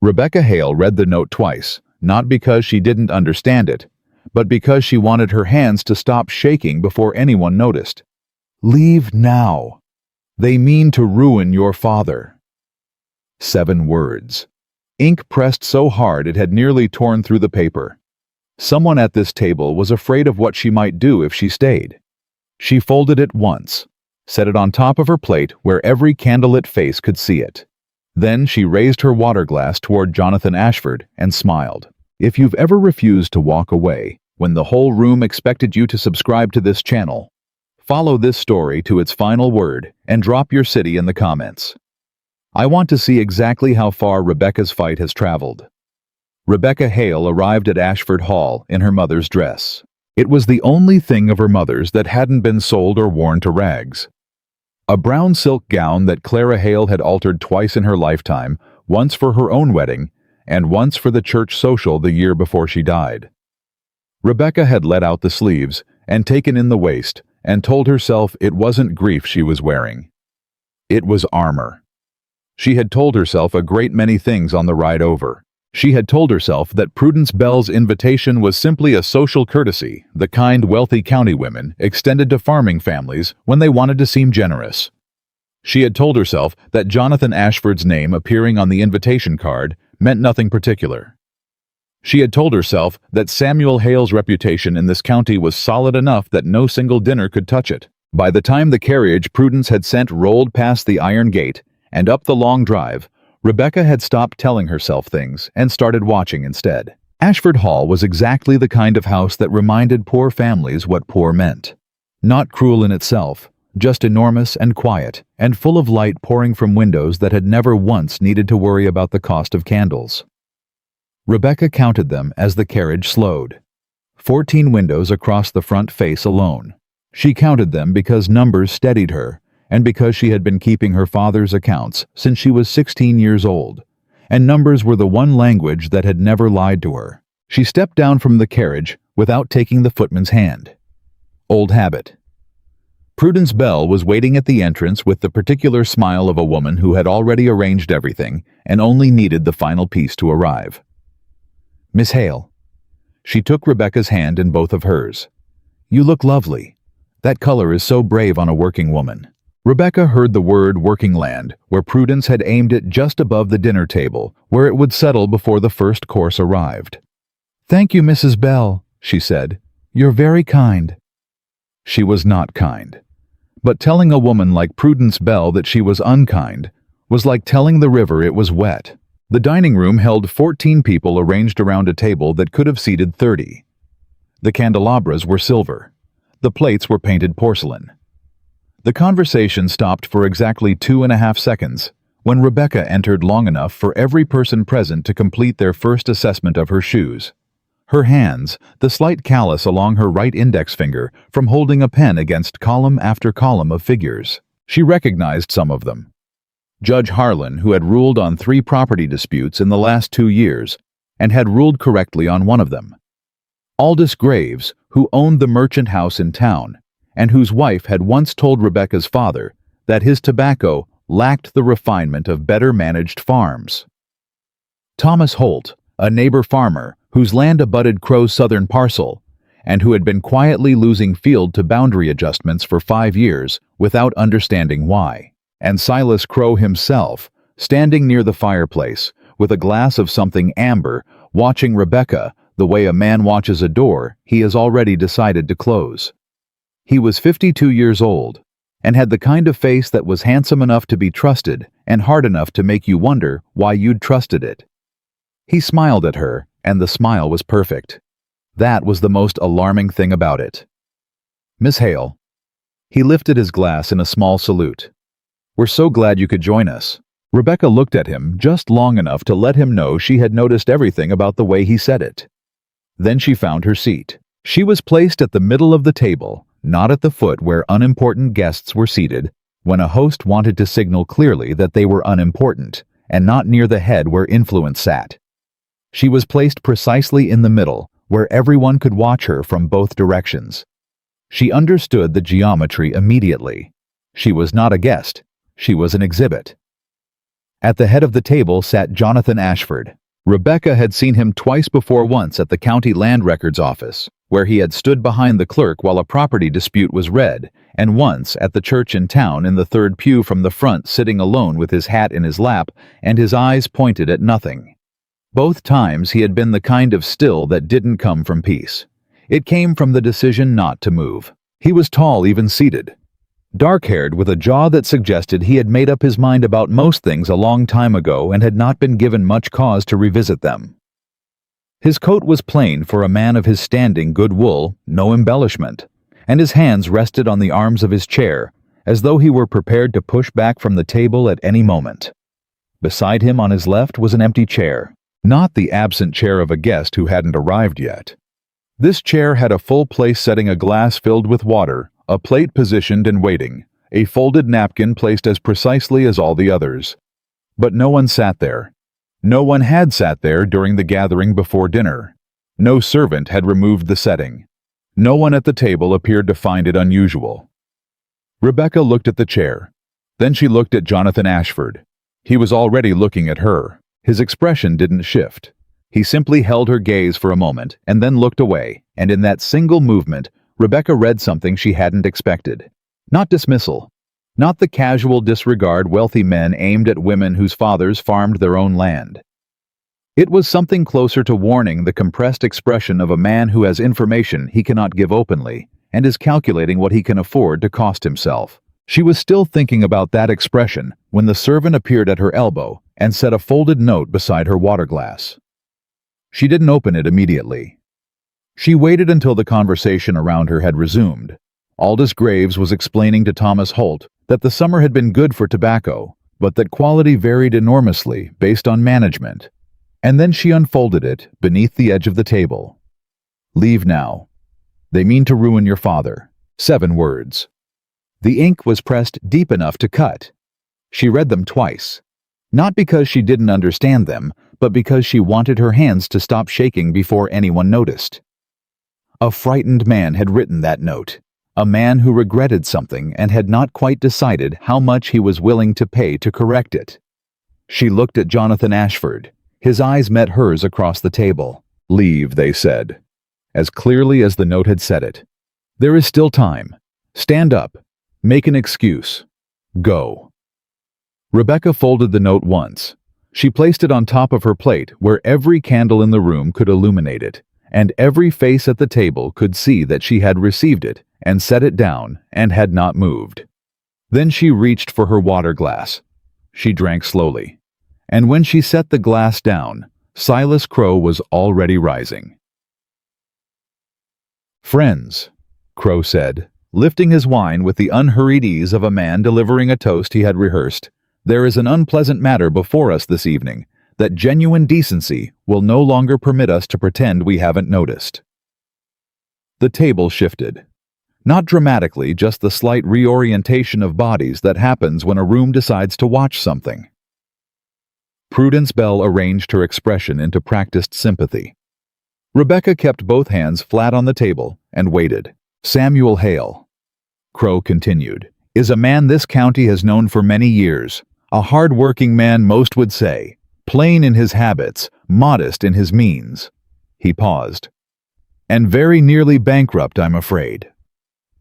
Rebecca Hale read the note twice, not because she didn't understand it, but because she wanted her hands to stop shaking before anyone noticed. "Leave now. They mean to ruin your father." 7 words. Ink pressed so hard it had nearly torn through the paper. Someone at this table was afraid of what she might do if she stayed. She folded it once, set it on top of her plate where every candlelit face could see it. Then she raised her water glass toward Jonathan Ashford and smiled. If you've ever refused to walk away when the whole room expected you to subscribe to this channel, follow this story to its final word and drop your city in the comments. I want to see exactly how far Rebecca's fight has traveled. Rebecca Hale arrived at Ashford Hall in her mother's dress. It was the only thing of her mother's that hadn't been sold or worn to rags. A brown silk gown that Clara Hale had altered twice in her lifetime, once for her own wedding, and once for the church social the year before she died. Rebecca had let out the sleeves and taken in the waist and told herself it wasn't grief she was wearing. It was armor. She had told herself a great many things on the ride over. She had told herself that Prudence Bell's invitation was simply a social courtesy the kind wealthy county women extended to farming families when they wanted to seem generous. She had told herself that Jonathan Ashford's name appearing on the invitation card meant nothing particular. She had told herself that Samuel Hale's reputation in this county was solid enough that no single dinner could touch it. By the time the carriage Prudence had sent rolled past the iron gate and up the long drive, Rebecca had stopped telling herself things and started watching instead. Ashford Hall was exactly the kind of house that reminded poor families what poor meant. Not cruel in itself, just enormous and quiet, and full of light pouring from windows that had never once needed to worry about the cost of candles. Rebecca counted them as the carriage slowed. 14 windows across the front face alone. She counted them because numbers steadied her, and because she had been keeping her father's accounts since she was 16 years old, and numbers were the one language that had never lied to her. She stepped down from the carriage without taking the footman's hand. Old habit. Prudence Bell was waiting at the entrance with the particular smile of a woman who had already arranged everything and only needed the final piece to arrive. "Miss Hale." She took Rebecca's hand in both of hers. "You look lovely. That color is so brave on a working woman." Rebecca heard the word working land, where Prudence had aimed it just above the dinner table, where it would settle before the first course arrived. "Thank you, Mrs. Bell," she said. "You're very kind." She was not kind. But telling a woman like Prudence Bell that she was unkind was like telling the river it was wet. The dining room held 14 people arranged around a table that could have seated 30. The candelabras were silver. The plates were painted porcelain. The conversation stopped for exactly 2.5 seconds when Rebecca entered long enough for every person present to complete their first assessment of her shoes. Her hands, the slight callus along her right index finger from holding a pen against column after column of figures. She recognized some of them. Judge Harlan, who had ruled on 3 property disputes in the last 2 years, and had ruled correctly on one of them. Aldous Graves, who owned the merchant house in town, and whose wife had once told Rebecca's father that his tobacco lacked the refinement of better-managed farms. Thomas Holt, a neighbor farmer whose land abutted Crow's southern parcel, and who had been quietly losing field to boundary adjustments for 5 years without understanding why. And Silas Crow himself, standing near the fireplace with a glass of something amber, watching Rebecca the way a man watches a door he has already decided to close. He was 52 years old, and had the kind of face that was handsome enough to be trusted and hard enough to make you wonder why you'd trusted it. He smiled at her, and the smile was perfect. That was the most alarming thing about it. "Miss Hale." He lifted his glass in a small salute. "We're so glad you could join us." Rebecca looked at him just long enough to let him know she had noticed everything about the way he said it. Then she found her seat. She was placed at the middle of the table, not at the foot where unimportant guests were seated, when a host wanted to signal clearly that they were unimportant, and not near the head where influence sat. She was placed precisely in the middle, where everyone could watch her from both directions. She understood the geometry immediately. She was not a guest. She was an exhibit. At the head of the table sat Jonathan Ashford. Rebecca had seen him twice before, once at the county land records office, where he had stood behind the clerk while a property dispute was read, and once at the church in town in the third pew from the front, sitting alone with his hat in his lap and his eyes pointed at nothing. Both times he had been the kind of still that didn't come from peace. It came from the decision not to move. He was tall, even seated. Dark-haired, with a jaw that suggested he had made up his mind about most things a long time ago and had not been given much cause to revisit them. His coat was plain for a man of his standing, good wool, no embellishment, and his hands rested on the arms of his chair, as though he were prepared to push back from the table at any moment. Beside him on his left was an empty chair, not the absent chair of a guest who hadn't arrived yet. This chair had a full place setting, a glass filled with water, a plate positioned and waiting, a folded napkin placed as precisely as all the others. But no one sat there. No one had sat there during the gathering before dinner. No servant had removed the setting. No one at the table appeared to find it unusual. Rebecca looked at the chair. Then she looked at Jonathan Ashford. He was already looking at her. His expression didn't shift. He simply held her gaze for a moment and then looked away, and in that single movement, Rebecca read something she hadn't expected. Not dismissal. Not the casual disregard wealthy men aimed at women whose fathers farmed their own land. It was something closer to warning, the compressed expression of a man who has information he cannot give openly and is calculating what he can afford to cost himself. She was still thinking about that expression when the servant appeared at her elbow and set a folded note beside her water glass. She didn't open it immediately. She waited until the conversation around her had resumed. Aldous Graves was explaining to Thomas Holt that the summer had been good for tobacco, but that quality varied enormously based on management. And then she unfolded it beneath the edge of the table. "Leave now. They mean to ruin your father." 7 words. The ink was pressed deep enough to cut. She read them twice. Not because she didn't understand them, but because she wanted her hands to stop shaking before anyone noticed. A frightened man had written that note. A man who regretted something and had not quite decided how much he was willing to pay to correct it. She looked at Jonathan Ashford. His eyes met hers across the table. "Leave," they said, as clearly as the note had said it. "There is still time. Stand up. Make an excuse. Go." Rebecca folded the note once. She placed it on top of her plate where every candle in the room could illuminate it, and every face at the table could see that she had received it and set it down and had not moved. Then she reached for her water glass. She drank slowly. And when she set the glass down, Silas Crow was already rising. "Friends," Crow said, lifting his wine with the unhurried ease of a man delivering a toast he had rehearsed, "there is an unpleasant matter before us this evening that genuine decency will no longer permit us to pretend we haven't noticed." The table shifted. Not dramatically, just the slight reorientation of bodies that happens when a room decides to watch something. Prudence Bell arranged her expression into practiced sympathy. Rebecca kept both hands flat on the table and waited. "Samuel Hale," Crow continued, "is a man this county has known for many years. A hard-working man, most would say. Plain in his habits, modest in his means." He paused. "And very nearly bankrupt, I'm afraid."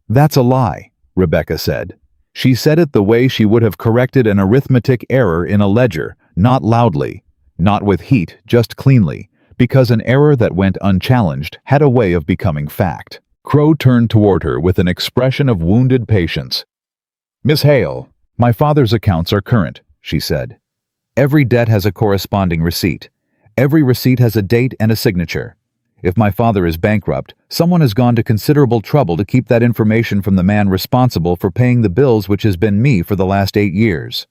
"That's a lie," Rebecca said. She said it the way she would have corrected an arithmetic error in a ledger, not loudly, not with heat, just cleanly, because an error that went unchallenged had a way of becoming fact. Crow turned toward her with an expression of wounded patience. "Miss Hale, my father's accounts are current," she said. "Every debt has a corresponding receipt. Every receipt has a date and a signature. If my father is bankrupt, someone has gone to considerable trouble to keep that information from the man responsible for paying the bills, which has been me for the last 8 years.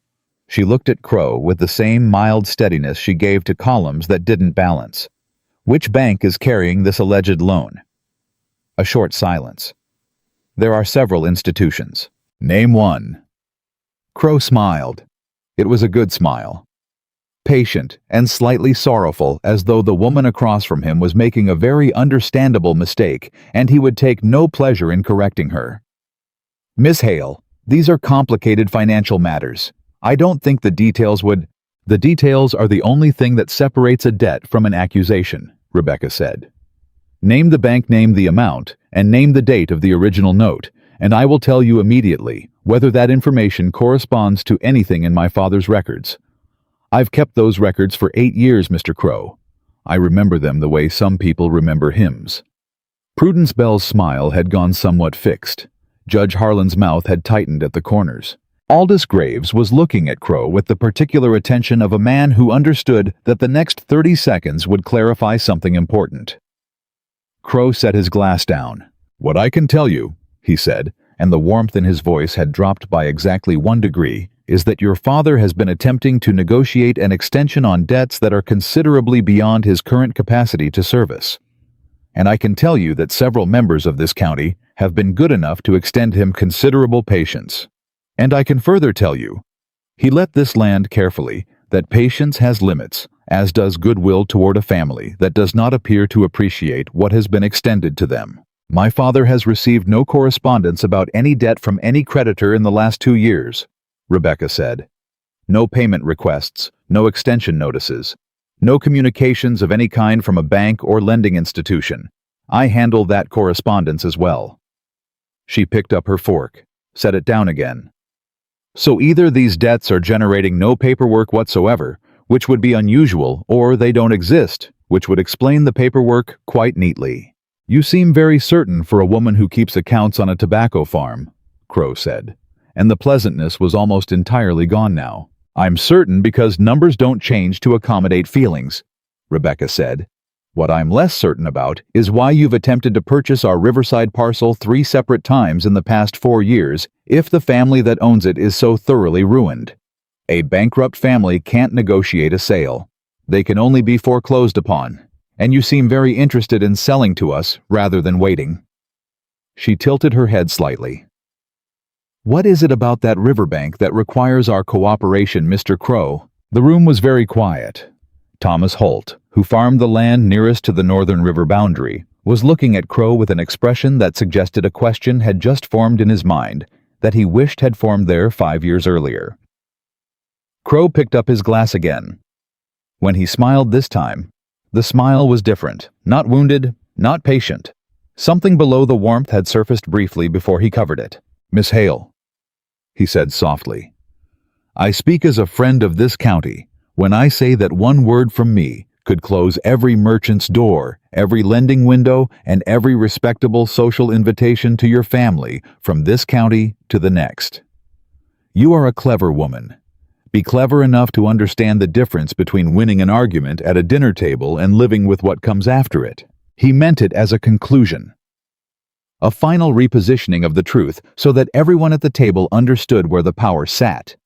She looked at Crow with the same mild steadiness she gave to columns that didn't balance. "Which bank is carrying this alleged loan?" A short silence. "There are several institutions." "Name one." Crow smiled. It was a good smile. Patient and slightly sorrowful, as though the woman across from him was making a very understandable mistake, and he would take no pleasure in correcting her. "Miss Hale, these are complicated financial matters. I don't think the details would—" The details are the only thing that separates a debt from an accusation, Rebecca said. Name the bank name, the amount, and name the date of the original note, and I will tell you immediately whether that information corresponds to anything in my father's records. I've kept those records for 8 years, Mr. Crow. I remember them the way some people remember hymns. Prudence Bell's smile had gone somewhat fixed. Judge Harlan's mouth had tightened at the corners. Aldous Graves was looking at Crow with the particular attention of a man who understood that the next 30 seconds would clarify something important. Crow set his glass down. "What I can tell you," he said, and the warmth in his voice had dropped by exactly 1 degree, "is that your father has been attempting to negotiate an extension on debts that are considerably beyond his current capacity to service. And I can tell you that several members of this county have been good enough to extend him considerable patience. And I can further tell you, he let this land carefully, that patience has limits, as does goodwill toward a family that does not appear to appreciate what has been extended to them. My father has received no correspondence about any debt from any creditor in the last 2 years, Rebecca said. No payment requests, no extension notices, no communications of any kind from a bank or lending institution. I handle that correspondence as well." She picked up her fork, set it down again. "So either these debts are generating no paperwork whatsoever, which would be unusual, or they don't exist, which would explain the paperwork quite neatly." "You seem very certain for a woman who keeps accounts on a tobacco farm," Crow said, and the pleasantness was almost entirely gone now. "I'm certain because numbers don't change to accommodate feelings," Rebecca said. "What I'm less certain about is why you've attempted to purchase our Riverside parcel 3 separate times in the past 4 years if the family that owns it is so thoroughly ruined. A bankrupt family can't negotiate a sale. They can only be foreclosed upon, and you seem very interested in selling to us rather than waiting." She tilted her head slightly. "What is it about that riverbank that requires our cooperation, Mr. Crow?" The room was very quiet. Thomas Holt, who farmed the land nearest to the northern river boundary, was looking at Crow with an expression that suggested a question had just formed in his mind that he wished had formed there 5 years earlier. Crow picked up his glass again. When he smiled this time, the smile was different, not wounded, not patient. Something below the warmth had surfaced briefly before he covered it. "Miss Hale," he said softly, "I speak as a friend of this county when I say that one word from me could close every merchant's door, every lending window, and every respectable social invitation to your family from this county to the next. You are a clever woman. Be clever enough to understand the difference between winning an argument at a dinner table and living with what comes after it." He meant it as a conclusion. A final repositioning of the truth so that everyone at the table understood where the power sat.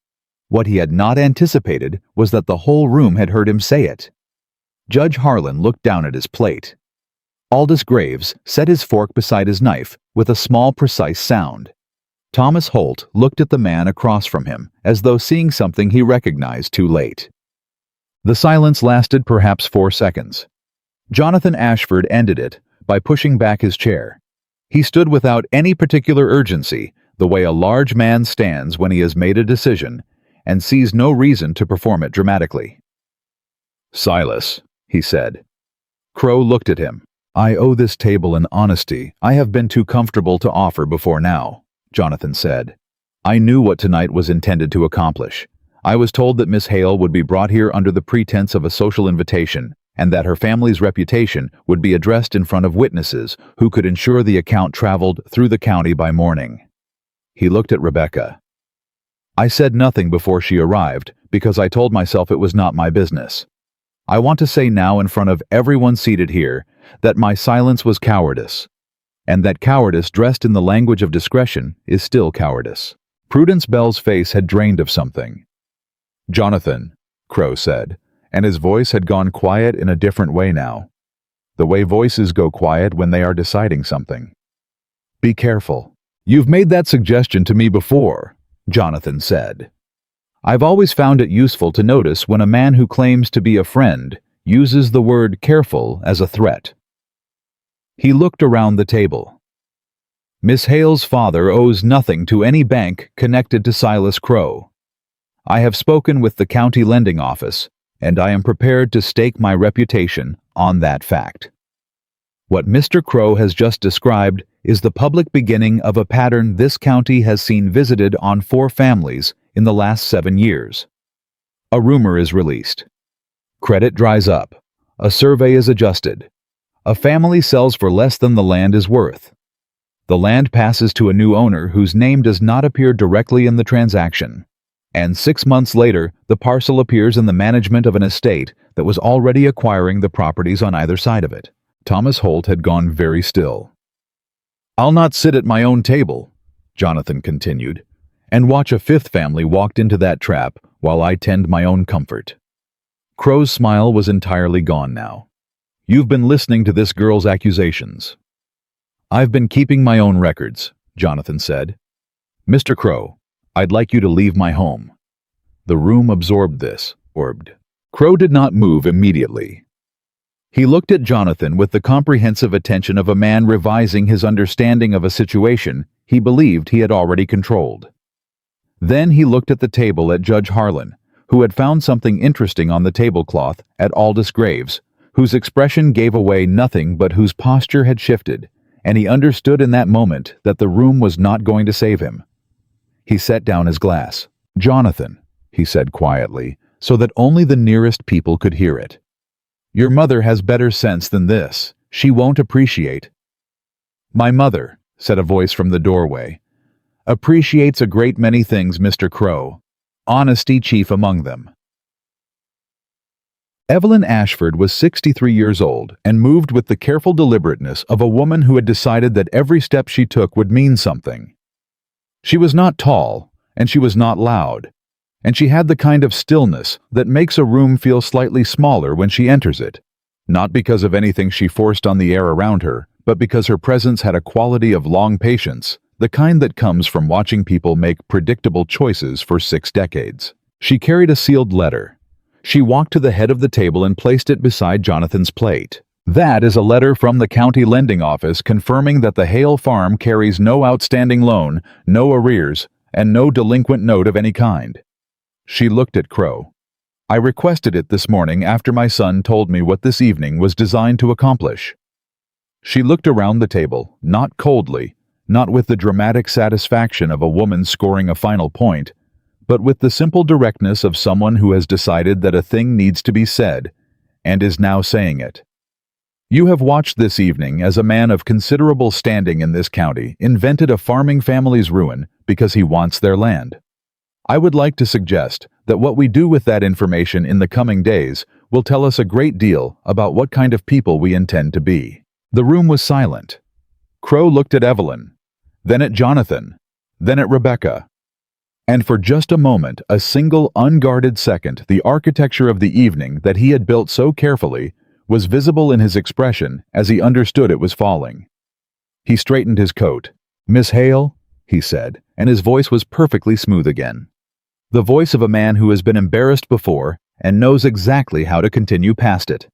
What he had not anticipated was that the whole room had heard him say it. Judge Harlan looked down at his plate. Aldous Graves set his fork beside his knife with a small, precise sound. Thomas Holt looked at the man across from him as though seeing something he recognized too late. The silence lasted perhaps 4 seconds. Jonathan Ashford ended it by pushing back his chair. He stood without any particular urgency, the way a large man stands when he has made a decision and sees no reason to perform it dramatically. "Silas," he said. Crow looked at him. "I owe this table an honesty I have been too comfortable to offer before now," Jonathan said. "I knew what tonight was intended to accomplish. I was told that Miss Hale would be brought here under the pretense of a social invitation, and that her family's reputation would be addressed in front of witnesses who could ensure the account traveled through the county by morning." He looked at Rebecca. "I said nothing before she arrived because I told myself it was not my business. I want to say now in front of everyone seated here that my silence was cowardice, and that cowardice dressed in the language of discretion is still cowardice." Prudence Bell's face had drained of something. "Jonathan," Crow said, and his voice had gone quiet in a different way now. The way voices go quiet when they are deciding something. "Be careful. You've made that suggestion to me before," Jonathan said. "I've always found it useful to notice when a man who claims to be a friend uses the word careful as a threat." He looked around the table. "Miss Hale's father owes nothing to any bank connected to Silas Crow. I have spoken with the county lending office, and I am prepared to stake my reputation on that fact. What Mr. Crow has just described is the public beginning of a pattern this county has seen visited on 4 families in the last 7 years. A rumor is released. Credit dries up. A survey is adjusted. A family sells for less than the land is worth. The land passes to a new owner whose name does not appear directly in the transaction. And 6 months later, the parcel appears in the management of an estate that was already acquiring the properties on either side of it. Thomas Holt had gone very still. "I'll not sit at my own table," Jonathan continued, "and watch a 5th family walked into that trap while I tend my own comfort." Crow's smile was entirely gone now. "You've been listening to this girl's accusations." "I've been keeping my own records," Jonathan said. "Mr. Crow, I'd like you to leave my home." The room absorbed this, orbed. Crow did not move immediately. He looked at Jonathan with the comprehensive attention of a man revising his understanding of a situation he believed he had already controlled. Then he looked at the table at Judge Harlan, who had found something interesting on the tablecloth at Aldous Graves, whose expression gave away nothing but whose posture had shifted, and he understood in that moment that the room was not going to save him. He set down his glass. "Jonathan," he said quietly, so that only the nearest people could hear it. "Your mother has better sense than this. She won't appreciate." "My mother," said a voice from the doorway, "appreciates a great many things, Mr. Crow. Honesty chief among them." Evelyn Ashford was 63 years old and moved with the careful deliberateness of a woman who had decided that every step she took would mean something. She was not tall, and she was not loud, and she had the kind of stillness that makes a room feel slightly smaller when she enters it, not because of anything she forced on the air around her, but because her presence had a quality of long patience, the kind that comes from watching people make predictable choices for 6 decades. She carried a sealed letter. She walked to the head of the table and placed it beside Jonathan's plate. "That is a letter from the county lending office confirming that the Hale farm carries no outstanding loan, no arrears, and no delinquent note of any kind." She looked at Crow. "I requested it this morning after my son told me what this evening was designed to accomplish." She looked around the table, not coldly, not with the dramatic satisfaction of a woman scoring a final point, but with the simple directness of someone who has decided that a thing needs to be said, and is now saying it. "You have watched this evening as a man of considerable standing in this county invented a farming family's ruin because he wants their land. I would like to suggest that what we do with that information in the coming days will tell us a great deal about what kind of people we intend to be." The room was silent. Crow looked at Evelyn, then at Jonathan, then at Rebecca. And for just a moment, a single unguarded second, the architecture of the evening that he had built so carefully was visible in his expression as he understood it was falling. He straightened his coat. "Miss Hale," he said, and his voice was perfectly smooth again. The voice of a man who has been embarrassed before and knows exactly how to continue past it.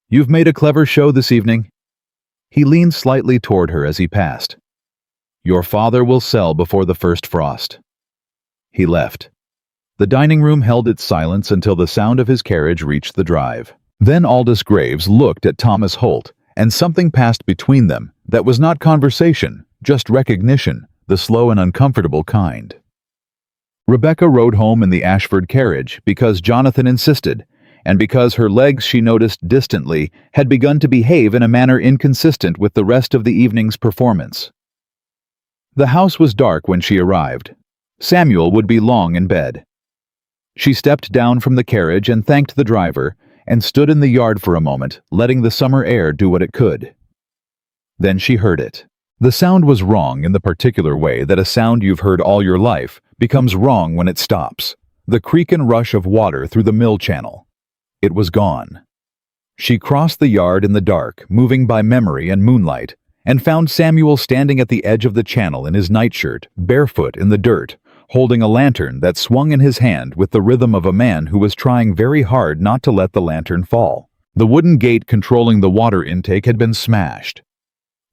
"You've made a clever show this evening." He leaned slightly toward her as he passed. "Your father will sell before the first frost." He left. The dining room held its silence until the sound of his carriage reached the drive. Then Aldous Graves looked at Thomas Holt, and something passed between them that was not conversation, just recognition, the slow and uncomfortable kind. Rebecca rode home in the Ashford carriage because Jonathan insisted, and because her legs, she noticed distantly, had begun to behave in a manner inconsistent with the rest of the evening's performance. The house was dark when she arrived. Samuel would be long in bed. She stepped down from the carriage and thanked the driver, and stood in the yard for a moment, letting the summer air do what it could. Then she heard it. The sound was wrong in the particular way that a sound you've heard all your life becomes wrong when it stops. The creak and rush of water through the mill channel. It was gone. She crossed the yard in the dark, moving by memory and moonlight, and found Samuel standing at the edge of the channel in his nightshirt, barefoot in the dirt, holding a lantern that swung in his hand with the rhythm of a man who was trying very hard not to let the lantern fall. The wooden gate controlling the water intake had been smashed.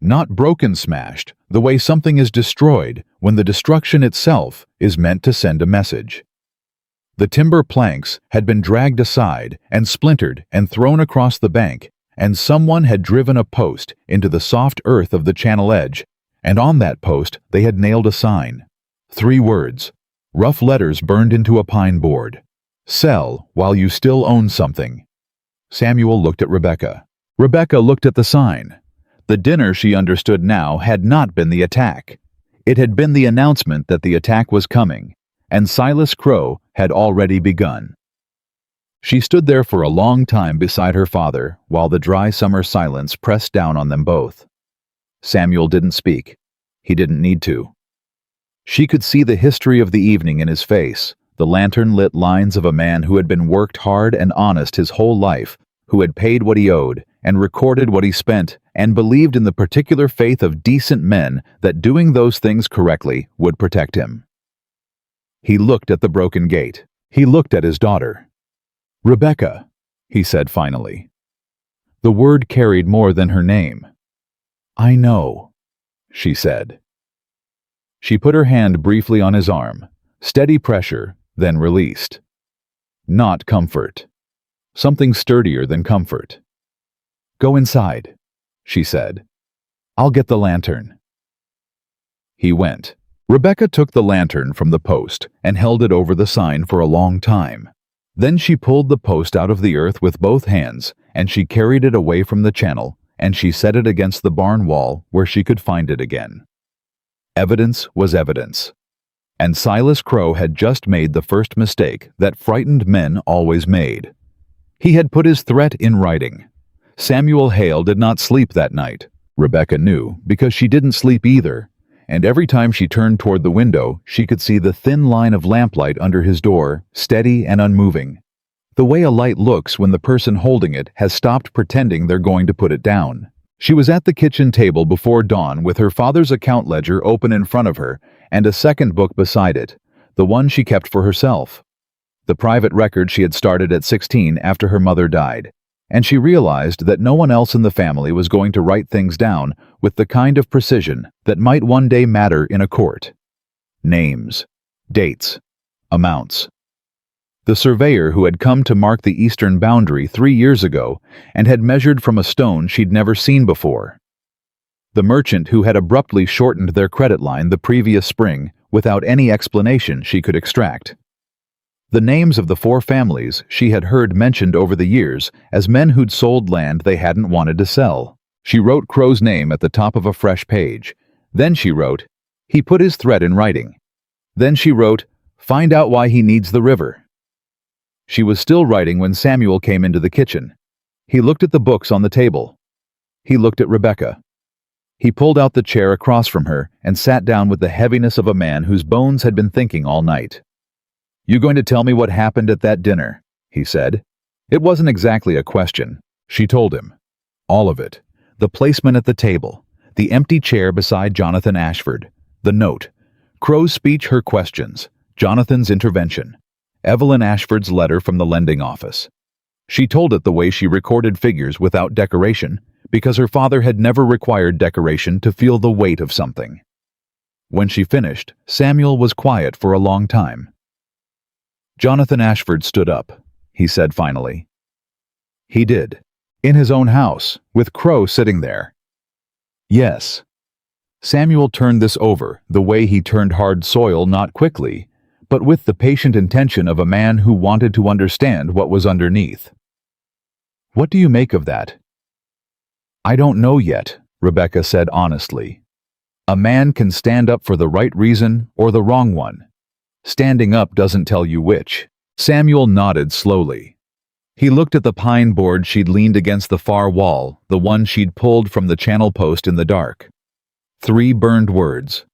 Not broken smashed, the way something is destroyed when the destruction itself is meant to send a message. The timber planks had been dragged aside and splintered and thrown across the bank, and someone had driven a post into the soft earth of the channel edge, and on that post they had nailed a sign. 3 words, rough letters burned into a pine board. Sell while you still own something. Samuel looked at Rebecca. Rebecca looked at the sign. The dinner, she understood now, had not been the attack. It had been the announcement that the attack was coming, and Silas Crow had already begun. She stood there for a long time beside her father while the dry summer silence pressed down on them both. Samuel didn't speak. He didn't need to. She could see the history of the evening in his face, the lantern-lit lines of a man who had been worked hard and honest his whole life, who had paid what he owed and recorded what he spent and believed in the particular faith of decent men that doing those things correctly would protect him. He looked at the broken gate. He looked at his daughter. "Rebecca," he said finally. The word carried more than her name. "I know," she said. She put her hand briefly on his arm, steady pressure, then released. Not comfort. Something sturdier than comfort. "Go inside," she said. "I'll get the lantern." He went. Rebecca took the lantern from the post and held it over the sign for a long time. Then she pulled the post out of the earth with both hands, and she carried it away from the channel, and she set it against the barn wall where she could find it again. Evidence was evidence. And Silas Crow had just made the first mistake that frightened men always made. He had put his threat in writing. Samuel Hale did not sleep that night. Rebecca knew, because she didn't sleep either, and every time she turned toward the window, she could see the thin line of lamplight under his door, steady and unmoving. The way a light looks when the person holding it has stopped pretending they're going to put it down. She was at the kitchen table before dawn with her father's account ledger open in front of her and a second book beside it, the one she kept for herself. The private record she had started at 16 after her mother died, and she realized that no one else in the family was going to write things down with the kind of precision that might one day matter in a court. Names, dates, amounts. The surveyor who had come to mark the eastern boundary 3 years ago and had measured from a stone she'd never seen before. The merchant who had abruptly shortened their credit line the previous spring without any explanation she could extract. The names of the 4 families she had heard mentioned over the years as men who'd sold land they hadn't wanted to sell. She wrote Crow's name at the top of a fresh page. Then she wrote, "He put his threat in writing." Then she wrote, "Find out why he needs the river." She was still writing when Samuel came into the kitchen. He looked at the books on the table. He looked at Rebecca. He pulled out the chair across from her and sat down with the heaviness of a man whose bones had been thinking all night. "You going to tell me what happened at that dinner?" he said. It wasn't exactly a question. She told him. All of it. The placement at the table. The empty chair beside Jonathan Ashford. The note. Crow's speech, her questions. Jonathan's intervention. Evelyn Ashford's letter from the lending office. She told it the way she recorded figures without decoration, because her father had never required decoration to feel the weight of something. When she finished, Samuel was quiet for a long time. Jonathan Ashford stood up, he said finally. He did. In his own house, with Crow sitting there. Yes. Samuel turned this over the way he turned hard soil, not quickly, but with the patient intention of a man who wanted to understand what was underneath. What do you make of that? I don't know yet, Rebecca said honestly. A man can stand up for the right reason or the wrong one. Standing up doesn't tell you which. Samuel nodded slowly. He looked at the pine board she'd leaned against the far wall, the one she'd pulled from the channel post in the dark. 3 burned words.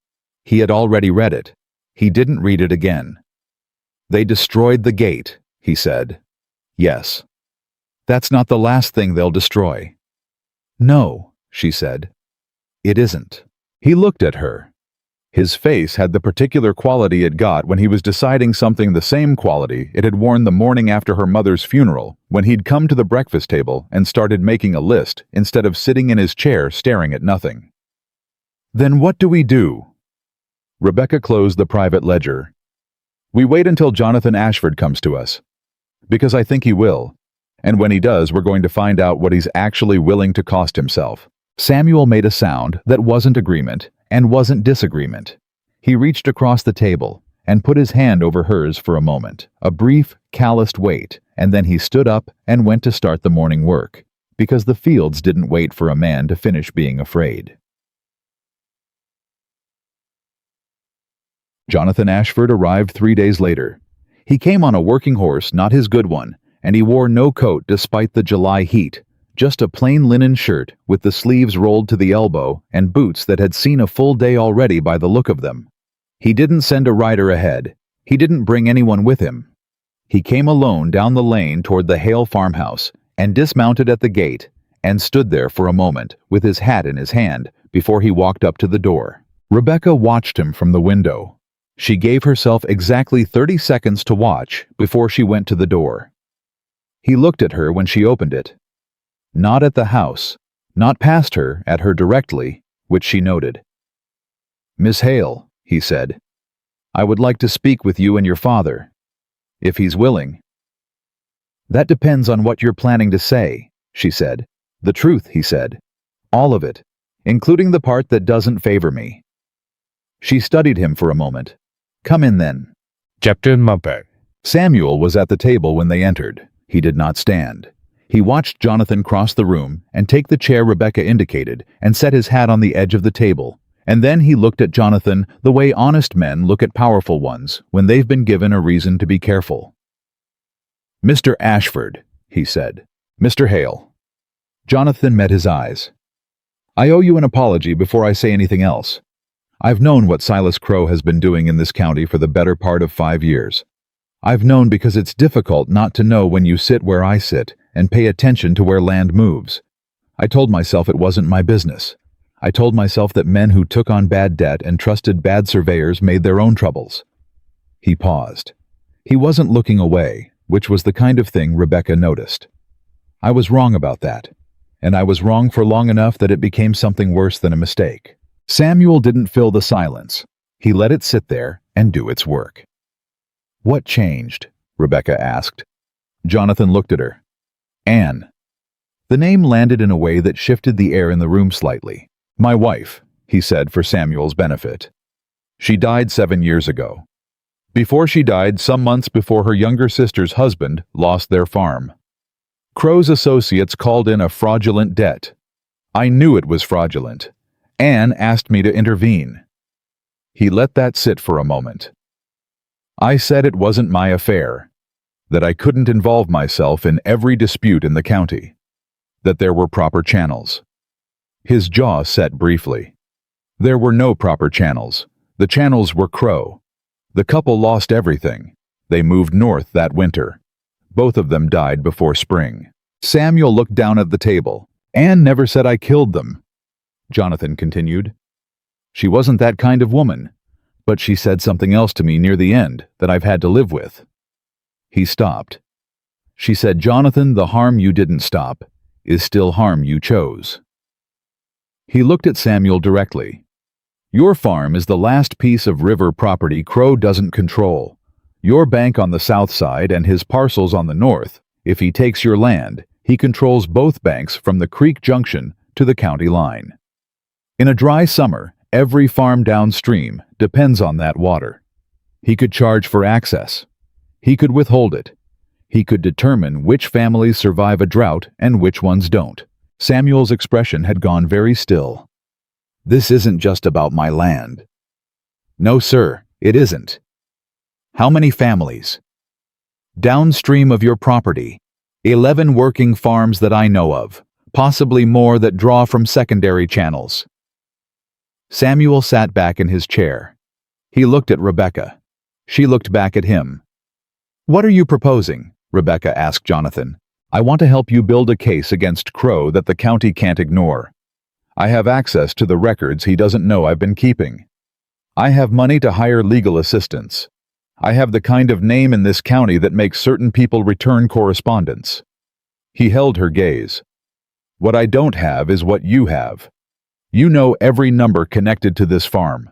He had already read it. He didn't read it again. They destroyed the gate, he said. Yes. That's not the last thing they'll destroy. No, she said. It isn't. He looked at her. His face had the particular quality it got when he was deciding something, the same quality it had worn the morning after her mother's funeral, when he'd come to the breakfast table and started making a list instead of sitting in his chair staring at nothing. Then what do we do? Rebecca closed the private ledger. We wait until Jonathan Ashford comes to us. Because I think he will. And when he does, we're going to find out what he's actually willing to cost himself." Samuel made a sound that wasn't agreement and wasn't disagreement. He reached across the table and put his hand over hers for a moment, a brief, calloused wait, and then he stood up and went to start the morning work, because the fields didn't wait for a man to finish being afraid. Jonathan Ashford arrived 3 days later. He came on a working horse, not his good one, and he wore no coat despite the July heat, just a plain linen shirt with the sleeves rolled to the elbow and boots that had seen a full day already by the look of them. He didn't send a rider ahead. He didn't bring anyone with him. He came alone down the lane toward the Hale farmhouse and dismounted at the gate and stood there for a moment with his hat in his hand before he walked up to the door. Rebecca watched him from the window. She gave herself exactly 30 seconds to watch before she went to the door. He looked at her when she opened it. Not at the house, not past her, at her directly, which she noted. "Miss Hale," he said, "I would like to speak with you and your father, if he's willing." "That depends on what you're planning to say," she said. "The truth," he said. "All of it, including the part that doesn't favor me." She studied him for a moment. "Come in then." Chapter Muppet. Samuel was at the table when they entered. He did not stand. He watched Jonathan cross the room and take the chair Rebecca indicated and set his hat on the edge of the table, and then he looked at Jonathan the way honest men look at powerful ones when they've been given a reason to be careful. "Mr. Ashford," he said. "Mr. Hale." Jonathan met his eyes. "I owe you an apology before I say anything else. I've known what Silas Crow has been doing in this county for the better part of 5 years. I've known because it's difficult not to know when you sit where I sit and pay attention to where land moves. I told myself it wasn't my business. I told myself that men who took on bad debt and trusted bad surveyors made their own troubles." He paused. He wasn't looking away, which was the kind of thing Rebecca noticed. "I was wrong about that, and I was wrong for long enough that it became something worse than a mistake." Samuel didn't fill the silence. He let it sit there and do its work. "What changed?" Rebecca asked. Jonathan looked at her. "Anne." The name landed in a way that shifted the air in the room slightly. "My wife," he said for Samuel's benefit. "She died 7 years ago. Before she died, some months before her younger sister's husband lost their farm. Crow's associates called in a fraudulent debt. I knew it was fraudulent. Anne asked me to intervene." He let that sit for a moment. "I said it wasn't my affair, that I couldn't involve myself in every dispute in the county, that there were proper channels." His jaw set briefly. There were no proper channels. The channels were Crow. The couple lost everything. They moved north that winter. Both of them died before spring. Samuel looked down at the table. "Anne never said I killed them," Jonathan continued. "She wasn't that kind of woman, but she said something else to me near the end that I've had to live with." He stopped. "She said, 'Jonathan, the harm you didn't stop is still harm you chose.'" He looked at Samuel directly. "Your farm is the last piece of river property Crow doesn't control. Your bank on the south side and his parcels on the north. If he takes your land, he controls both banks from the creek junction to the county line. In a dry summer, every farm downstream depends on that water. He could charge for access. He could withhold it. He could determine which families survive a drought and which ones don't." Samuel's expression had gone very still. "This isn't just about my land." "No, sir, it isn't." "How many families?" "Downstream of your property, 11 working farms that I know of, possibly more that draw from secondary channels." Samuel sat back in his chair. He looked at Rebecca. She looked back at him. "What are you proposing?" Rebecca asked Jonathan. "I want to help you build a case against Crow that the county can't ignore. I have access to the records he doesn't know I've been keeping. I have money to hire legal assistance. I have the kind of name in this county that makes certain people return correspondence." He held her gaze. "What I don't have is what you have. You know every number connected to this farm.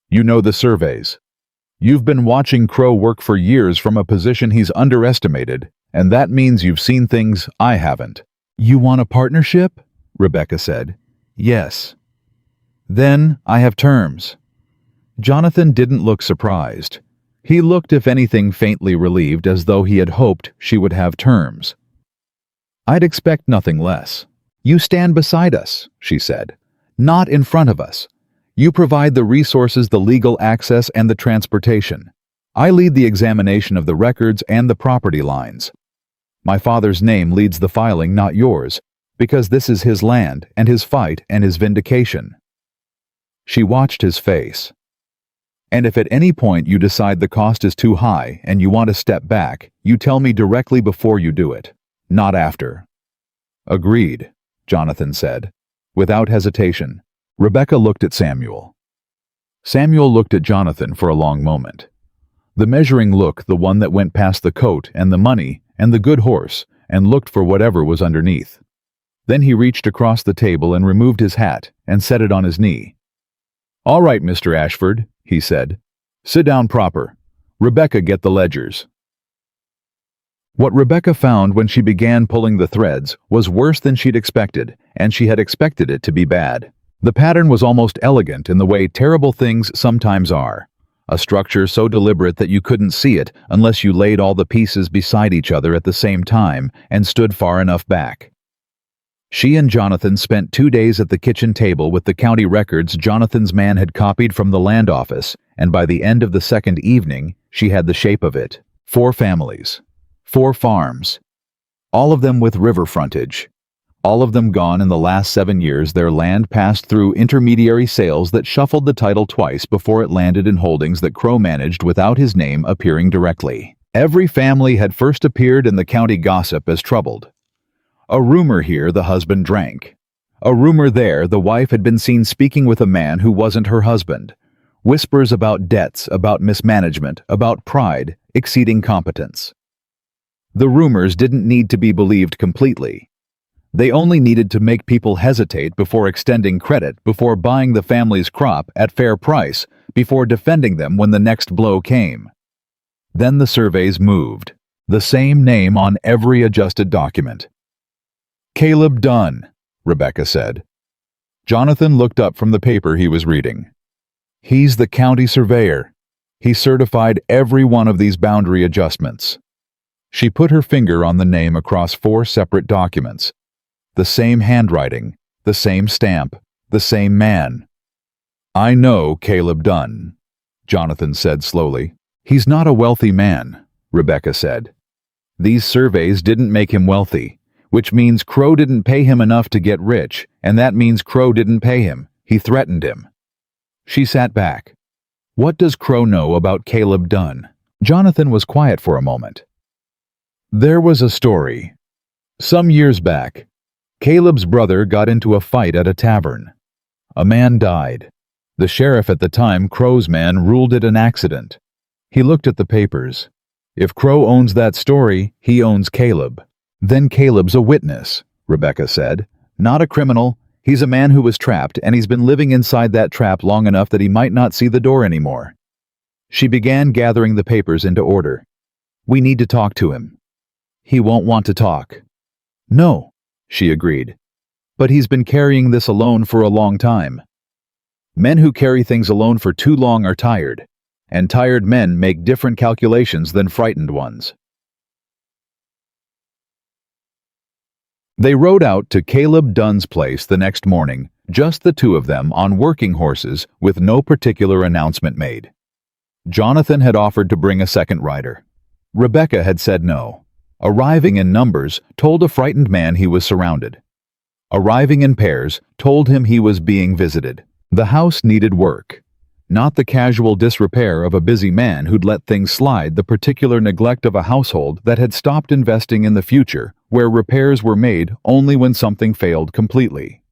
You know the surveys. You've been watching Crow work for years from a position he's underestimated, and that means you've seen things I haven't. You want a partnership? Rebecca said. Yes. Then I have terms. Jonathan didn't look surprised. He looked, if anything, faintly relieved, as though he had hoped she would have terms. I'd expect nothing less. You stand beside us, she said. Not in front of us. You provide the resources, the legal access, and the transportation. I lead the examination of the records and the property lines. My father's name leads the filing, not yours, because this is his land and his fight and his vindication. She watched his face. And if at any point you decide the cost is too high and you want to step back, you tell me directly before you do it, not after. Agreed, Jonathan said, without hesitation. Rebecca looked at Samuel. Samuel looked at Jonathan for a long moment. The measuring look, the one that went past the coat and the money and the good horse and looked for whatever was underneath. Then he reached across the table and removed his hat and set it on his knee. All right, Mr. Ashford, he said. Sit down proper. Rebecca, get the ledgers. What Rebecca found when she began pulling the threads was worse than she'd expected, and she had expected it to be bad. The pattern was almost elegant in the way terrible things sometimes are. A structure so deliberate that you couldn't see it unless you laid all the pieces beside each other at the same time and stood far enough back. She and Jonathan spent 2 days at the kitchen table with the county records Jonathan's man had copied from the land office, and by the end of the second evening, she had the shape of it. 4 families. 4 farms. All of them with river frontage. All of them gone in the last 7 years. Their land passed through intermediary sales that shuffled the title twice before it landed in holdings that Crow managed without his name appearing directly. Every family had first appeared in the county gossip as troubled. A rumor here the husband drank. A rumor there the wife had been seen speaking with a man who wasn't her husband. Whispers about debts, about mismanagement, about pride, exceeding competence. The rumors didn't need to be believed completely. They only needed to make people hesitate before extending credit, before buying the family's crop at fair price, before defending them when the next blow came. Then the surveys moved. The same name on every adjusted document. Caleb Dunn, Rebecca said. Jonathan looked up from the paper he was reading. He's the county surveyor. He certified every one of these boundary adjustments. She put her finger on the name across 4 separate documents. The same handwriting, the same stamp, the same man. I know Caleb Dunn, Jonathan said slowly. He's not a wealthy man, Rebecca said. These surveys didn't make him wealthy, which means Crow didn't pay him enough to get rich, and that means Crow didn't pay him. He threatened him. She sat back. What does Crow know about Caleb Dunn? Jonathan was quiet for a moment. There was a story. Some years back, Caleb's brother got into a fight at a tavern. A man died. The sheriff at the time, Crow's man, ruled it an accident. He looked at the papers. If Crow owns that story, he owns Caleb. Then Caleb's a witness, Rebecca said. Not a criminal. He's a man who was trapped, and he's been living inside that trap long enough that he might not see the door anymore. She began gathering the papers into order. We need to talk to him. He won't want to talk. No, she agreed. But he's been carrying this alone for a long time. Men who carry things alone for too long are tired, and tired men make different calculations than frightened ones. They rode out to Caleb Dunn's place the next morning, just the 2 of them on working horses with no particular announcement made. Jonathan had offered to bring a second rider. Rebecca had said no. Arriving in numbers told a frightened man he was surrounded. Arriving in pairs told him he was being visited. The house needed work. Not the casual disrepair of a busy man who'd let things slide, the particular neglect of a household that had stopped investing in the future, where repairs were made only when something failed completely.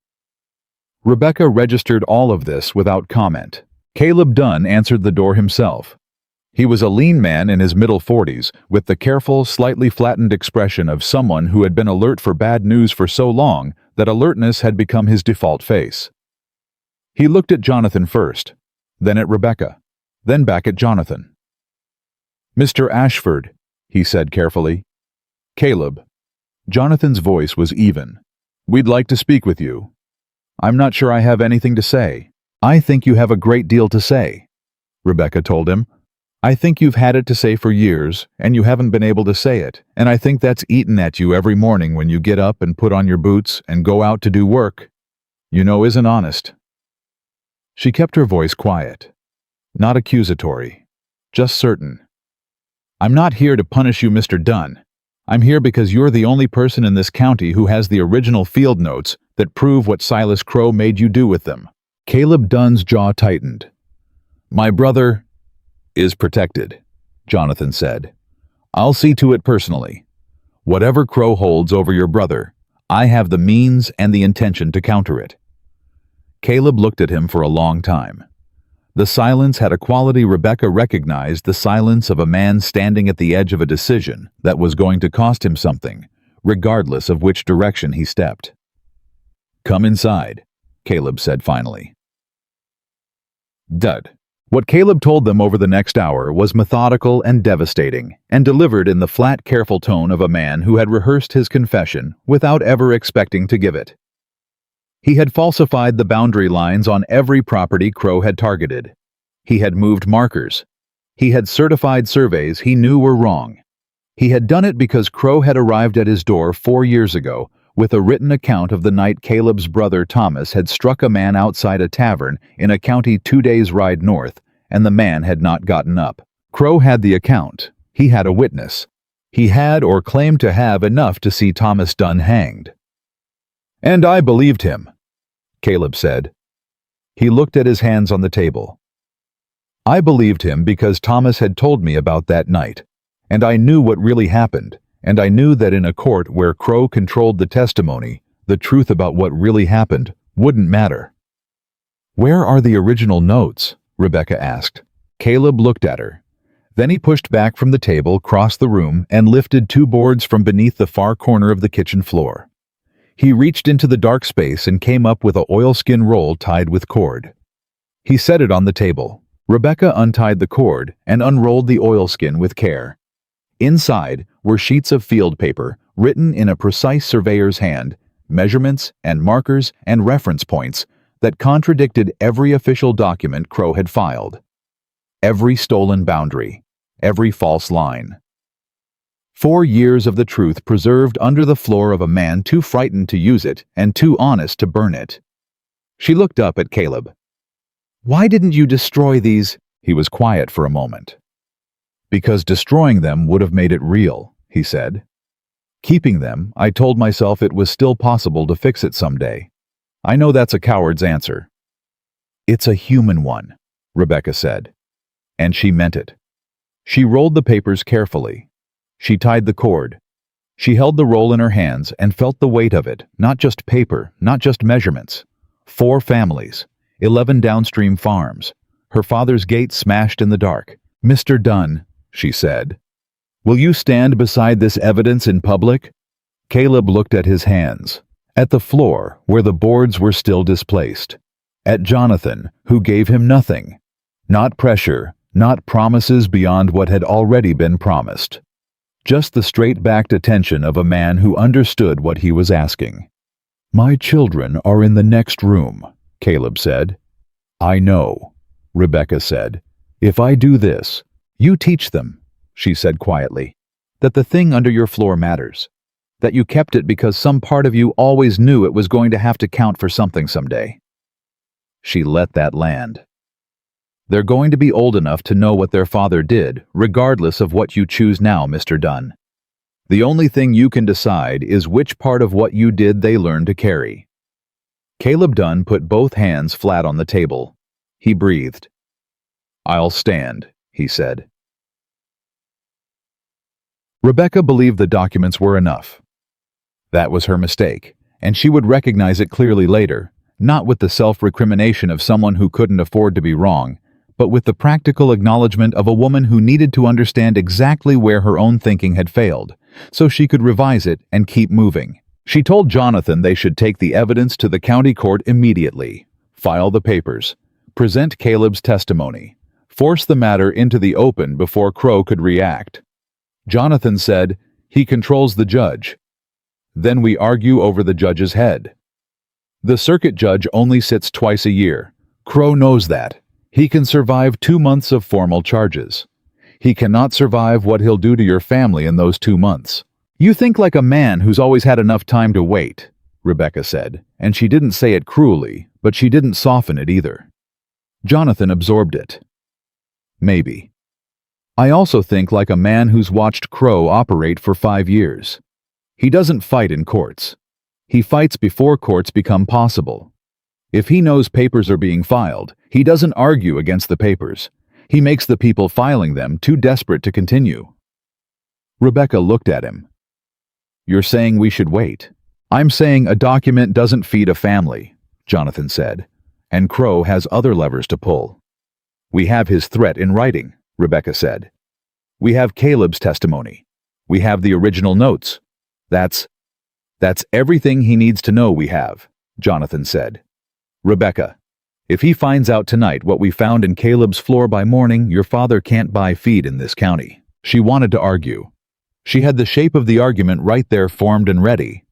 Rebecca registered all of this without comment. Caleb Dunn answered the door himself. He was a lean man in his middle 40s, with the careful, slightly flattened expression of someone who had been alert for bad news for so long that alertness had become his default face. He looked at Jonathan first, then at Rebecca, then back at Jonathan. Mr. Ashford, he said carefully. Caleb. Jonathan's voice was even. We'd like to speak with you. I'm not sure I have anything to say. I think you have a great deal to say, Rebecca told him. I think you've had it to say for years, and you haven't been able to say it, and I think that's eaten at you every morning when you get up and put on your boots and go out to do work. You know, isn't honest. She kept her voice quiet, not accusatory, just certain. I'm not here to punish you, Mr. Dunn. I'm here because you're the only person in this county who has the original field notes that prove what Silas Crowe made you do with them. Caleb Dunn's jaw tightened. My brother is protected, Jonathan said. I'll see to it personally. Whatever Crowe holds over your brother, I have the means and the intention to counter it. Caleb looked at him for a long time. The silence had a quality Rebecca recognized, the silence of a man standing at the edge of a decision that was going to cost him something, regardless of which direction he stepped. Come inside, Caleb said finally. Dud. What Caleb told them over the next hour was methodical and devastating, and delivered in the flat, careful tone of a man who had rehearsed his confession without ever expecting to give it. He had falsified the boundary lines on every property Crowe had targeted. He had moved markers. He had certified surveys he knew were wrong. He had done it because Crowe had arrived at his door 4 years ago with a written account of the night Caleb's brother Thomas had struck a man outside a tavern in a county 2 days' ride north, and the man had not gotten up. Crowe had the account. He had a witness. He had or claimed to have enough to see Thomas Dunn hanged. And I believed him, Caleb said. He looked at his hands on the table. I believed him because Thomas had told me about that night, and I knew what really happened, and I knew that in a court where Crowe controlled the testimony, the truth about what really happened wouldn't matter. Where are the original notes? Rebecca asked. Caleb looked at her. Then he pushed back from the table, crossed the room, and lifted 2 boards from beneath the far corner of the kitchen floor. He reached into the dark space and came up with a oilskin roll tied with cord. He set it on the table. Rebecca untied the cord and unrolled the oilskin with care. Inside were sheets of field paper, written in a precise surveyor's hand, measurements and markers and reference points that contradicted every official document Crowe had filed. Every stolen boundary, every false line. 4 years of the truth preserved under the floor of a man too frightened to use it and too honest to burn it. She looked up at Caleb. Why didn't you destroy these? He was quiet for a moment. Because destroying them would have made it real, he said. Keeping them, I told myself it was still possible to fix it someday. I know that's a coward's answer. It's a human one, Rebecca said. And she meant it. She rolled the papers carefully. She tied the cord. She held the roll in her hands and felt the weight of it, not just paper, not just measurements. 4 families, 11 downstream farms, her father's gate smashed in the dark. Mr. Dunn, she said, will you stand beside this evidence in public? Caleb looked at his hands, at the floor where the boards were still displaced, at Jonathan, who gave him nothing. Not pressure, not promises beyond what had already been promised. Just the straight-backed attention of a man who understood what he was asking. My children are in the next room, Caleb said. I know, Rebecca said. If I do this, you teach them, she said quietly, that the thing under your floor matters, that you kept it because some part of you always knew it was going to have to count for something someday. She let that land. They're going to be old enough to know what their father did, regardless of what you choose now, Mr. Dunn. The only thing you can decide is which part of what you did they learn to carry. Caleb Dunn put both hands flat on the table. He breathed. I'll stand, he said. Rebecca believed the documents were enough. That was her mistake, and she would recognize it clearly later, not with the self-recrimination of someone who couldn't afford to be wrong, but with the practical acknowledgement of a woman who needed to understand exactly where her own thinking had failed, so she could revise it and keep moving. She told Jonathan they should take the evidence to the county court immediately, file the papers, present Caleb's testimony, Force the matter into the open before Crow could react. Jonathan said, "He controls the judge." Then we argue over the judge's head. The circuit judge only sits twice a year. Crow knows that. He can survive 2 months of formal charges. He cannot survive what he'll do to your family in those 2 months. "You think like a man who's always had enough time to wait," Rebecca said, and she didn't say it cruelly, but she didn't soften it either. Jonathan absorbed it. "Maybe. I also think like a man who's watched Crow operate for 5 years. He doesn't fight in courts. He fights before courts become possible. If he knows papers are being filed, he doesn't argue against the papers. He makes the people filing them too desperate to continue." Rebecca looked at him. "You're saying we should wait?" "I'm saying a document doesn't feed a family," Jonathan said, "and Crow has other levers to pull." "We have his threat in writing," Rebecca said. "We have Caleb's testimony. We have the original notes. That's everything he needs to know we have," Jonathan said. "Rebecca, if he finds out tonight what we found in Caleb's floor by morning, your father can't buy feed in this county." She wanted to argue. She had the shape of the argument right there formed and ready.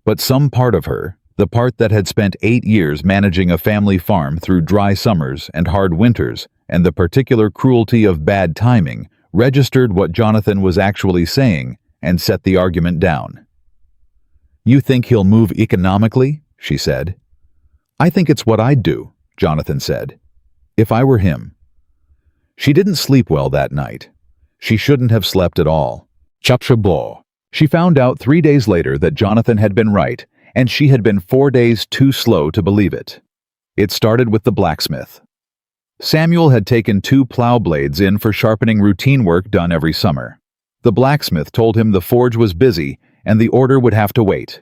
But some part of her, the part that had spent 8 years managing a family farm through dry summers and hard winters and the particular cruelty of bad timing, registered what Jonathan was actually saying and set the argument down. "You think he'll move economically?" she said. "I think it's what I'd do," Jonathan said, "if I were him." She didn't sleep well that night. She shouldn't have slept at all. She found out 3 days later that Jonathan had been right, and she had been 4 days too slow to believe it. It started with the blacksmith. Samuel had taken 2 plow blades in for sharpening routine work done every summer. The blacksmith told him the forge was busy and the order would have to wait.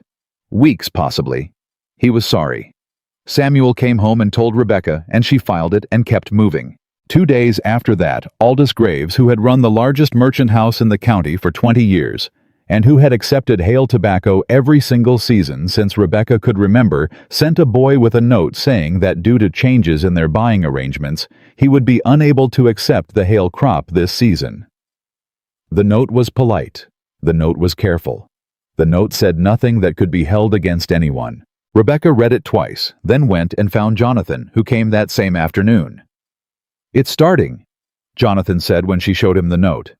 Weeks, possibly. He was sorry. Samuel came home and told Rebecca, and she filed it and kept moving. 2 days after that, Aldous Graves, who had run the largest merchant house in the county for 20 years, and who had accepted Hale tobacco every single season since Rebecca could remember, sent a boy with a note saying that due to changes in their buying arrangements, he would be unable to accept the Hale crop this season. The note was polite. The note was careful. The note said nothing that could be held against anyone. Rebecca read it twice, then went and found Jonathan, who came that same afternoon. "It's starting," Jonathan said when she showed him the note.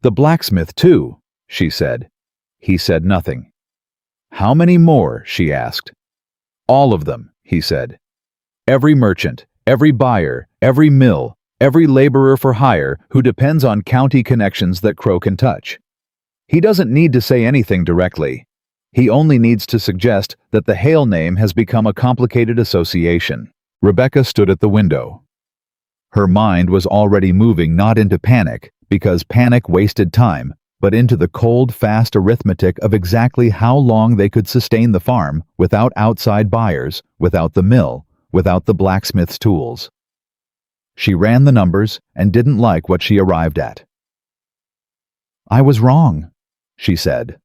"The blacksmith, too," she said. He said nothing. "How many more?" she asked. "All of them," he said. "Every merchant, every buyer, every mill, every laborer for hire who depends on county connections that Crow can touch. He doesn't need to say anything directly. He only needs to suggest that the Hale name has become a complicated association." Rebecca stood at the window. Her mind was already moving not into panic, because panic wasted time, but into the cold, fast arithmetic of exactly how long they could sustain the farm without outside buyers, without the mill, without the blacksmith's tools. She ran the numbers and didn't like what she arrived at. "I was wrong," she said.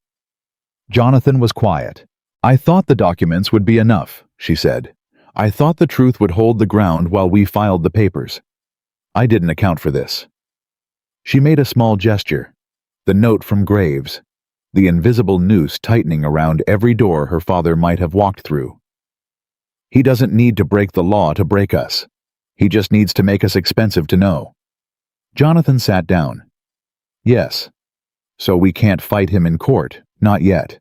Jonathan was quiet. "I thought the documents would be enough," she said. "I thought the truth would hold the ground while we filed the papers. I didn't account for this." She made a small gesture. The note from Graves. The invisible noose tightening around every door her father might have walked through. "He doesn't need to break the law to break us. He just needs to make us expensive to know." Jonathan sat down. "Yes. So we can't fight him in court, not yet.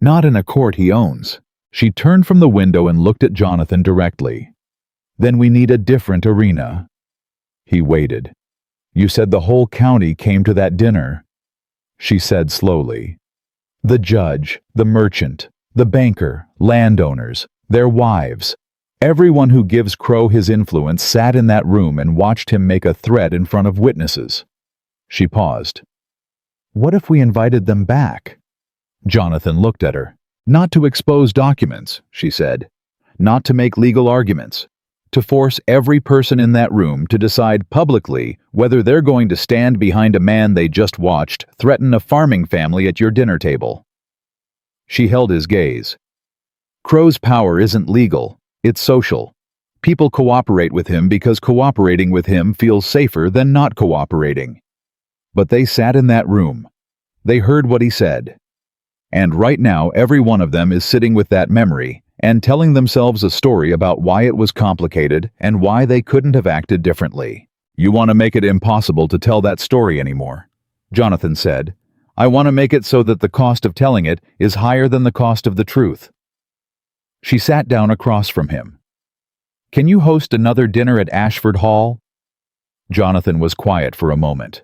Not in a court he owns." She turned from the window and looked at Jonathan directly. "Then we need a different arena." He waited. "You said the whole county came to that dinner," she said slowly. "The judge, the merchant, the banker, landowners, their wives. Everyone who gives Crow his influence sat in that room and watched him make a threat in front of witnesses." She paused. "What if we invited them back?" Jonathan looked at her. "Not to expose documents," she said. "Not to make legal arguments. To force every person in that room to decide publicly whether they're going to stand behind a man they just watched threaten a farming family at your dinner table." She held his gaze. "Crow's power isn't legal, it's social. People cooperate with him because cooperating with him feels safer than not cooperating. But they sat in that room. They heard what he said. And right now, every one of them is sitting with that memory and telling themselves a story about why it was complicated and why they couldn't have acted differently. "You want to make it impossible to tell that story anymore," Jonathan said. "I want to make it so that the cost of telling it is higher than the cost of the truth." She sat down across from him. "Can you host another dinner at Ashford Hall?" Jonathan was quiet for a moment.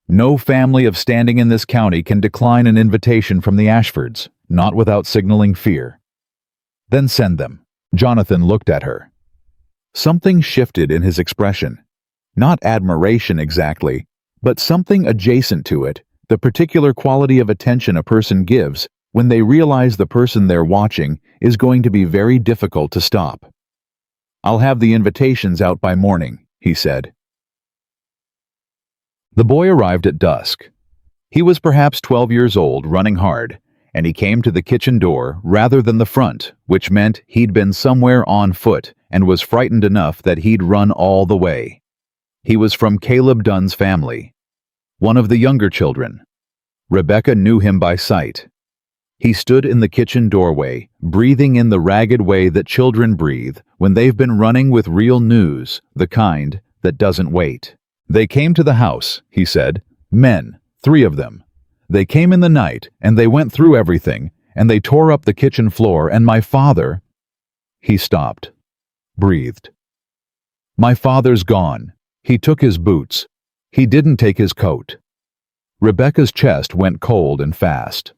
No family of standing in this county can decline an invitation from the Ashfords, not without signaling fear. "Then send them." Jonathan looked at her. Something shifted in his expression. Not admiration exactly, but something adjacent to it, the particular quality of attention a person gives when they realize the person they're watching is going to be very difficult to stop. "I'll have the invitations out by morning," he said. The boy arrived at dusk. He was perhaps 12 years old, running hard, and he came to the kitchen door rather than the front, which meant he'd been somewhere on foot and was frightened enough that he'd run all the way. He was from Caleb Dunn's family, one of the younger children. Rebecca knew him by sight. He stood in the kitchen doorway, breathing in the ragged way that children breathe when they've been running with real news, the kind that doesn't wait. "They came to the house," he said. "Men, 3 of them. They came in the night, and they went through everything, and they tore up the kitchen floor, and my father—" He stopped, breathed. "My father's gone. He took his boots. He didn't take his coat." Rebecca's chest went cold and fast.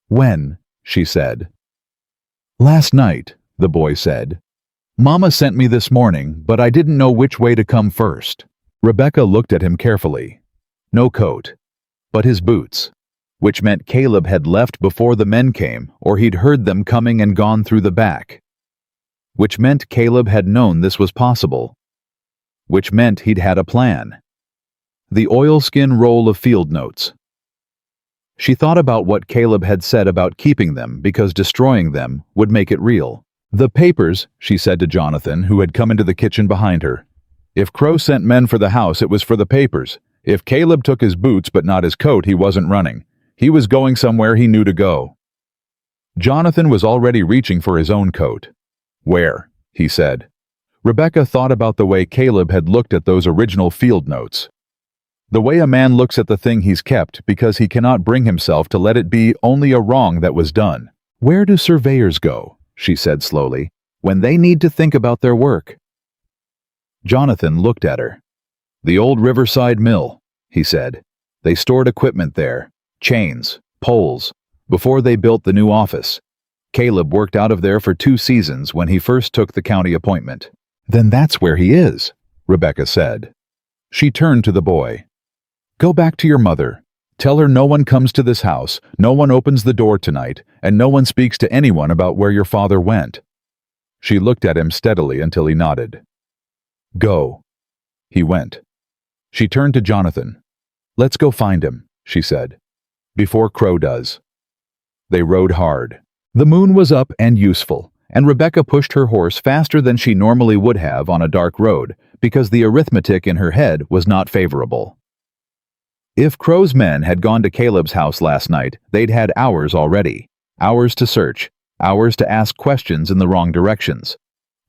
"When?" she said. "Last night," the boy said. "Mama sent me this morning, but I didn't know which way to come first." Rebecca looked at him carefully. No coat, but his boots, which meant Caleb had left before the men came, or he'd heard them coming and gone through the back. Which meant Caleb had known this was possible. Which meant he'd had a plan. The oilskin roll of field notes. She thought about what Caleb had said about keeping them because destroying them would make it real. "The papers," she said to Jonathan, who had come into the kitchen behind her. "If Crow sent men for the house, it was for the papers. If Caleb took his boots but not his coat, he wasn't running. He was going somewhere he knew to go." Jonathan was already reaching for his own coat. "Where?" he said. Rebecca thought about the way Caleb had looked at those original field notes. The way a man looks at the thing he's kept because he cannot bring himself to let it be only a wrong that was done. "Where do surveyors go," she said slowly, "when they need to think about their work?" Jonathan looked at her. "The old Riverside Mill," he said. "They stored equipment there, chains, poles, before they built the new office. Caleb worked out of there for 2 seasons when he first took the county appointment." "Then that's where he is," Rebecca said. She turned to the boy. "Go back to your mother. Tell her no one comes to this house, no one opens the door tonight, and no one speaks to anyone about where your father went." She looked at him steadily until he nodded. "Go." He went. She turned to Jonathan. "Let's go find him," she said, "before Crow does." They rode hard. The moon was up and useful, and Rebecca pushed her horse faster than she normally would have on a dark road, because the arithmetic in her head was not favorable. If Crow's men had gone to Caleb's house last night, they'd had hours already. Hours to search, hours to ask questions in the wrong directions,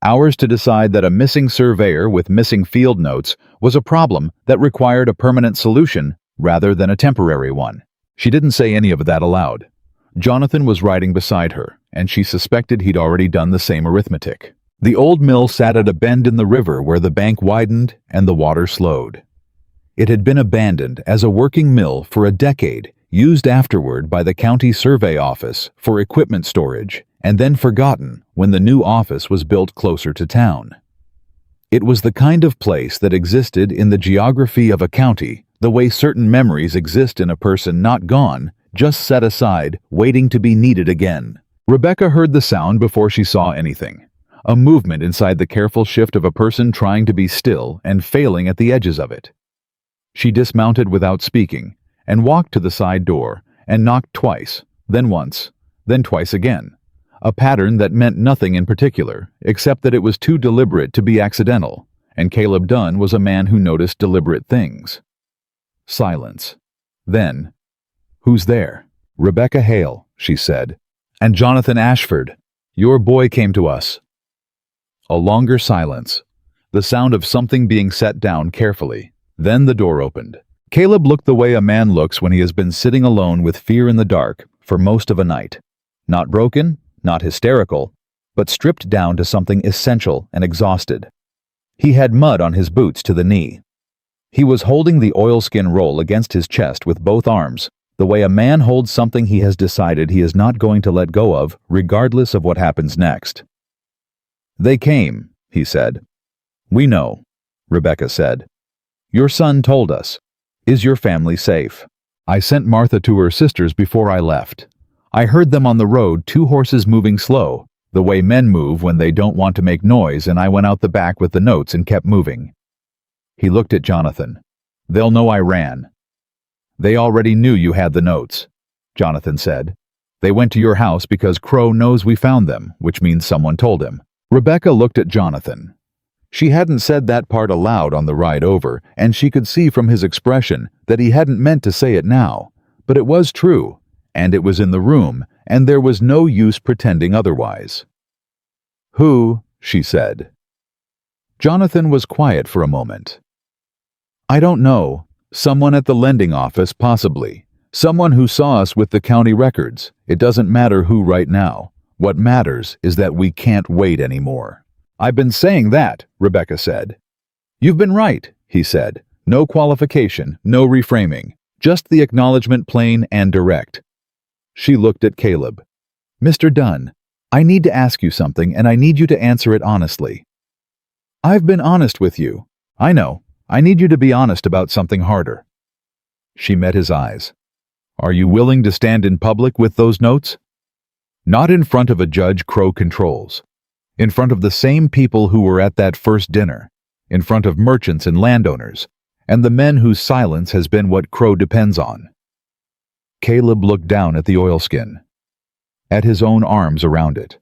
hours to decide that a missing surveyor with missing field notes was a problem that required a permanent solution rather than a temporary one. She didn't say any of that aloud. Jonathan was riding beside her, and she suspected he'd already done the same arithmetic. The old mill sat at a bend in the river where the bank widened and the water slowed. It had been abandoned as a working mill for a decade, used afterward by the county survey office for equipment storage, and then forgotten when the new office was built closer to town. It was the kind of place that existed in the geography of a county, the way certain memories exist in a person not gone, just set aside, waiting to be needed again. Rebecca heard the sound before she saw anything. A movement inside the careful shift of a person trying to be still and failing at the edges of it. She dismounted without speaking, and walked to the side door, and knocked twice, then once, then twice again. A pattern that meant nothing in particular, except that it was too deliberate to be accidental, and Caleb Dunn was a man who noticed deliberate things. Silence. Then, "Who's there?" "Rebecca Hale," she said. "And Jonathan Ashford. Your boy came to us." A longer silence. The sound of something being set down carefully. Then the door opened. Caleb looked the way a man looks when he has been sitting alone with fear in the dark for most of a night. Not broken, not hysterical, but stripped down to something essential and exhausted. He had mud on his boots to the knee. He was holding the oilskin roll against his chest with both arms, the way a man holds something he has decided he is not going to let go of, regardless of what happens next. "They came," he said. "We know," Rebecca said. "Your son told us. Is your family safe?" "I sent Martha to her sister's before I left. I heard them on the road, 2 horses moving slow, the way men move when they don't want to make noise, and I went out the back with the notes and kept moving." He looked at Jonathan. "They'll know I ran." "They already knew you had the notes," Jonathan said. "They went to your house because Crow knows we found them, which means someone told him." Rebecca looked at Jonathan. She hadn't said that part aloud on the ride over, and she could see from his expression that he hadn't meant to say it now, but it was true, and it was in the room, and there was no use pretending otherwise. "Who?" she said. Jonathan was quiet for a moment. "I don't know. Someone at the lending office, possibly. Someone who saw us with the county records. It doesn't matter who right now. What matters is that we can't wait anymore." "I've been saying that," Rebecca said. "You've been right," he said. No qualification, no reframing. Just the acknowledgement, plain and direct. She looked at Caleb. "Mr. Dunn, I need to ask you something, and I need you to answer it honestly." "I've been honest with you." "I know. I need you to be honest about something harder." She met his eyes. "Are you willing to stand in public with those notes?" Not in front of a judge Crow controls. In front of the same people who were at that first dinner. In front of merchants and landowners, and the men whose silence has been what Crow depends on. Caleb looked down at the oilskin. At his own arms around it.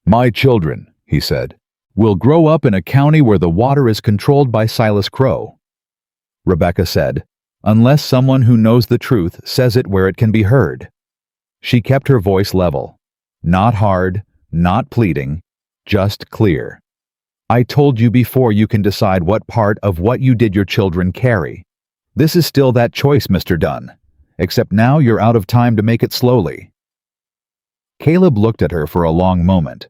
"My children," he said, "will grow up in a county where the water is controlled by Silas Crow." Rebecca said, "Unless someone who knows the truth says it where it can be heard." She kept her voice level. Not hard, not pleading, just clear. "I told you before you can decide what part of what you did your children carry. This is still that choice, Mr. Dunn. Except now you're out of time to make it slowly." Caleb looked at her for a long moment.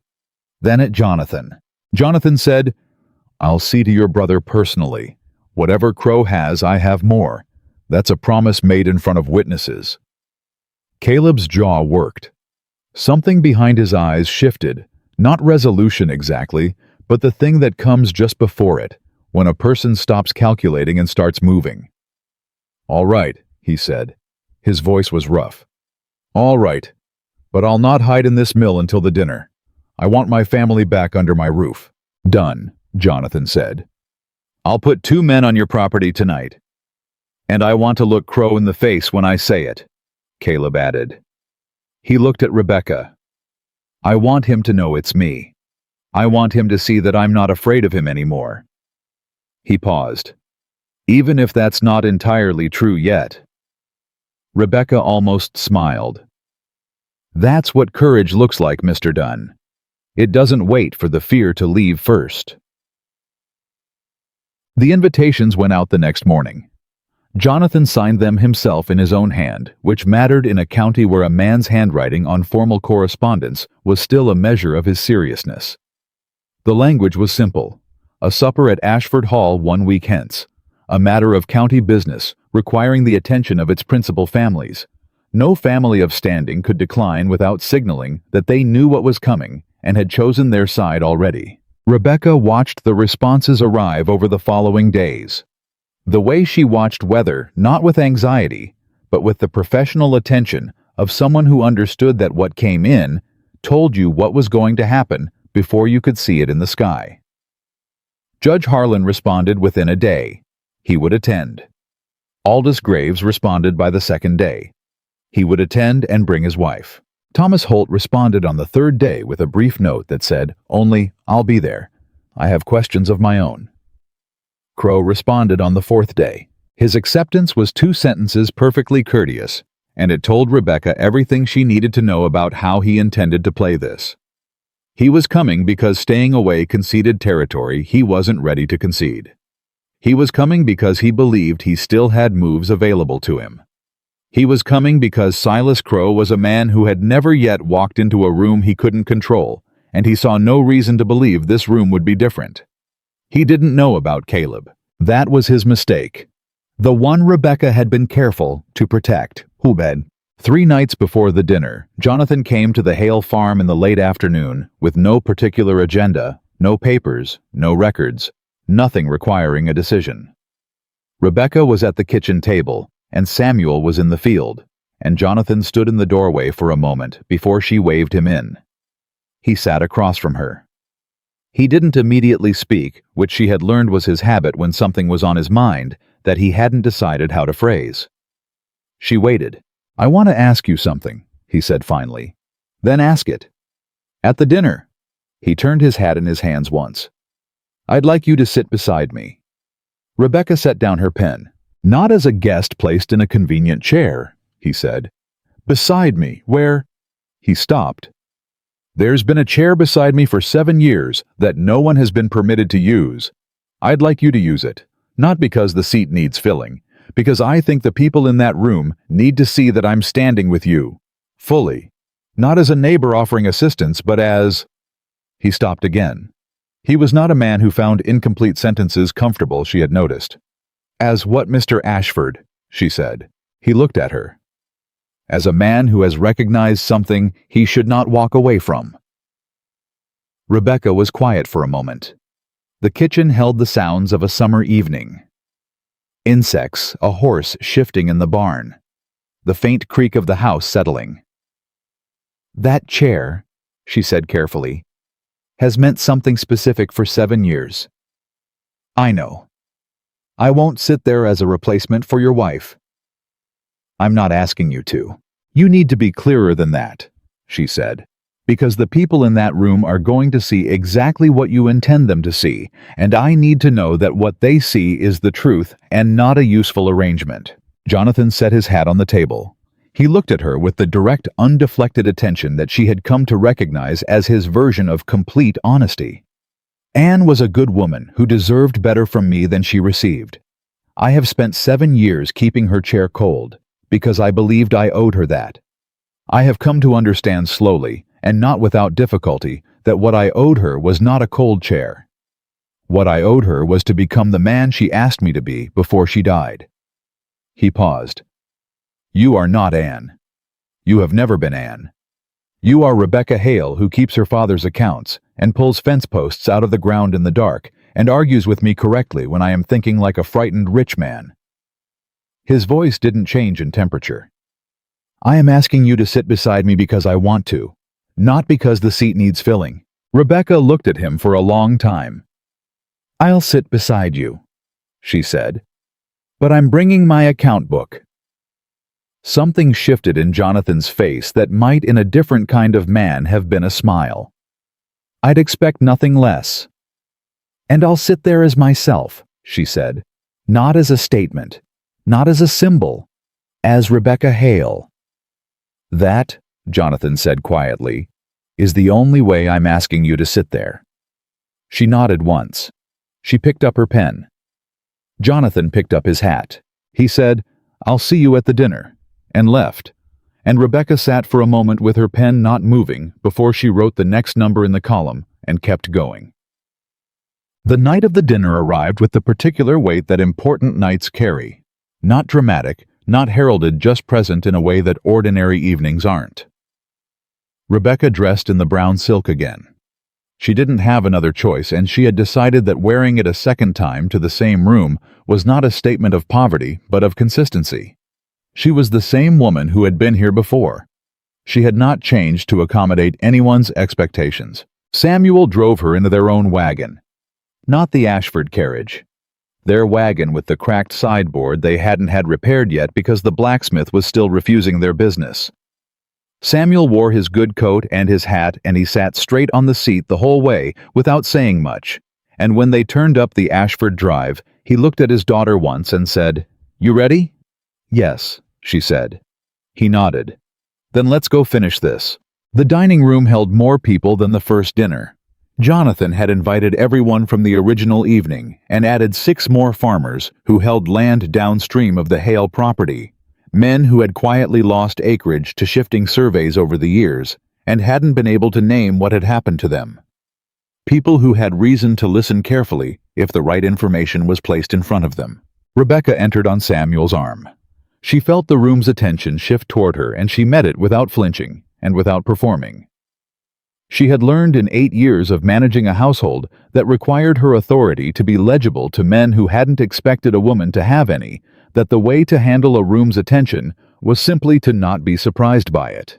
Then at Jonathan. Jonathan said, "I'll see to your brother personally. Whatever Crow has, I have more. That's a promise made in front of witnesses." Caleb's jaw worked. Something behind his eyes shifted, not resolution exactly, but the thing that comes just before it, when a person stops calculating and starts moving. "All right," he said. His voice was rough. "All right, but I'll not hide in this mill until the dinner. I want my family back under my roof." "Done," Jonathan said. "I'll put 2 men on your property tonight. And I want to look Crow in the face when I say it," Caleb added. He looked at Rebecca. "I want him to know it's me. I want him to see that I'm not afraid of him anymore." He paused. "Even if that's not entirely true yet." Rebecca almost smiled. "That's what courage looks like, Mr. Dunn. It doesn't wait for the fear to leave first." The invitations went out the next morning. Jonathan signed them himself in his own hand, which mattered in a county where a man's handwriting on formal correspondence was still a measure of his seriousness. The language was simple. A supper at Ashford Hall 1 week hence. A matter of county business, requiring the attention of its principal families. No family of standing could decline without signaling that they knew what was coming and had chosen their side already. Rebecca watched the responses arrive over the following days. The way she watched weather, not with anxiety, but with the professional attention of someone who understood that what came in told you what was going to happen before you could see it in the sky. Judge Harlan responded within a day. He would attend. Aldous Graves responded by the second day. He would attend and bring his wife. Thomas Holt responded on the third day with a brief note that said, "Only, I'll be there. I have questions of my own." Crow responded on the fourth day. His acceptance was 2 sentences perfectly courteous, and it told Rebecca everything she needed to know about how he intended to play this. He was coming because staying away conceded territory he wasn't ready to concede. He was coming because he believed he still had moves available to him. He was coming because Silas Crow was a man who had never yet walked into a room he couldn't control, and he saw no reason to believe this room would be different. He didn't know about Caleb. That was his mistake. The one Rebecca had been careful to protect. Hubed. 3 nights before the dinner, Jonathan came to the Hale farm in the late afternoon with no particular agenda, no papers, no records, nothing requiring a decision. Rebecca was at the kitchen table, and Samuel was in the field, and Jonathan stood in the doorway for a moment before she waved him in. He sat across from her. He didn't immediately speak, which she had learned was his habit when something was on his mind that he hadn't decided how to phrase. She waited. "I want to ask you something," he said finally. "Then ask it." "At the dinner." He turned his hat in his hands once. "I'd like you to sit beside me." Rebecca set down her pen. "Not as a guest placed in a convenient chair," he said. "Beside me, where—" He stopped. "There's been a chair beside me for 7 years that no one has been permitted to use. I'd like you to use it, not because the seat needs filling, because I think the people in that room need to see that I'm standing with you, fully, not as a neighbor offering assistance, but as—" He stopped again. He was not a man who found incomplete sentences comfortable, she had noticed. "As what, Mr. Ashford?" she said. He looked at her. "As a man who has recognized something he should not walk away from." Rebecca was quiet for a moment. The kitchen held the sounds of a summer evening. Insects, a horse shifting in the barn, the faint creak of the house settling. "That chair," she said carefully, "has meant something specific for 7 years. I know. I won't sit there as a replacement for your wife." "I'm not asking you to. You need to be clearer than that," she said, "because the people in that room are going to see exactly what you intend them to see, and I need to know that what they see is the truth and not a useful arrangement." Jonathan set his hat on the table. He looked at her with the direct, undeflected attention that she had come to recognize as his version of complete honesty. "Anne was a good woman who deserved better from me than she received. I have spent 7 years keeping her chair cold, because I believed I owed her that. I have come to understand slowly, and not without difficulty, that what I owed her was not a cold chair. What I owed her was to become the man she asked me to be before she died." He paused. "You are not Anne. You have never been Anne. You are Rebecca Hale, who keeps her father's accounts and pulls fence posts out of the ground in the dark and argues with me correctly when I am thinking like a frightened rich man." His voice didn't change in temperature. "I am asking you to sit beside me because I want to, not because the seat needs filling." Rebecca looked at him for a long time. "I'll sit beside you," she said, "but I'm bringing my account book." Something shifted in Jonathan's face that might in a different kind of man have been a smile. "I'd expect nothing less." "And I'll sit there as myself," she said, "not as a statement, not as a symbol, as Rebecca Hale." "That," Jonathan said quietly, "is the only way I'm asking you to sit there." She nodded once. She picked up her pen. Jonathan picked up his hat. He said, "I'll see you at the dinner," and left, and Rebecca sat for a moment with her pen not moving before she wrote the next number in the column and kept going. The night of the dinner arrived with the particular weight that important nights carry. Not dramatic, not heralded, just present in a way that ordinary evenings aren't. Rebecca dressed in the brown silk again. She didn't have another choice, and she had decided that wearing it a second time to the same room was not a statement of poverty, but of consistency. She was the same woman who had been here before. She had not changed to accommodate anyone's expectations. Samuel drove her into their own wagon. Not the Ashford carriage. Their wagon with the cracked sideboard they hadn't had repaired yet because the blacksmith was still refusing their business. Samuel wore his good coat and his hat, and he sat straight on the seat the whole way without saying much. And when they turned up the Ashford Drive, he looked at his daughter once and said, "You ready?" "Yes," she said. He nodded. "Then let's go finish this." The dining room held more people than the first dinner. Jonathan had invited everyone from the original evening and added 6 more farmers who held land downstream of the Hale property, men who had quietly lost acreage to shifting surveys over the years and hadn't been able to name what had happened to them. People who had reason to listen carefully if the right information was placed in front of them. Rebecca entered on Samuel's arm. She felt the room's attention shift toward her, and she met it without flinching and without performing. She had learned in 8 years of managing a household that required her authority to be legible to men who hadn't expected a woman to have any, that the way to handle a room's attention was simply to not be surprised by it.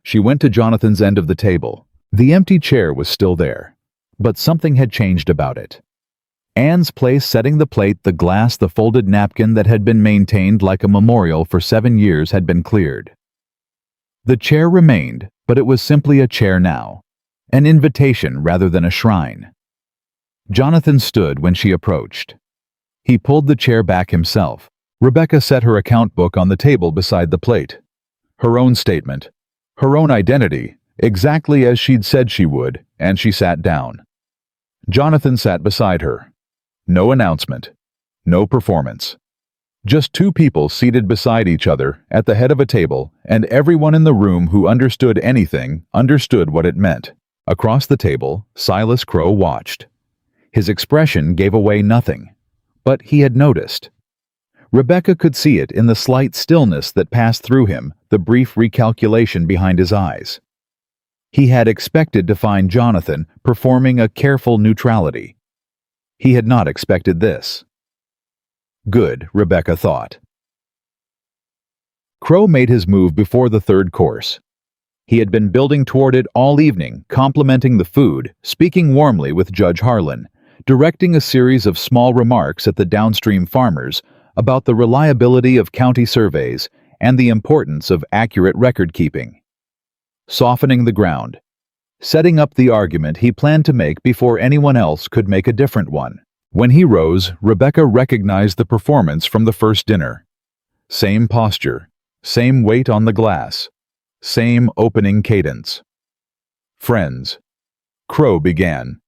She went to Jonathan's end of the table. The empty chair was still there, but something had changed about it. Anne's place setting the plate, the glass, the folded napkin that had been maintained like a memorial for 7 years had been cleared. The chair remained, but it was simply a chair now, an invitation rather than a shrine. Jonathan stood when she approached. He pulled the chair back himself. Rebecca set her account book on the table beside the plate. Her own statement, her own identity, exactly as she'd said she would, and she sat down. Jonathan sat beside her. No announcement, no performance. Just 2 people seated beside each other at the head of a table, and everyone in the room who understood anything understood what it meant. Across the table, Silas Crowe watched. His expression gave away nothing, but he had noticed. Rebecca could see it in the slight stillness that passed through him, the brief recalculation behind his eyes. He had expected to find Jonathan performing a careful neutrality. He had not expected this. Good, Rebecca thought. Crowe made his move before the 3rd course. He had been building toward it all evening, complimenting the food, speaking warmly with Judge Harlan, directing a series of small remarks at the downstream farmers about the reliability of county surveys and the importance of accurate record-keeping. Softening the ground, setting up the argument he planned to make before anyone else could make a different one. When he rose, Rebecca recognized the performance from the first dinner. Same posture, same weight on the glass, same opening cadence. "Friends," Crowe began,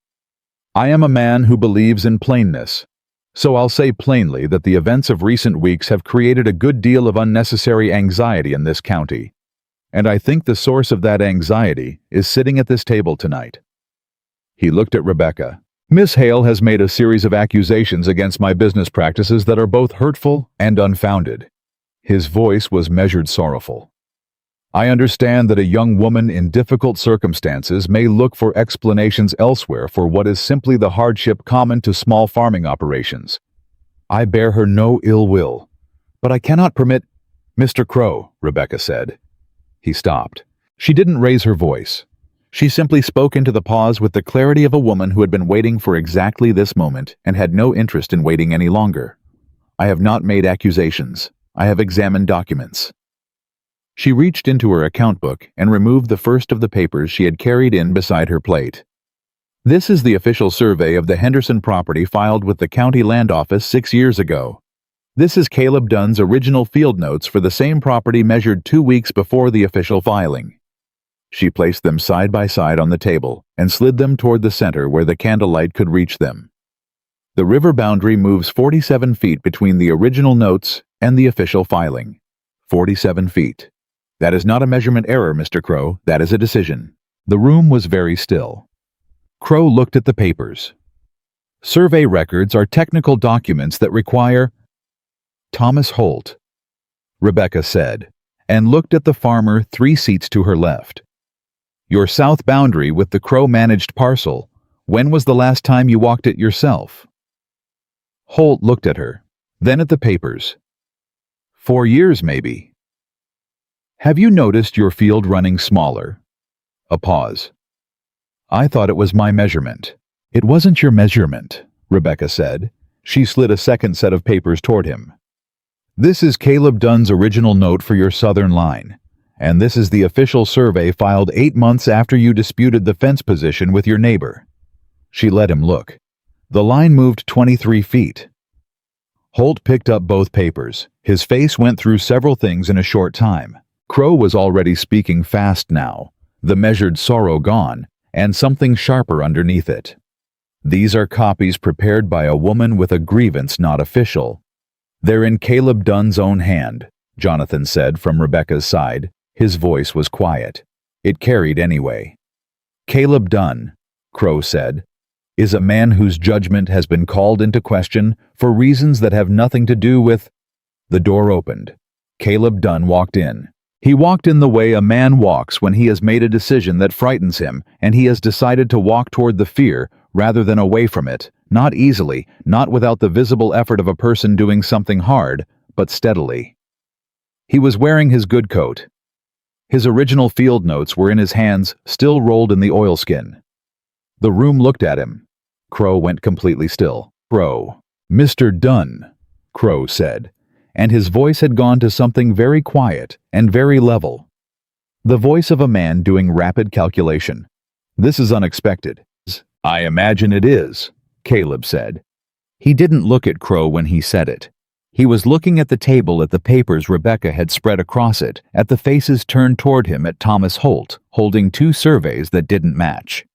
"I am a man who believes in plainness, so I'll say plainly that the events of recent weeks have created a good deal of unnecessary anxiety in this county, and I think the source of that anxiety is sitting at this table tonight." He looked at Rebecca. "Miss Hale has made a series of accusations against my business practices that are both hurtful and unfounded." His voice was measured, sorrowful. "I understand that a young woman in difficult circumstances may look for explanations elsewhere for what is simply the hardship common to small farming operations. I bear her no ill will, but I cannot permit—" "Mr. Crowe," Rebecca said. He stopped. She didn't raise her voice. She simply spoke into the pause with the clarity of a woman who had been waiting for exactly this moment and had no interest in waiting any longer. "I have not made accusations. I have examined documents." She reached into her account book and removed the first of the papers she had carried in beside her plate. "This is the official survey of the Henderson property filed with the county land office 6 years ago. This is Caleb Dunn's original field notes for the same property measured 2 weeks before the official filing." She placed them side by side on the table and slid them toward the center where the candlelight could reach them. "The river boundary moves 47 feet between the original notes and the official filing. 47 feet. That is not a measurement error, Mr. Crowe. That is a decision." The room was very still. Crowe looked at the papers. "Survey records are technical documents that require—" "Thomas Holt," Rebecca said, and looked at the farmer 3 seats to her left. "Your south boundary with the Crowe-managed parcel. When was the last time you walked it yourself?" Holt looked at her, then at the papers. 4 years, maybe." "Have you noticed your field running smaller?" A pause. "I thought it was my measurement." "It wasn't your measurement," Rebecca said. She slid a second set of papers toward him. "This is Caleb Dunn's original note for your southern line. And this is the official survey filed 8 months after you disputed the fence position with your neighbor. She let him look. The line moved 23 feet. Holt picked up both papers. His face went through several things in a short time. Crow was already speaking fast now, the measured sorrow gone, and something sharper underneath it. These are copies prepared by a woman with a grievance not official. They're in Caleb Dunn's own hand, Jonathan said from Rebecca's side. His voice was quiet. It carried anyway. Caleb Dunn, Crow said, is a man whose judgment has been called into question for reasons that have nothing to do with... The door opened. Caleb Dunn walked in. He walked in the way a man walks when he has made a decision that frightens him and he has decided to walk toward the fear rather than away from it, not easily, not without the visible effort of a person doing something hard, but steadily. He was wearing his good coat. His original field notes were in his hands, still rolled in the oilskin. The room looked at him. Crow went completely still. Crow. Mr. Dunn, Crow said, and his voice had gone to something very quiet and very level. The voice of a man doing rapid calculation. This is unexpected. I imagine it is, Caleb said. He didn't look at Crow when he said it. He was looking at the table at the papers Rebecca had spread across it, at the faces turned toward him at Thomas Holt, holding 2 surveys that didn't match.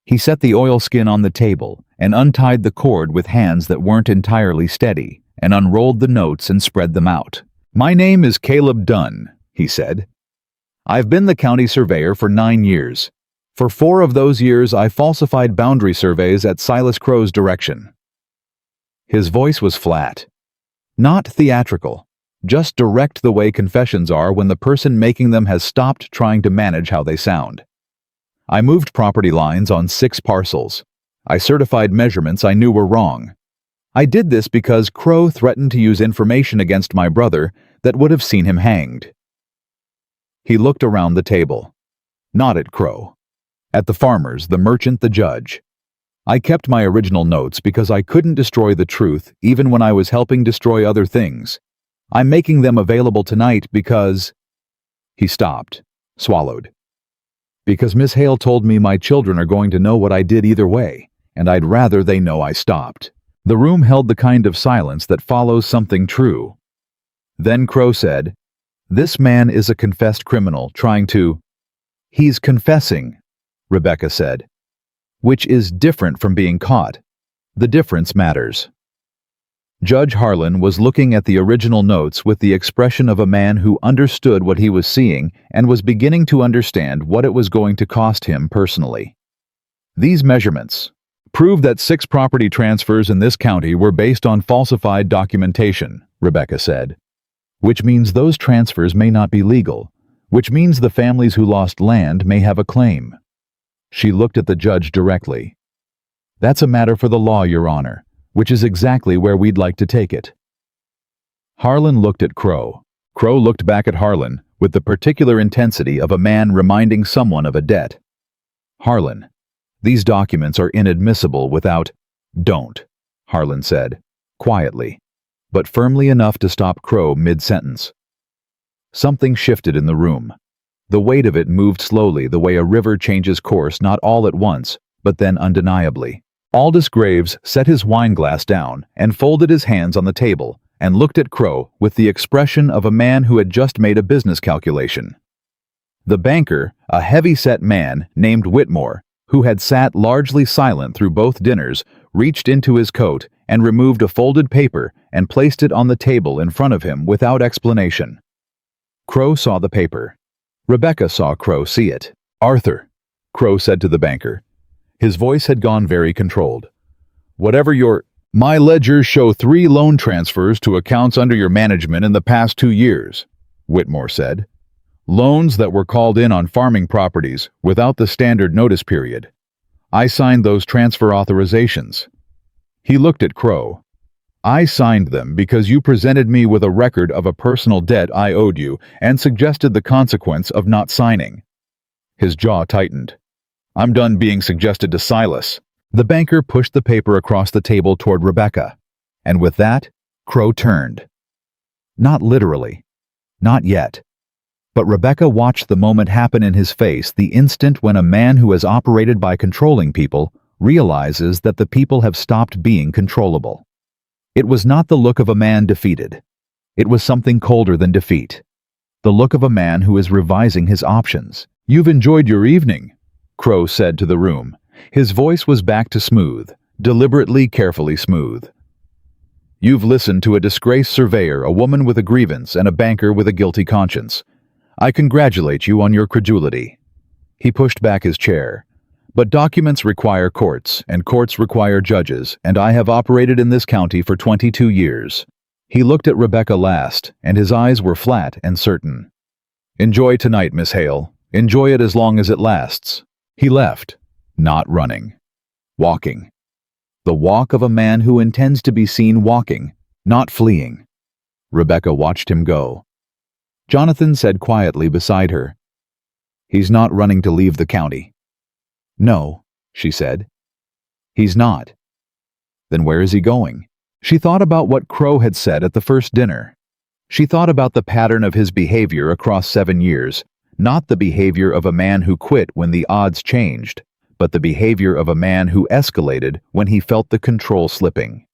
He set the oilskin on the table and untied the cord with hands that weren't entirely steady and unrolled the notes and spread them out. My name is Caleb Dunn, he said. I've been the county surveyor for 9 years. For 4 of those years, I falsified boundary surveys at Silas Crow's direction. His voice was flat. Not theatrical, just direct the way confessions are when the person making them has stopped trying to manage how they sound. I moved property lines on 6 parcels. I certified measurements I knew were wrong. I did this because Crow threatened to use information against my brother that would have seen him hanged. He looked around the table. Not at Crow. At the farmers, the merchant, the judge. I kept my original notes because I couldn't destroy the truth even when I was helping destroy other things. I'm making them available tonight because... He stopped, swallowed. Because Miss Hale told me my children are going to know what I did either way, and I'd rather they know I stopped. The room held the kind of silence that follows something true. Then Crow said, This man is a confessed criminal trying to... He's confessing, Rebecca said, which is different from being caught. The difference matters. Judge Harlan was looking at the original notes with the expression of a man who understood what he was seeing and was beginning to understand what it was going to cost him personally. These measurements prove that 6 property transfers in this county were based on falsified documentation, Rebecca said, which means those transfers may not be legal, which means the families who lost land may have a claim. She looked at the judge directly. That's a matter for the law, Your Honor, which is exactly where we'd like to take it. Harlan looked at Crow. Crow looked back at Harlan with the particular intensity of a man reminding someone of a debt. Harlan, these documents are inadmissible without... Don't, Harlan said, quietly, but firmly enough to stop Crow mid-sentence. Something shifted in the room. The weight of it moved slowly the way a river changes course not all at once, but then undeniably. Aldous Graves set his wineglass down and folded his hands on the table and looked at Crow with the expression of a man who had just made a business calculation. The banker, a heavy-set man named Whitmore, who had sat largely silent through both dinners, reached into his coat and removed a folded paper and placed it on the table in front of him without explanation. Crow saw the paper. Rebecca saw Crow see it. Arthur, Crow said to the banker. His voice had gone very controlled. Whatever your... My ledgers show 3 loan transfers to accounts under your management in the past 2 years, Whitmore said. Loans that were called in on farming properties without the standard notice period. I signed those transfer authorizations. He looked at Crow. I signed them because you presented me with a record of a personal debt I owed you and suggested the consequence of not signing. His jaw tightened. I'm done being suggested to Silas. The banker pushed the paper across the table toward Rebecca, and with that, Crow turned. Not literally. Not yet. But Rebecca watched the moment happen in his face, the instant when a man who has operated by controlling people realizes that the people have stopped being controllable. It was not the look of a man defeated. It was something colder than defeat. The look of a man who is revising his options. "You've enjoyed your evening," Crow said to the room. His voice was back to smooth, deliberately, carefully smooth. "You've listened to a disgraced surveyor, a woman with a grievance, and a banker with a guilty conscience. I congratulate you on your credulity." He pushed back his chair. "But documents require courts, and courts require judges, and I have operated in this county for 22 years. He looked at Rebecca last, and his eyes were flat and certain. "Enjoy tonight, Miss Hale. Enjoy it as long as it lasts." He left, not running. Walking. The walk of a man who intends to be seen walking, not fleeing. Rebecca watched him go. Jonathan said quietly beside her, "He's not running to leave the county." "No," she said. "He's not." "Then where is he going?" She thought about what Crow had said at the first dinner. She thought about the pattern of his behavior across 7 years, not the behavior of a man who quit when the odds changed, but the behavior of a man who escalated when he felt the control slipping.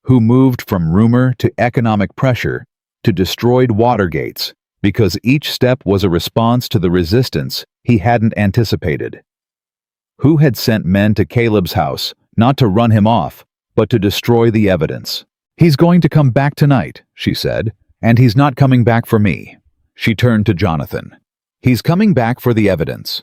Who moved from rumor to economic pressure to destroyed water gates, because each step was a response to the resistance he hadn't anticipated. Who had sent men to Caleb's house, not to run him off, but to destroy the evidence. "He's going to come back tonight," she said, "and he's not coming back for me." She turned to Jonathan. "He's coming back for the evidence."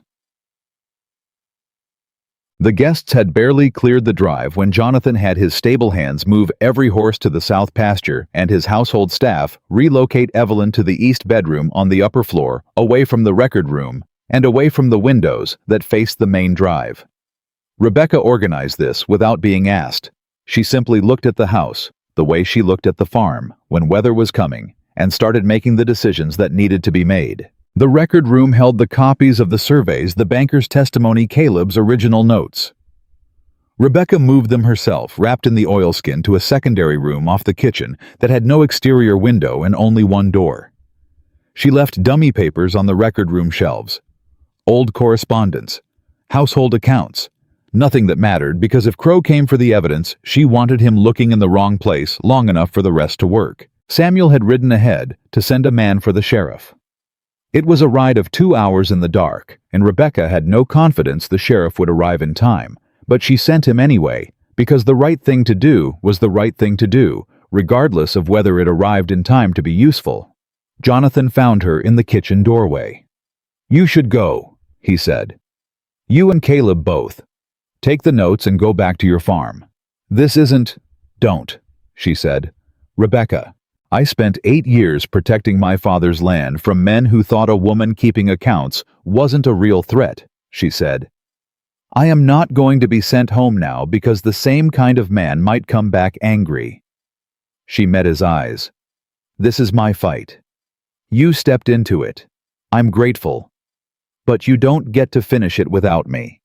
The guests had barely cleared the drive when Jonathan had his stable hands move every horse to the south pasture and his household staff relocate Evelyn to the east bedroom on the upper floor, away from the record room, and away from the windows that faced the main drive. Rebecca organized this without being asked. She simply looked at the house, the way she looked at the farm, when weather was coming, and started making the decisions that needed to be made. The record room held the copies of the surveys, the banker's testimony, Caleb's original notes. Rebecca moved them herself, wrapped in the oilskin, to a secondary room off the kitchen that had no exterior window and only one door. She left dummy papers on the record room shelves. Old correspondence, household accounts, nothing that mattered, because if Crow came for the evidence, she wanted him looking in the wrong place long enough for the rest to work. Samuel had ridden ahead to send a man for the sheriff. It was a ride of 2 hours in the dark, and Rebecca had no confidence the sheriff would arrive in time, but she sent him anyway, because the right thing to do was the right thing to do, regardless of whether it arrived in time to be useful. Jonathan found her in the kitchen doorway. "You should go," he said. "You and Caleb both. Take the notes and go back to your farm." "This isn't—" "Don't," she said. "Rebecca, I spent 8 years protecting my father's land from men who thought a woman keeping accounts wasn't a real threat," she said. "I am not going to be sent home now because the same kind of man might come back angry." She met his eyes. "This is my fight. You stepped into it. I'm grateful. But you don't get to finish it without me."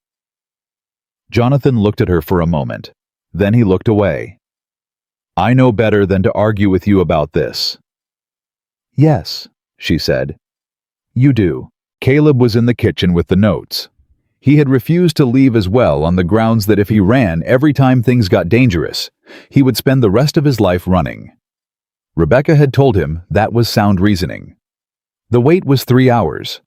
Jonathan looked at her for a moment. Then he looked away. "I know better than to argue with you about this." "Yes," she said. "You do." Caleb was in the kitchen with the notes. He had refused to leave as well on the grounds that if he ran every time things got dangerous, he would spend the rest of his life running. Rebecca had told him that was sound reasoning. The wait was 3 hours.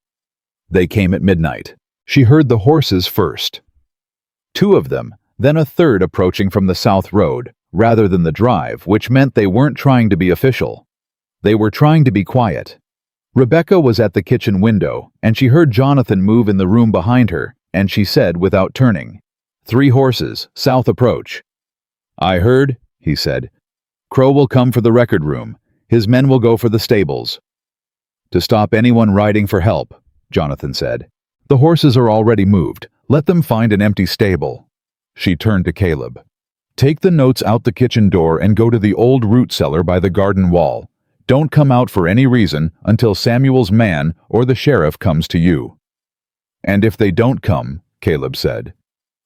They came at midnight. She heard the horses first. 2 of them, then a third approaching from the south road, rather than the drive, which meant they weren't trying to be official. They were trying to be quiet. Rebecca was at the kitchen window, and she heard Jonathan move in the room behind her, and she said without turning, "3 horses, south approach." "I heard," he said. "Crow will come for the record room. His men will go for the stables." "To stop anyone riding for help," Jonathan said. "The horses are already moved. Let them find an empty stable." She turned to Caleb. "Take the notes out the kitchen door and go to the old root cellar by the garden wall. Don't come out for any reason until Samuel's man or the sheriff comes to you." "And if they don't come," Caleb said.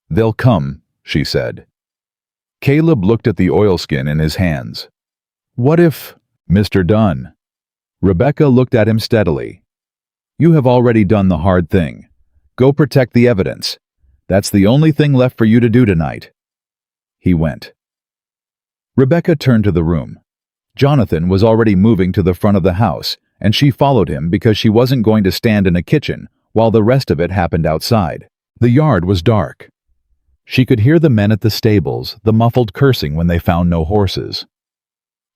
"They'll come," she said. Caleb looked at the oilskin in his hands. "What if—" "Mr. Dunn." Rebecca looked at him steadily. You have already done the hard thing. Go protect the evidence. That's the only thing left for you to do tonight." He went. Rebecca turned to the room. Jonathan was already moving to the front of the house, and she followed him because she wasn't going to stand in a kitchen while the rest of it happened outside. The yard was dark. She could hear the men at the stables, the muffled cursing when they found no horses.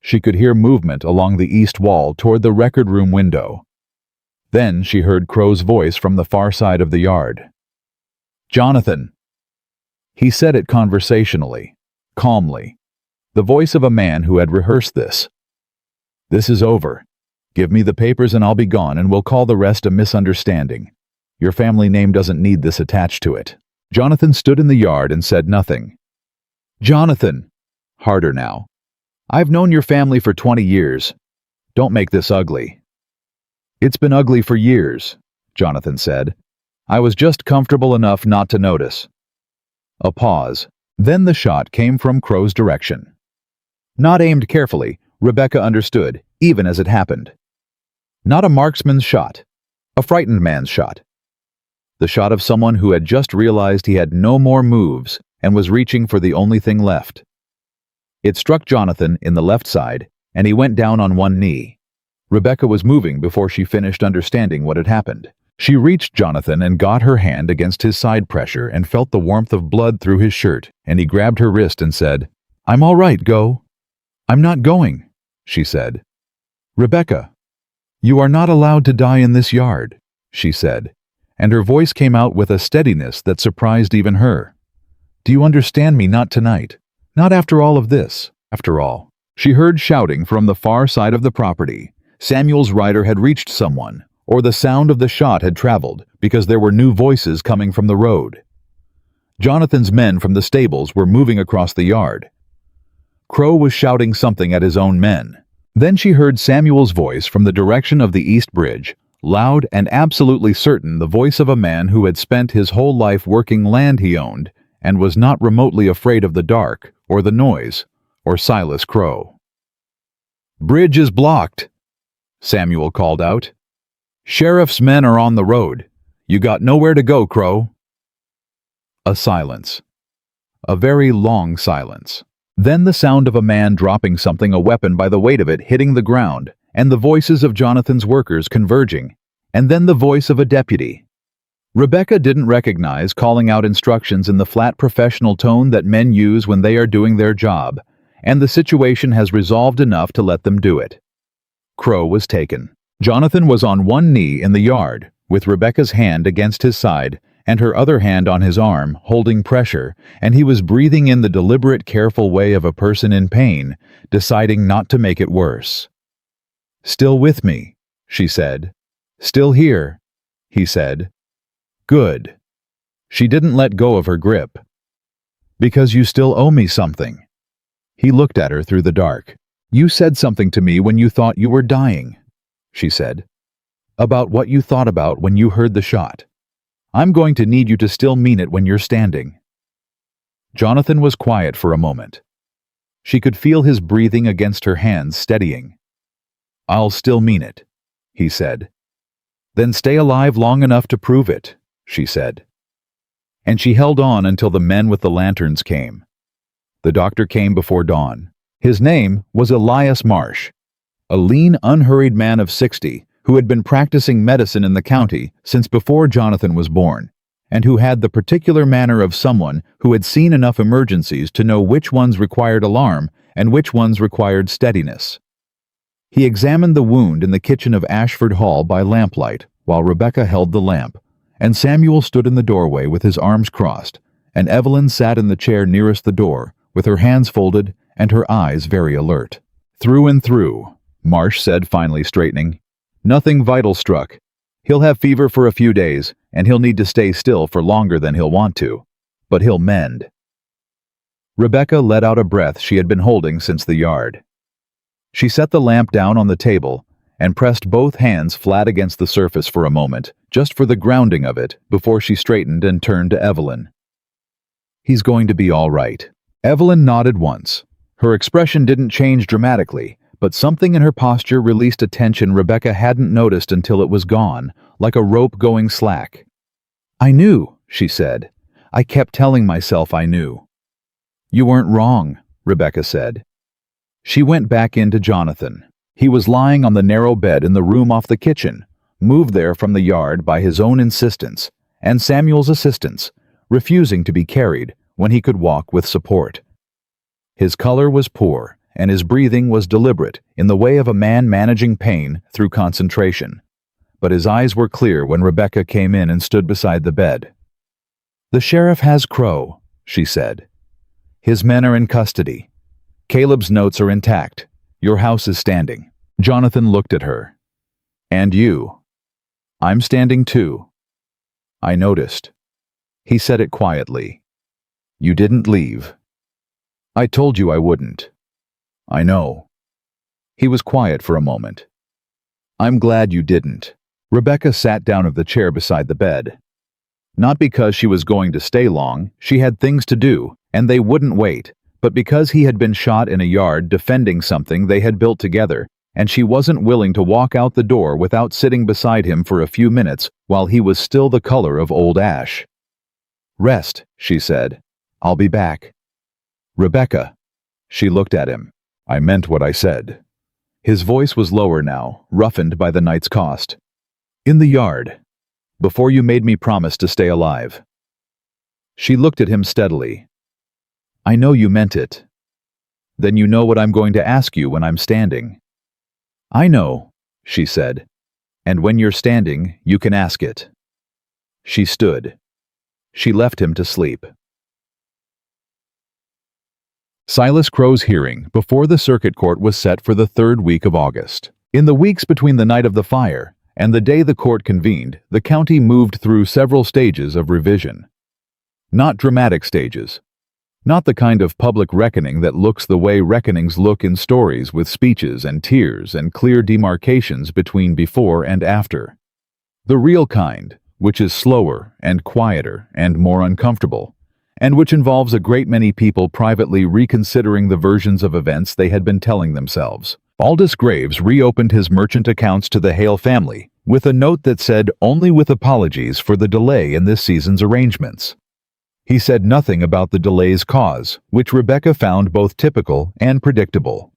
She could hear movement along the east wall toward the record room window. Then she heard Crow's voice from the far side of the yard. "Jonathan." He said it conversationally, calmly, the voice of a man who had rehearsed this. "This is over. Give me the papers and I'll be gone, and we'll call the rest a misunderstanding. Your family name doesn't need this attached to it." Jonathan stood in the yard and said nothing. "Jonathan." Harder now. "I've known your family for 20 years. Don't make this ugly." "It's been ugly for years," Jonathan said. "I was just comfortable enough not to notice." A pause. Then the shot came from Crow's direction. Not aimed carefully, Rebecca understood, even as it happened. Not a marksman's shot. A frightened man's shot. The shot of someone who had just realized he had no more moves and was reaching for the only thing left. It struck Jonathan in the left side, and he went down on one knee. Rebecca was moving before she finished understanding what had happened. She reached Jonathan and got her hand against his side pressure and felt the warmth of blood through his shirt, and he grabbed her wrist and said, "I'm all right, go." "I'm not going," she said. "Rebecca, you are not allowed to die in this yard," she said, and her voice came out with a steadiness that surprised even her. "Do you understand me? Not tonight. Not after all of this. After all." She heard shouting from the far side of the property. Samuel's rider had reached someone, or the sound of the shot had traveled, because there were new voices coming from the road. Jonathan's men from the stables were moving across the yard. Crow was shouting something at his own men. Then she heard Samuel's voice from the direction of the East Bridge, loud and absolutely certain, the voice of a man who had spent his whole life working land he owned and was not remotely afraid of the dark, or the noise, or Silas Crow. "Bridge is blocked," Samuel called out. "Sheriff's men are on the road. You got nowhere to go, Crow." A silence. A very long silence. Then the sound of a man dropping something, a weapon by the weight of it hitting the ground, and the voices of Jonathan's workers converging, and then the voice of a deputy. Rebecca didn't recognize calling out instructions in the flat professional tone that men use when they are doing their job, and the situation has resolved enough to let them do it. Crow was taken. Jonathan was on one knee in the yard, with Rebecca's hand against his side and her other hand on his arm, holding pressure, and he was breathing in the deliberate, careful way of a person in pain, deciding not to make it worse. "Still with me," she said. "Still here," he said. "Good." She didn't let go of her grip. "Because you still owe me something." He looked at her through the dark. "You said something to me when you thought you were dying," she said. "About what you thought about when you heard the shot. I'm going to need you to still mean it when you're standing." Jonathan was quiet for a moment. She could feel his breathing against her hands steadying. "I'll still mean it," he said. "Then stay alive long enough to prove it," she said. And she held on until the men with the lanterns came. The doctor came before dawn. His name was Elias Marsh, a lean, unhurried man of 60 who had been practicing medicine in the county since before Jonathan was born, and who had the particular manner of someone who had seen enough emergencies to know which ones required alarm and which ones required steadiness. He examined the wound in the kitchen of Ashford Hall by lamplight while Rebecca held the lamp, and Samuel stood in the doorway with his arms crossed, and Evelyn sat in the chair nearest the door with her hands folded and her eyes very alert. "Through and through," Marsh said, finally straightening. "Nothing vital struck. He'll have fever for a few days, and he'll need to stay still for longer than he'll want to, but he'll mend." Rebecca let out a breath she had been holding since the yard. She set the lamp down on the table and pressed both hands flat against the surface for a moment, just for the grounding of it, before she straightened and turned to Evelyn. "He's going to be all right." Evelyn nodded once. Her expression didn't change dramatically, but something in her posture released a tension Rebecca hadn't noticed until it was gone, like a rope going slack. "I knew," she said. "I kept telling myself I knew." "You weren't wrong," Rebecca said. She went back into Jonathan. He was lying on the narrow bed in the room off the kitchen, moved there from the yard by his own insistence, and Samuel's assistance, refusing to be carried when he could walk with support. His color was poor, and his breathing was deliberate in the way of a man managing pain through concentration. But his eyes were clear when Rebecca came in and stood beside the bed. "The sheriff has Crow," she said. "His men are in custody. Caleb's notes are intact. Your house is standing." Jonathan looked at her. "And you?" "I'm standing too." "I noticed." He said it quietly. "You didn't leave." "I told you I wouldn't." "I know." He was quiet for a moment. "I'm glad you didn't." Rebecca sat down of the chair beside the bed. Not because she was going to stay long, she had things to do, and they wouldn't wait, but because he had been shot in a yard defending something they had built together, and she wasn't willing to walk out the door without sitting beside him for a few minutes while he was still the color of old ash. "Rest," she said. "I'll be back." "Rebecca." She looked at him. "I meant what I said." His voice was lower now, roughened by the night's cost. "In the yard. Before you made me promise to stay alive." She looked at him steadily. "I know you meant it." "Then you know what I'm going to ask you when I'm standing." "I know," she said. "And when you're standing, you can ask it." She stood. She left him to sleep. Silas Crow's hearing before the circuit court was set for the 3rd week of August. In the weeks between the night of the fire and the day the court convened, the county moved through several stages of revision. Not dramatic stages. Not the kind of public reckoning that looks the way reckonings look in stories with speeches and tears and clear demarcations between before and after. The real kind, which is slower and quieter and more uncomfortable, and which involves a great many people privately reconsidering the versions of events they had been telling themselves. Aldous Graves reopened his merchant accounts to the Hale family with a note that said only with apologies for the delay in this season's arrangements. He said nothing about the delay's cause, which Rebecca found both typical and predictable.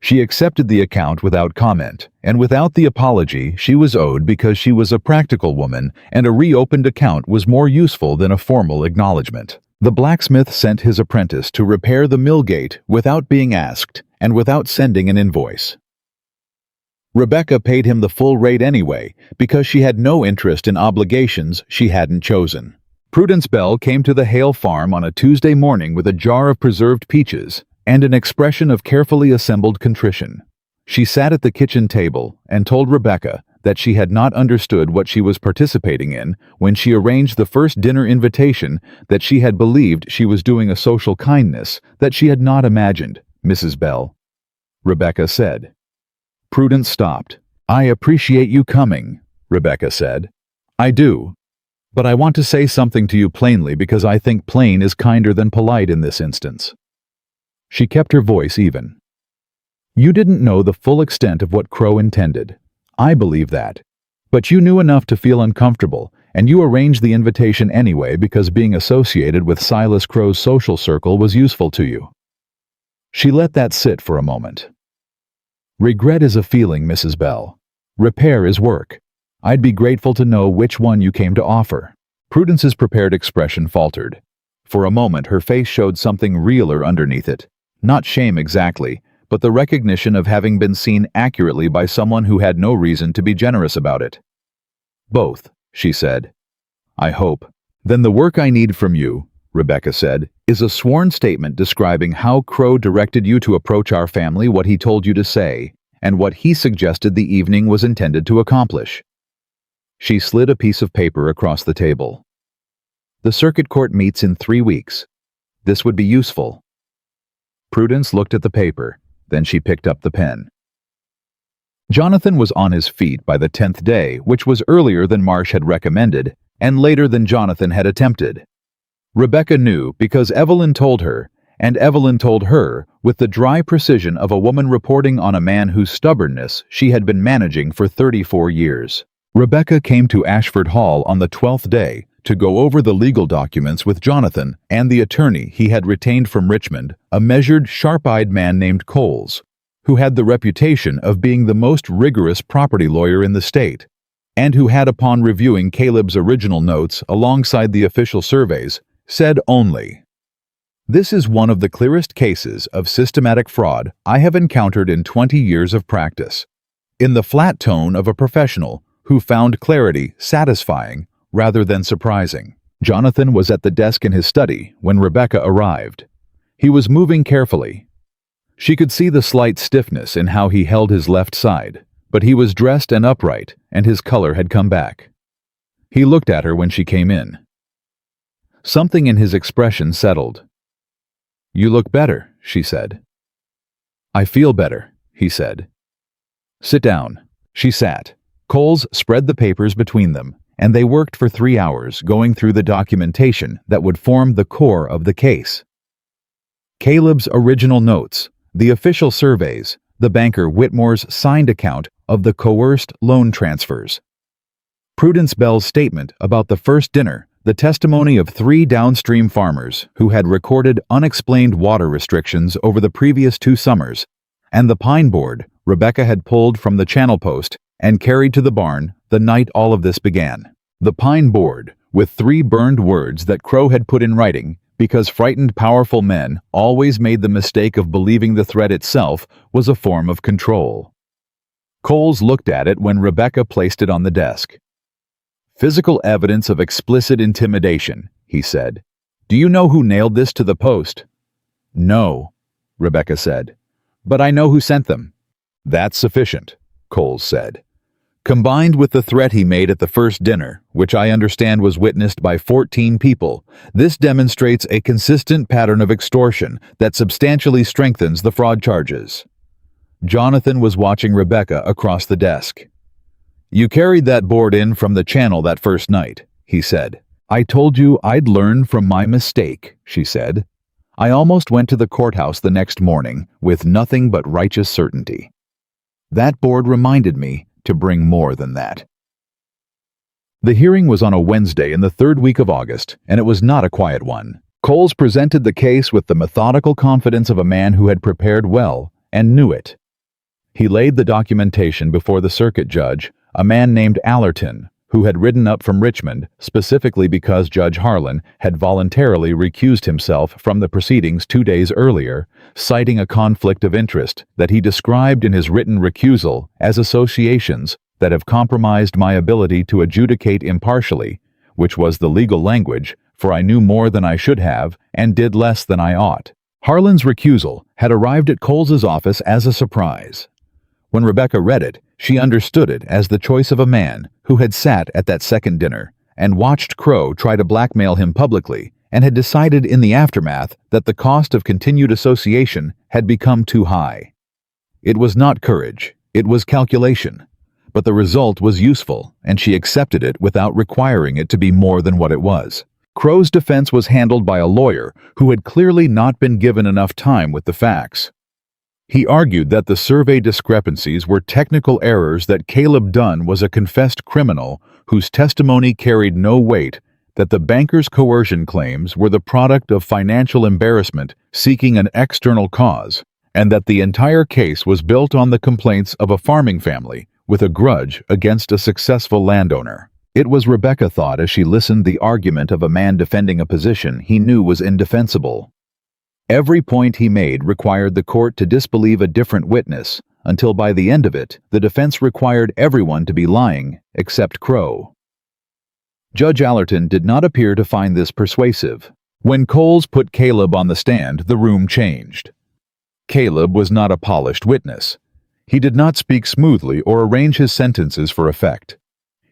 She accepted the account without comment, and without the apology she was owed because she was a practical woman and a reopened account was more useful than a formal acknowledgement. The blacksmith sent his apprentice to repair the mill gate without being asked and without sending an invoice. Rebecca paid him the full rate anyway because she had no interest in obligations she hadn't chosen. Prudence Bell came to the Hale farm on a Tuesday morning with a jar of preserved peaches and an expression of carefully assembled contrition. She sat at the kitchen table and told Rebecca that she had not understood what she was participating in when she arranged the first dinner invitation, that she had believed she was doing a social kindness that she had not imagined, Mrs. Bell. Rebecca said. Prudence stopped. "I appreciate you coming," Rebecca said. "I do. But I want to say something to you plainly because I think plain is kinder than polite in this instance." She kept her voice even. "You didn't know the full extent of what Crow intended. I believe that. But you knew enough to feel uncomfortable, and you arranged the invitation anyway because being associated with Silas Crow's social circle was useful to you." She let that sit for a moment. "Regret is a feeling, Mrs. Bell. Repair is work. I'd be grateful to know which one you came to offer." Prudence's prepared expression faltered. For a moment her face showed something realer underneath it. Not shame exactly, but the recognition of having been seen accurately by someone who had no reason to be generous about it. "Both," she said. "I hope." "Then the work I need from you," Rebecca said, "is a sworn statement describing how Crow directed you to approach our family, what he told you to say, and what he suggested the evening was intended to accomplish." She slid a piece of paper across the table. "The circuit court meets in 3 weeks. This would be useful." Prudence looked at the paper, then she picked up the pen. Jonathan was on his feet by the 10th day, which was earlier than Marsh had recommended, and later than Jonathan had attempted. Rebecca knew because Evelyn told her, and Evelyn told her with the dry precision of a woman reporting on a man whose stubbornness she had been managing for 34 years. Rebecca came to Ashford Hall on the 12th day to go over the legal documents with Jonathan and the attorney he had retained from Richmond, a measured, sharp-eyed man named Coles, who had the reputation of being the most rigorous property lawyer in the state, and who had, upon reviewing Caleb's original notes alongside the official surveys, said only, "This is one of the clearest cases of systematic fraud I have encountered in 20 years of practice," in the flat tone of a professional who found clarity satisfying rather than surprising. Jonathan was at the desk in his study when Rebecca arrived. He was moving carefully. She could see the slight stiffness in how he held his left side, but he was dressed and upright, and his color had come back. He looked at her when she came in. Something in his expression settled. "You look better," she said. "I feel better," he said. "Sit down." She sat. Coles spread the papers between them, and they worked for 3 hours going through the documentation that would form the core of the case. Caleb's original notes, the official surveys, the banker Whitmore's signed account of the coerced loan transfers, Prudence Bell's statement about the first dinner, the testimony of 3 downstream farmers who had recorded unexplained water restrictions over the previous 2 summers, and the pine board Rebecca had pulled from the channel post and carried to the barn the night all of this began. The pine board, with 3 burned words that Crow had put in writing because frightened powerful men always made the mistake of believing the threat itself was a form of control. Coles looked at it when Rebecca placed it on the desk. "Physical evidence of explicit intimidation," he said. "Do you know who nailed this to the post?" "No," Rebecca said. "But I know who sent them." "That's sufficient," Coles said. "Combined with the threat he made at the first dinner, which I understand was witnessed by 14 people, this demonstrates a consistent pattern of extortion that substantially strengthens the fraud charges." Jonathan was watching Rebecca across the desk. "You carried that board in from the channel that first night," he said. "I told you I'd learn from my mistake," she said. "I almost went to the courthouse the next morning with nothing but righteous certainty. That board reminded me to bring more than that." The hearing was on a Wednesday in the 3rd week of August, and it was not a quiet one. Coles presented the case with the methodical confidence of a man who had prepared well and knew it. He laid the documentation before the circuit judge, a man named Allerton, who had ridden up from Richmond specifically because Judge Harlan had voluntarily recused himself from the proceedings 2 days earlier, citing a conflict of interest that he described in his written recusal as associations that have compromised my ability to adjudicate impartially, which was the legal language, for I knew more than I should have and did less than I ought. Harlan's recusal had arrived at Coles's office as a surprise. When Rebecca read it, she understood it as the choice of a man who had sat at that second dinner and watched Crow try to blackmail him publicly and had decided in the aftermath that the cost of continued association had become too high. It was not courage, it was calculation, but the result was useful and she accepted it without requiring it to be more than what it was. Crow's defense was handled by a lawyer who had clearly not been given enough time with the facts. He argued that the survey discrepancies were technical errors, that Caleb Dunn was a confessed criminal whose testimony carried no weight, that the banker's coercion claims were the product of financial embarrassment seeking an external cause, and that the entire case was built on the complaints of a farming family with a grudge against a successful landowner. It was, Rebecca thought as she listened, the argument of a man defending a position he knew was indefensible. Every point he made required the court to disbelieve a different witness, until by the end of it, the defense required everyone to be lying except Crow. Judge Allerton did not appear to find this persuasive. When Coles put Caleb on the stand, the room changed. Caleb was not a polished witness. He did not speak smoothly or arrange his sentences for effect.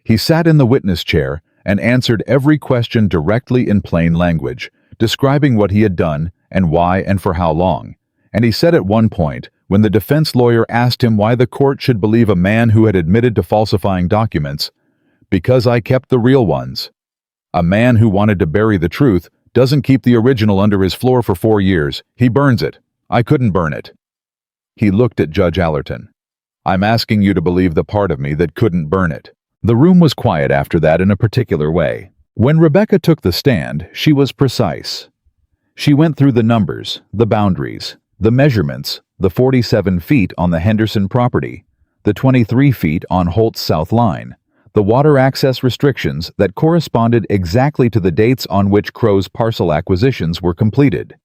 He sat in the witness chair and answered every question directly in plain language, describing what he had done and why and for how long. And he said at one point, when the defense lawyer asked him why the court should believe a man who had admitted to falsifying documents, "Because I kept the real ones." A man who wanted to bury the truth Doesn't keep the original under his floor for 4 years. He burns it. I couldn't burn it. He looked at Judge Allerton. I'm asking you to believe the part of me that couldn't burn it. The room was quiet after that in a particular way. When Rebecca took the stand, she was precise. She went through the numbers, the boundaries, the measurements, the 47 feet on the Henderson property, the 23 feet on Holt's South Line, the water access restrictions that corresponded exactly to the dates on which Crow's parcel acquisitions were completed.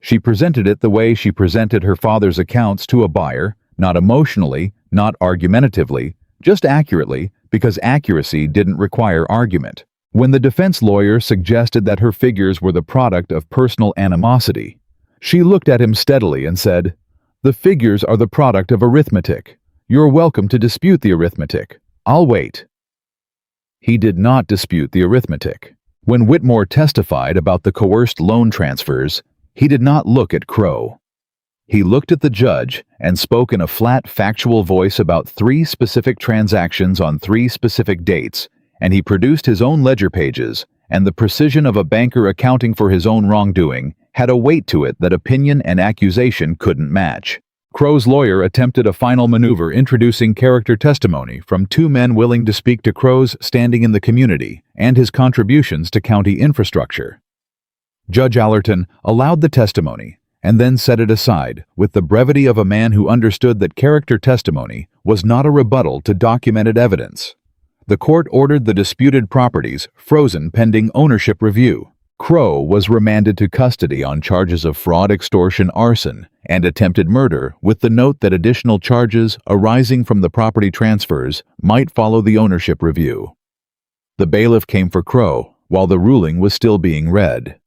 She presented it the way she presented her father's accounts to a buyer, not emotionally, not argumentatively, just accurately, because accuracy didn't require argument. When the defense lawyer suggested that her figures were the product of personal animosity, she looked at him steadily and said, "The figures are the product of arithmetic. You're welcome to dispute the arithmetic. I'll wait." He did not dispute the arithmetic. When Whitmore testified about the coerced loan transfers, he did not look at Crow. He looked at the judge and spoke in a flat, factual voice about 3 specific transactions on 3 specific dates, and he produced his own ledger pages, and the precision of a banker accounting for his own wrongdoing had a weight to it that opinion and accusation couldn't match. Crow's lawyer attempted a final maneuver introducing character testimony from 2 men willing to speak to Crow's standing in the community and his contributions to county infrastructure. Judge Allerton allowed the testimony and then set it aside with the brevity of a man who understood that character testimony was not a rebuttal to documented evidence. The court ordered the disputed properties frozen pending ownership review. Crow was remanded to custody on charges of fraud, extortion, arson, and attempted murder, with the note that additional charges arising from the property transfers might follow the ownership review. The bailiff came for Crow while the ruling was still being read.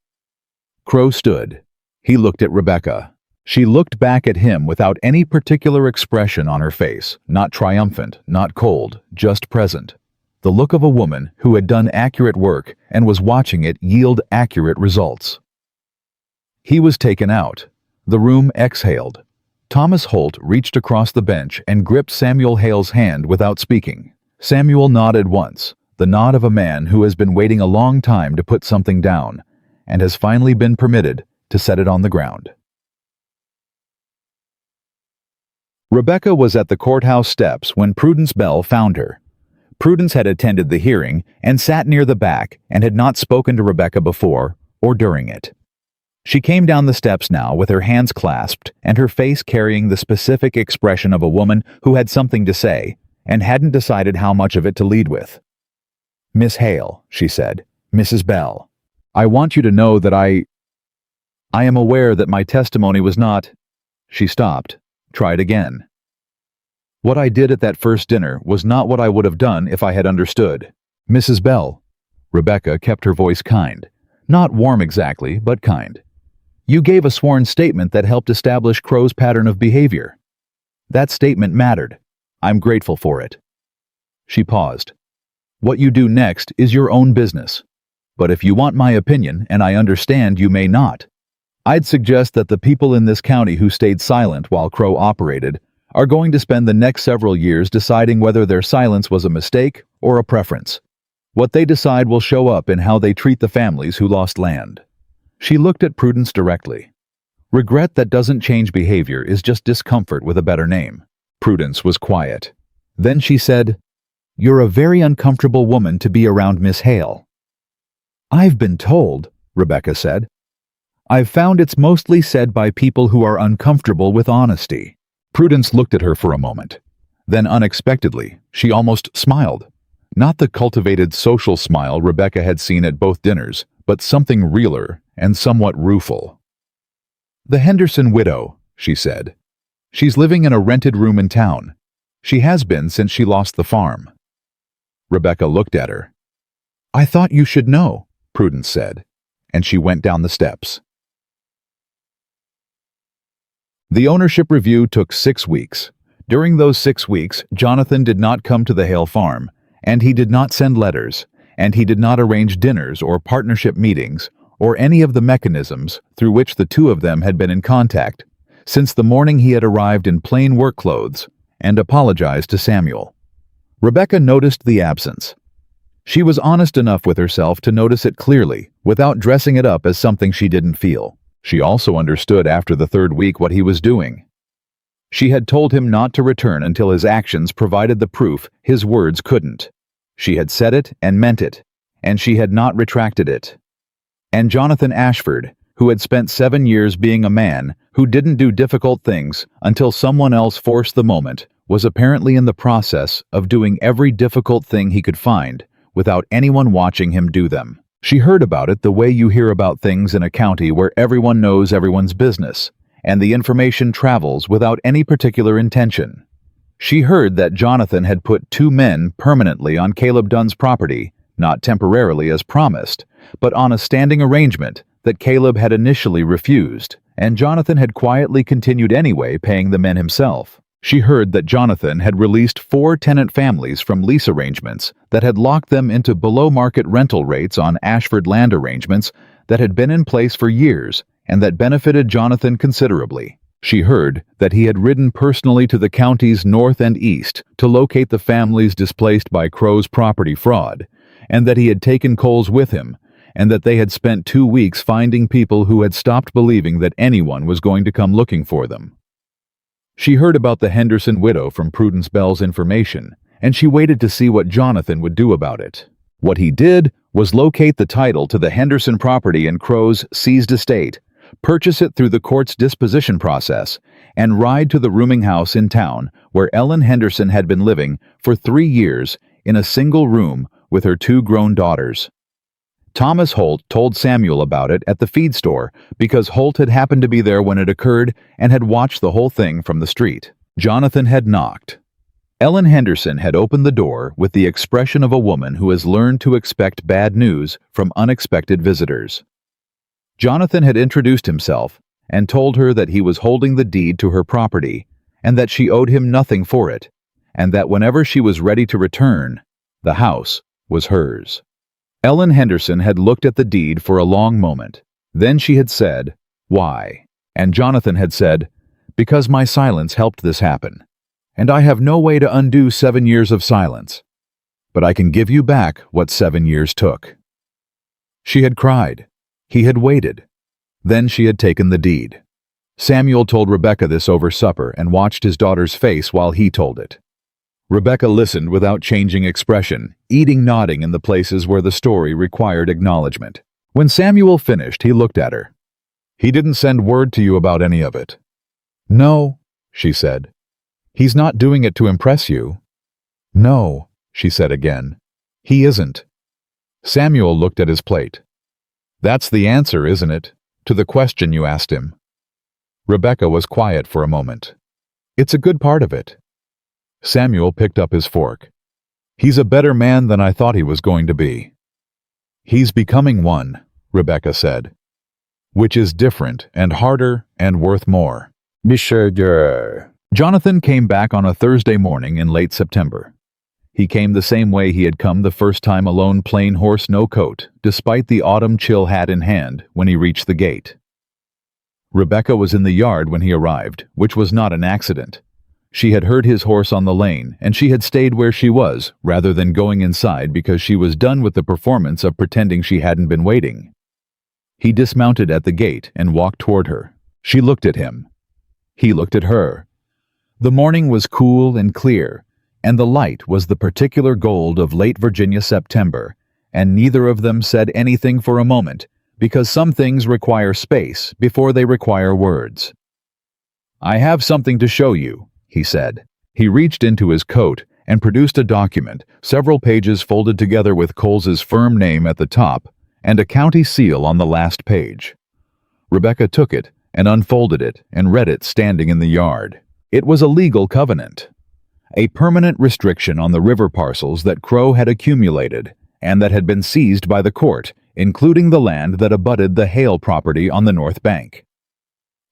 Crow stood. He looked at Rebecca. She looked back at him without any particular expression on her face, not triumphant, not cold, just present. The look of a woman who had done accurate work and was watching it yield accurate results. He was taken out. The room exhaled. Thomas Holt reached across the bench and gripped Samuel Hale's hand without speaking. Samuel nodded once, the nod of a man who has been waiting a long time to put something down, and has finally been permitted to set it on the ground. Rebecca was at the courthouse steps when Prudence Bell found her. Prudence had attended the hearing and sat near the back and had not spoken to Rebecca before or during it. She came down the steps now with her hands clasped and her face carrying the specific expression of a woman who had something to say and hadn't decided how much of it to lead with. "Miss Hale," she said, "Mrs. Bell, I want you to know that I am aware that my testimony was not—" She stopped, tried again. "What I did at that first dinner was not what I would have done if I had understood. Mrs. Bell," Rebecca kept her voice kind, not warm exactly, but kind. "You gave a sworn statement that helped establish Crow's pattern of behavior. That statement mattered. I'm grateful for it." She paused. "What you do next is your own business. But if you want my opinion, and I understand you may not, I'd suggest that the people in this county who stayed silent while Crow operated are going to spend the next several years deciding whether their silence was a mistake or a preference. What they decide will show up in how they treat the families who lost land." She looked at Prudence directly. "Regret that doesn't change behavior is just discomfort with a better name." Prudence was quiet. Then she said, "You're a very uncomfortable woman to be around, Miss Hale." "I've been told," Rebecca said. "I've found it's mostly said by people who are uncomfortable with honesty." Prudence looked at her for a moment. Then unexpectedly, she almost smiled. Not the cultivated social smile Rebecca had seen at both dinners, but something realer and somewhat rueful. "The Henderson widow," she said. "She's living in a rented room in town. She has been since she lost the farm." Rebecca looked at her. "I thought you should know," Prudence said, and she went down the steps. The ownership review took 6 weeks. During those 6 weeks, Jonathan did not come to the Hale farm, and he did not send letters, and he did not arrange dinners or partnership meetings, or any of the mechanisms through which the two of them had been in contact, since the morning he had arrived in plain work clothes and apologized to Samuel. Rebecca noticed the absence. She was honest enough with herself to notice it clearly, without dressing it up as something she didn't feel. She also understood after the third week what he was doing. She had told him not to return until his actions provided the proof his words couldn't. She had said it and meant it, and she had not retracted it. And Jonathan Ashford, who had spent 7 years being a man who didn't do difficult things until someone else forced the moment, was apparently in the process of doing every difficult thing he could find without anyone watching him do them. She heard about it the way you hear about things in a county where everyone knows everyone's business, and the information travels without any particular intention. She heard that Jonathan had put 2 men permanently on Caleb Dunn's property, not temporarily as promised, but on a standing arrangement that Caleb had initially refused, and Jonathan had quietly continued anyway, paying the men himself. She heard that Jonathan had released 4 tenant families from lease arrangements that had locked them into below-market rental rates on Ashford land arrangements that had been in place for years and that benefited Jonathan considerably. She heard that he had ridden personally to the counties north and east to locate the families displaced by Crow's property fraud, and that he had taken Coles with him, and that they had spent 2 weeks finding people who had stopped believing that anyone was going to come looking for them. She heard about the Henderson widow from Prudence Bell's information, and she waited to see what Jonathan would do about it. What he did was locate the title to the Henderson property in Crow's seized estate, purchase it through the court's disposition process, and ride to the rooming house in town where Ellen Henderson had been living for 3 years in a single room with her 2 grown daughters. Thomas Holt told Samuel about it at the feed store because Holt had happened to be there when it occurred and had watched the whole thing from the street. Jonathan had knocked. Ellen Henderson had opened the door with the expression of a woman who has learned to expect bad news from unexpected visitors. Jonathan had introduced himself and told her that he was holding the deed to her property and that she owed him nothing for it, and that whenever she was ready to return, the house was hers. Ellen Henderson had looked at the deed for a long moment. Then she had said, "Why?" And Jonathan had said, "Because my silence helped this happen, and I have no way to undo 7 years of silence. But I can give you back what 7 years took." She had cried. He had waited. Then she had taken the deed. Samuel told Rebecca this over supper and watched his daughter's face while he told it. Rebecca listened without changing expression, nodding in the places where the story required acknowledgement. When Samuel finished, he looked at her. "He didn't send word to you about any of it." "No," she said. "He's not doing it to impress you." "No," she said again. "He isn't." Samuel looked at his plate. "That's the answer, isn't it, to the question you asked him?" Rebecca was quiet for a moment. "It's a good part of it." Samuel picked up his fork. "He's a better man than I thought he was going to be." "He's becoming one," Rebecca said. "Which is different and harder and worth more." Monsieur. Jonathan came back on a Thursday morning in late September. He came the same way he had come the first time alone, plain horse, no coat, despite the autumn chill hat in hand when he reached the gate. Rebecca was in the yard when he arrived, which was not an accident. She had heard his horse on the lane, and she had stayed where she was, rather than going inside because she was done with the performance of pretending she hadn't been waiting. He dismounted at the gate and walked toward her. She looked at him. He looked at her. The morning was cool and clear, and the light was the particular gold of late Virginia September, and neither of them said anything for a moment, because some things require space before they require words. "I have something to show you," he said. He reached into his coat and produced a document, several pages folded together with Coles's firm name at the top and a county seal on the last page. Rebecca took it and unfolded it and read it standing in the yard. It was a legal covenant, a permanent restriction on the river parcels that Crow had accumulated and that had been seized by the court, including the land that abutted the Hale property on the north bank.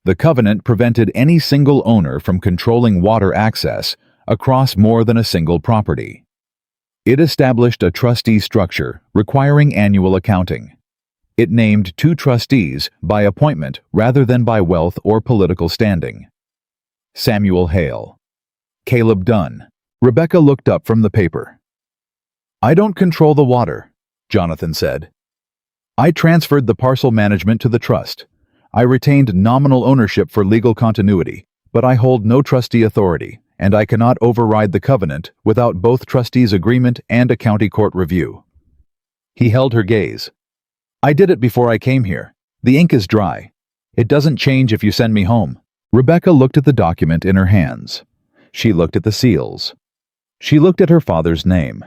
The covenant prevented any single owner from controlling water access across more than a single property. It established a trustee structure requiring annual accounting. It named 2 trustees by appointment rather than by wealth or political standing. Samuel Hale. Caleb Dunn. Rebecca looked up from the paper. I don't control the water, Jonathan said. I transferred the parcel management to the trust. I retained nominal ownership for legal continuity, but I hold no trustee authority, and I cannot override the covenant without both trustees' agreement and a county court review. He held her gaze. I did it before I came here. The ink is dry. It doesn't change if you send me home. Rebecca looked at the document in her hands. She looked at the seals. She looked at her father's name.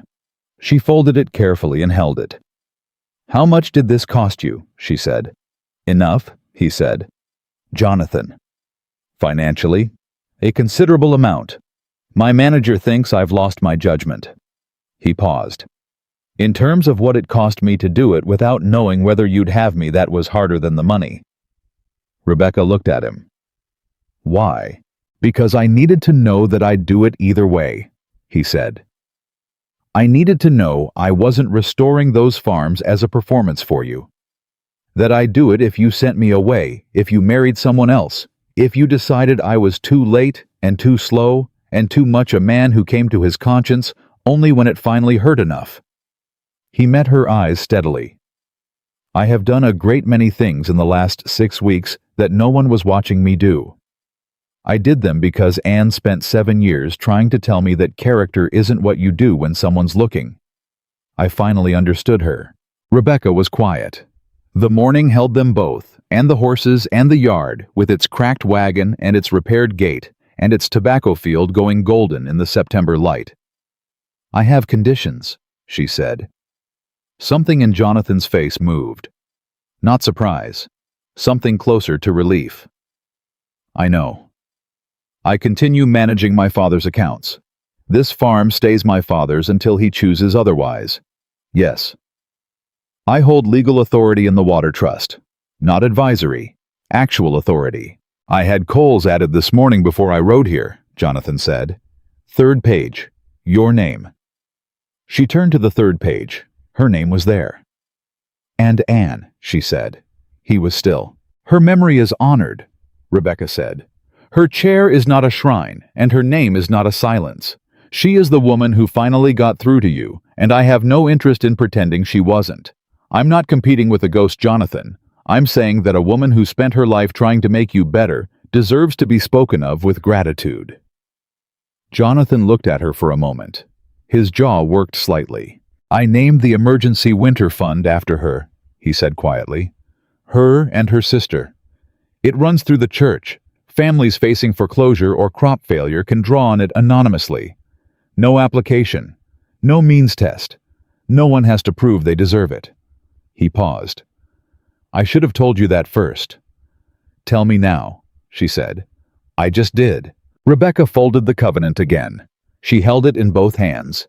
She folded it carefully and held it. How much did this cost you? She said. Enough, he said. Jonathan. Financially? A considerable amount. My manager thinks I've lost my judgment. He paused. In terms of what it cost me to do it without knowing whether you'd have me, that was harder than the money. Rebecca looked at him. Why? Because I needed to know that I'd do it either way, he said. I needed to know I wasn't restoring those farms as a performance for you. That I'd do it if you sent me away, if you married someone else, if you decided I was too late and too slow and too much a man who came to his conscience only when it finally hurt enough. He met her eyes steadily. I have done a great many things in the last 6 weeks that no one was watching me do. I did them because Anne spent 7 years trying to tell me that character isn't what you do when someone's looking. I finally understood her. Rebecca was quiet. The morning held them both, and the horses and the yard, with its cracked wagon and its repaired gate, and its tobacco field going golden in the September light. I have conditions, she said. Something in Jonathan's face moved. Not surprise. Something closer to relief. I know. I continue managing my father's accounts. This farm stays my father's until he chooses otherwise. Yes. I hold legal authority in the water trust. Not advisory. Actual authority. I had coals added this morning before I rode here, Jonathan said. 3rd page. Your name. She turned to the 3rd page. Her name was there. And Anne, she said. He was still. Her memory is honored, Rebecca said. Her chair is not a shrine, and her name is not a silence. She is the woman who finally got through to you, and I have no interest in pretending she wasn't. I'm not competing with a ghost Jonathan. I'm saying that a woman who spent her life trying to make you better deserves to be spoken of with gratitude. Jonathan looked at her for a moment. His jaw worked slightly. I named the emergency winter fund after her, he said quietly. Her and her sister. It runs through the church. Families facing foreclosure or crop failure can draw on it anonymously. No application. No means test. No one has to prove they deserve it. He paused. I should have told you that first. Tell me now, she said. I just did. Rebecca folded the covenant again. She held it in both hands.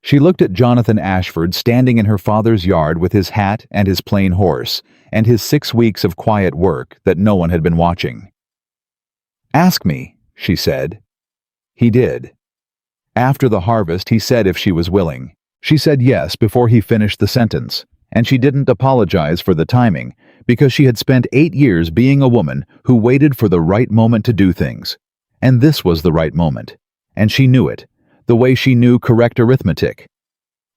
She looked at Jonathan Ashford standing in her father's yard with his hat and his plain horse, and his 6 weeks of quiet work that no one had been watching. Ask me, she said. He did. After the harvest, he said if she was willing. She said yes before he finished the sentence, and she didn't apologize for the timing because she had spent 8 years being a woman who waited for the right moment to do things. And this was the right moment. And she knew it, the way she knew correct arithmetic.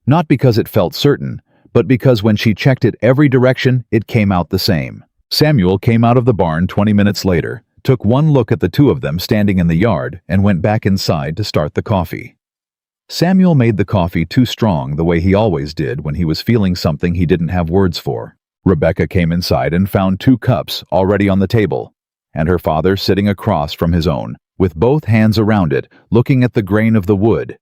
Not because it felt certain, but because when she checked it every direction, it came out the same. Samuel came out of the barn 20 minutes later, took one look at the two of them standing in the yard, and went back inside to start the coffee. Samuel made the coffee too strong the way he always did when he was feeling something he didn't have words for. Rebecca came inside and found 2 cups already on the table, and her father sitting across from his own, with both hands around it, looking at the grain of the wood.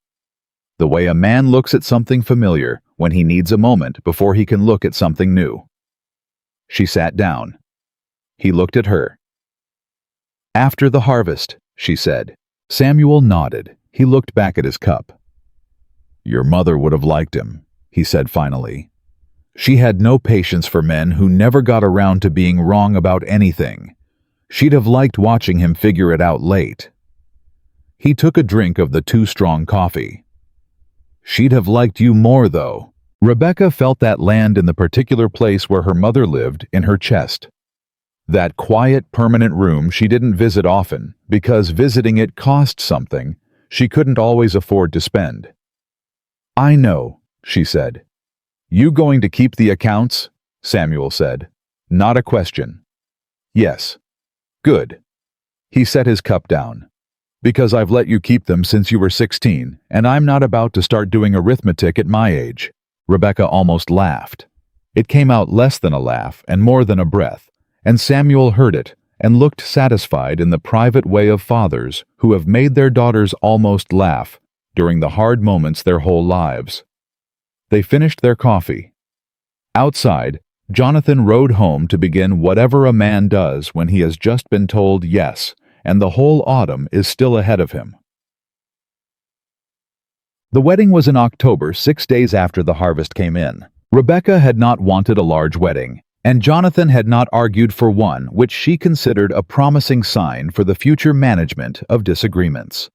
The way a man looks at something familiar when he needs a moment before he can look at something new. She sat down. He looked at her. After the harvest, she said. Samuel nodded. He looked back at his cup. Your mother would have liked him, he said finally. She had no patience for men who never got around to being wrong about anything. She'd have liked watching him figure it out late. He took a drink of the too strong coffee. She'd have liked you more, though. Rebecca felt that land in the particular place where her mother lived in her chest. That quiet, permanent room she didn't visit often because visiting it cost something she couldn't always afford to spend. I know, she said. "You going to keep the accounts?" Samuel said. Not a question. "Yes." "Good." He set his cup down. "Because I've let you keep them since you were 16, and I'm not about to start doing arithmetic at my age." Rebecca almost laughed. It came out less than a laugh and more than a breath, and Samuel heard it and looked satisfied in the private way of fathers who have made their daughters almost laugh during the hard moments their whole lives. They finished their coffee. Outside, Jonathan rode home to begin whatever a man does when he has just been told yes, and the whole autumn is still ahead of him. The wedding was in October, 6 days after the harvest came in. Rebecca had not wanted a large wedding, and Jonathan had not argued for one which she considered a promising sign for the future management of disagreements.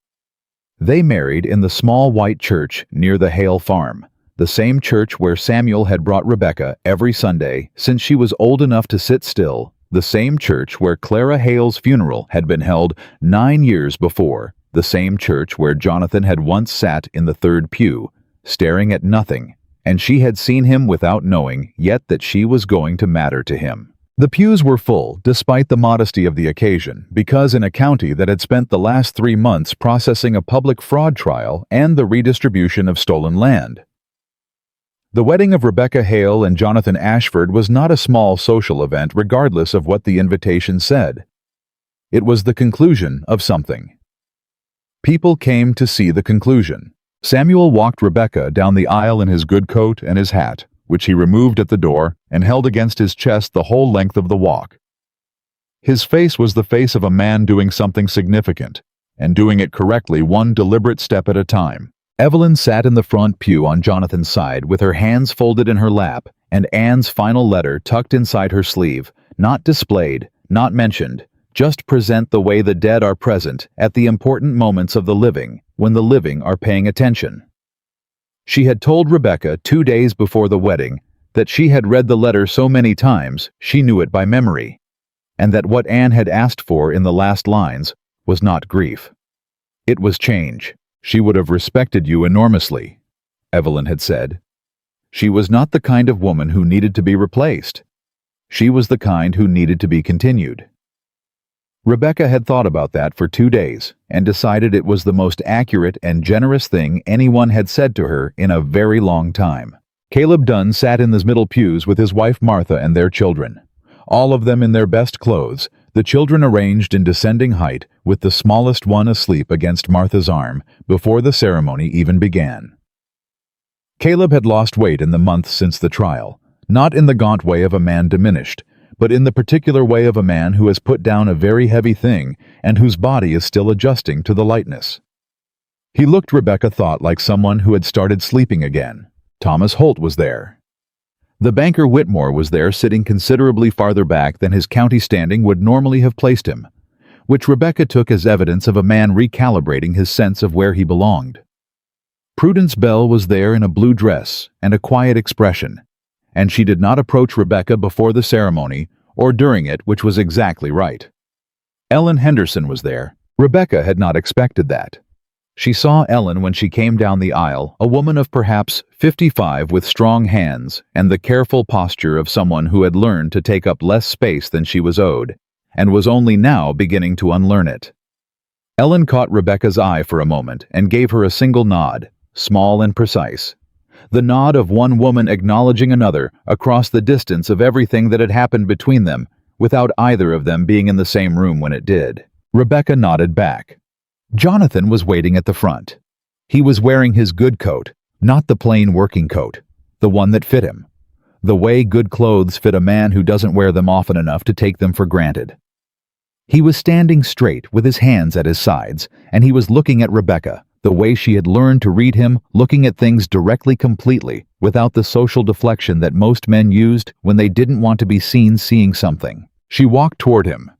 They married in the small white church near the Hale farm, the same church where Samuel had brought Rebecca every Sunday since she was old enough to sit still, the same church where Clara Hale's funeral had been held 9 years before, the same church where Jonathan had once sat in the third pew, staring at nothing, and she had seen him without knowing yet that she was going to matter to him. The pews were full, despite the modesty of the occasion, because in a county that had spent the last 3 months processing a public fraud trial and the redistribution of stolen land. The wedding of Rebecca Hale and Jonathan Ashford was not a small social event regardless of what the invitation said. It was the conclusion of something. People came to see the conclusion. Samuel walked Rebecca down the aisle in his good coat and his hat, which he removed at the door and held against his chest the whole length of the walk. His face was the face of a man doing something significant, and doing it correctly one deliberate step at a time. Evelyn sat in the front pew on Jonathan's side with her hands folded in her lap and Anne's final letter tucked inside her sleeve, not displayed, not mentioned, just present the way the dead are present at the important moments of the living when the living are paying attention. She had told Rebecca 2 days before the wedding that she had read the letter so many times she knew it by memory, and that what Anne had asked for in the last lines was not grief. It was change. "She would have respected you enormously," Evelyn had said. She was not the kind of woman who needed to be replaced. She was the kind who needed to be continued. Rebecca had thought about that for 2 days and decided it was the most accurate and generous thing anyone had said to her in a very long time. Caleb Dunn sat in the middle pews with his wife Martha and their children, all of them in their best clothes, the children arranged in descending height with the smallest one asleep against Martha's arm before the ceremony even began. Caleb had lost weight in the months since the trial, not in the gaunt way of a man diminished, but in the particular way of a man who has put down a very heavy thing and whose body is still adjusting to the lightness. He looked, Rebecca thought, like someone who had started sleeping again. Thomas Holt was there. The banker Whitmore was there, sitting considerably farther back than his county standing would normally have placed him, which Rebecca took as evidence of a man recalibrating his sense of where he belonged. Prudence Bell was there in a blue dress and a quiet expression, and she did not approach Rebecca before the ceremony or during it, which was exactly right. Ellen Henderson was there. Rebecca had not expected that. She saw Ellen when she came down the aisle, a woman of perhaps 55 with strong hands and the careful posture of someone who had learned to take up less space than she was owed, and was only now beginning to unlearn it. Ellen caught Rebecca's eye for a moment and gave her a single nod, small and precise. The nod of one woman acknowledging another across the distance of everything that had happened between them, without either of them being in the same room when it did. Rebecca nodded back. Jonathan was waiting at the front. He was wearing his good coat, not the plain working coat, the one that fit him, the way good clothes fit a man who doesn't wear them often enough to take them for granted. He was standing straight with his hands at his sides, and he was looking at Rebecca, the way she had learned to read him, looking at things directly, completely, without the social deflection that most men used when they didn't want to be seen seeing something. She walked toward him.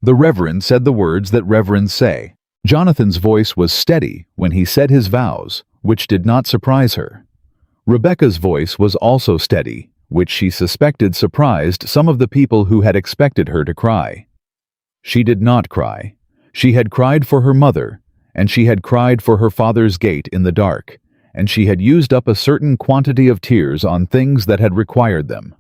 The Reverend said the words that reverends say. Jonathan's voice was steady when he said his vows, which did not surprise her. Rebecca's voice was also steady, which she suspected surprised some of the people who had expected her to cry. She did not cry. She had cried for her mother, and she had cried for her father's gate in the dark, and she had used up a certain quantity of tears on things that had required them.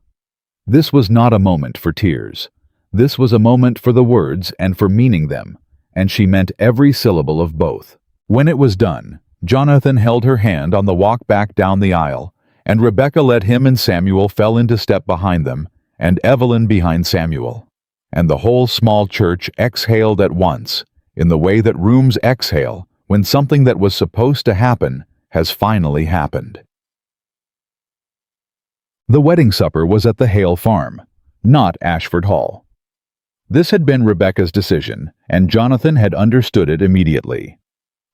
This was not a moment for tears. This was a moment for the words and for meaning them, and she meant every syllable of both. When it was done, Jonathan held her hand on the walk back down the aisle, and Rebecca led him, and Samuel fell into step behind them, and Evelyn behind Samuel. And the whole small church exhaled at once, in the way that rooms exhale when something that was supposed to happen has finally happened. The wedding supper was at the Hale farm, not Ashford Hall. This had been Rebecca's decision, and Jonathan had understood it immediately.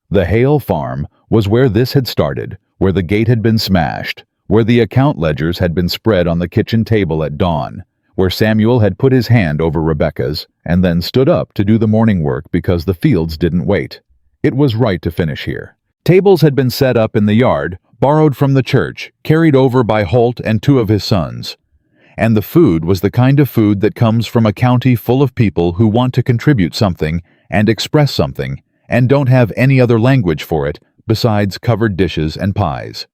The Hale farm was where this had started, where the gate had been smashed, where the account ledgers had been spread on the kitchen table at dawn, where Samuel had put his hand over Rebecca's and then stood up to do the morning work because the fields didn't wait. It was right to finish here. Tables had been set up in the yard, borrowed from the church, carried over by Holt and two of his sons. And the food was the kind of food that comes from a county full of people who want to contribute something and express something and don't have any other language for it besides covered dishes and pies.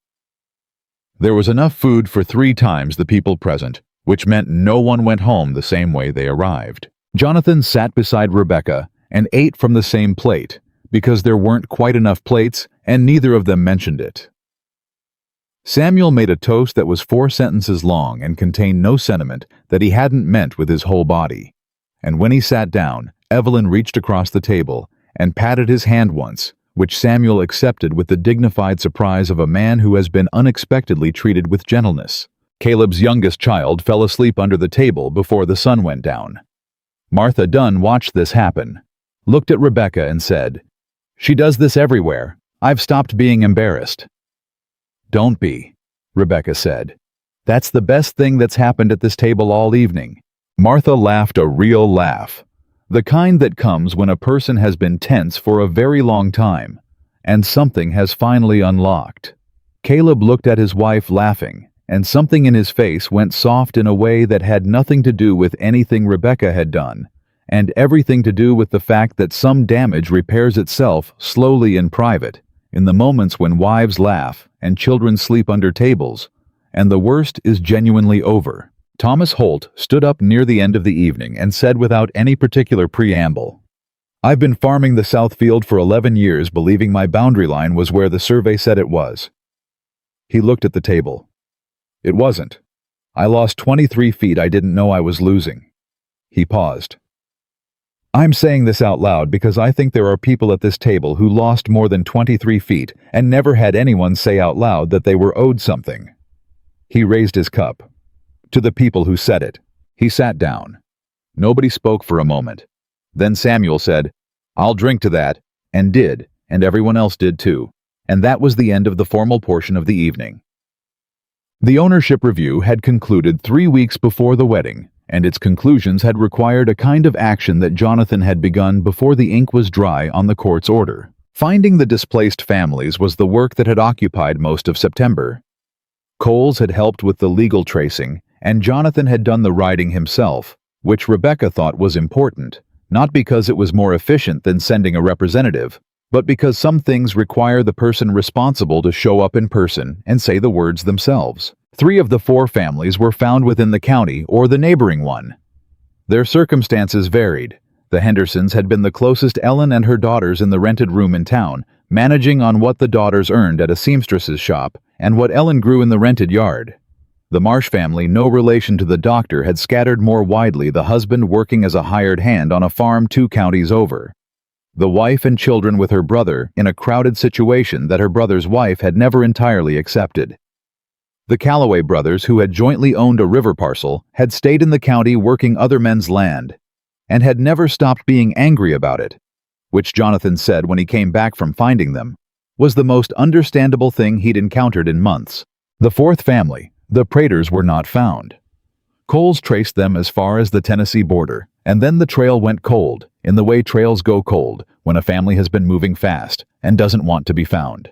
There was enough food for 3 times the people present, which meant no one went home the same way they arrived. Jonathan sat beside Rebecca and ate from the same plate, because there weren't quite enough plates and neither of them mentioned it. Samuel made a toast that was 4 sentences long and contained no sentiment that he hadn't meant with his whole body. And when he sat down, Evelyn reached across the table and patted his hand once, which Samuel accepted with the dignified surprise of a man who has been unexpectedly treated with gentleness. Caleb's youngest child fell asleep under the table before the sun went down. Martha Dunn watched this happen, looked at Rebecca and said, "She does this everywhere. I've stopped being embarrassed." "Don't be," Rebecca said. "That's the best thing that's happened at this table all evening." Martha laughed a real laugh, the kind that comes when a person has been tense for a very long time, and something has finally unlocked. Caleb looked at his wife laughing, and something in his face went soft in a way that had nothing to do with anything Rebecca had done, and everything to do with the fact that some damage repairs itself slowly in private, in the moments when wives laugh and children sleep under tables, and the worst is genuinely over. Thomas Holt stood up near the end of the evening and said without any particular preamble, "I've been farming the South Field for 11 years believing my boundary line was where the survey said it was." He looked at the table. "It wasn't. I lost 23 feet I didn't know I was losing." He paused. "I'm saying this out loud because I think there are people at this table who lost more than 23 feet and never had anyone say out loud that they were owed something." He raised his cup. "To the people who said it." He sat down. Nobody spoke for a moment. Then Samuel said, "I'll drink to that," and did, and everyone else did too. And that was the end of the formal portion of the evening. The ownership review had concluded 3 weeks before the wedding, and its conclusions had required a kind of action that Jonathan had begun before the ink was dry on the court's order. Finding the displaced families was the work that had occupied most of September. Coles had helped with the legal tracing, and Jonathan had done the writing himself, which Rebecca thought was important, not because it was more efficient than sending a representative, but because some things require the person responsible to show up in person and say the words themselves. 3 of the 4 families were found within the county or the neighboring one. Their circumstances varied. The Hendersons had been the closest Ellen and her daughters in the rented room in town, managing on what the daughters earned at a seamstress's shop and what Ellen grew in the rented yard. The Marsh family, no relation to the doctor, had scattered more widely, the husband working as a hired hand on a farm 2 counties over. The wife and children with her brother in a crowded situation that her brother's wife had never entirely accepted. The Calloway brothers, who had jointly owned a river parcel, had stayed in the county working other men's land, and had never stopped being angry about it, which Jonathan said when he came back from finding them, was the most understandable thing he'd encountered in months. The 4th family, the Praters, were not found. Coles traced them as far as the Tennessee border, and then the trail went cold, in the way trails go cold when a family has been moving fast and doesn't want to be found.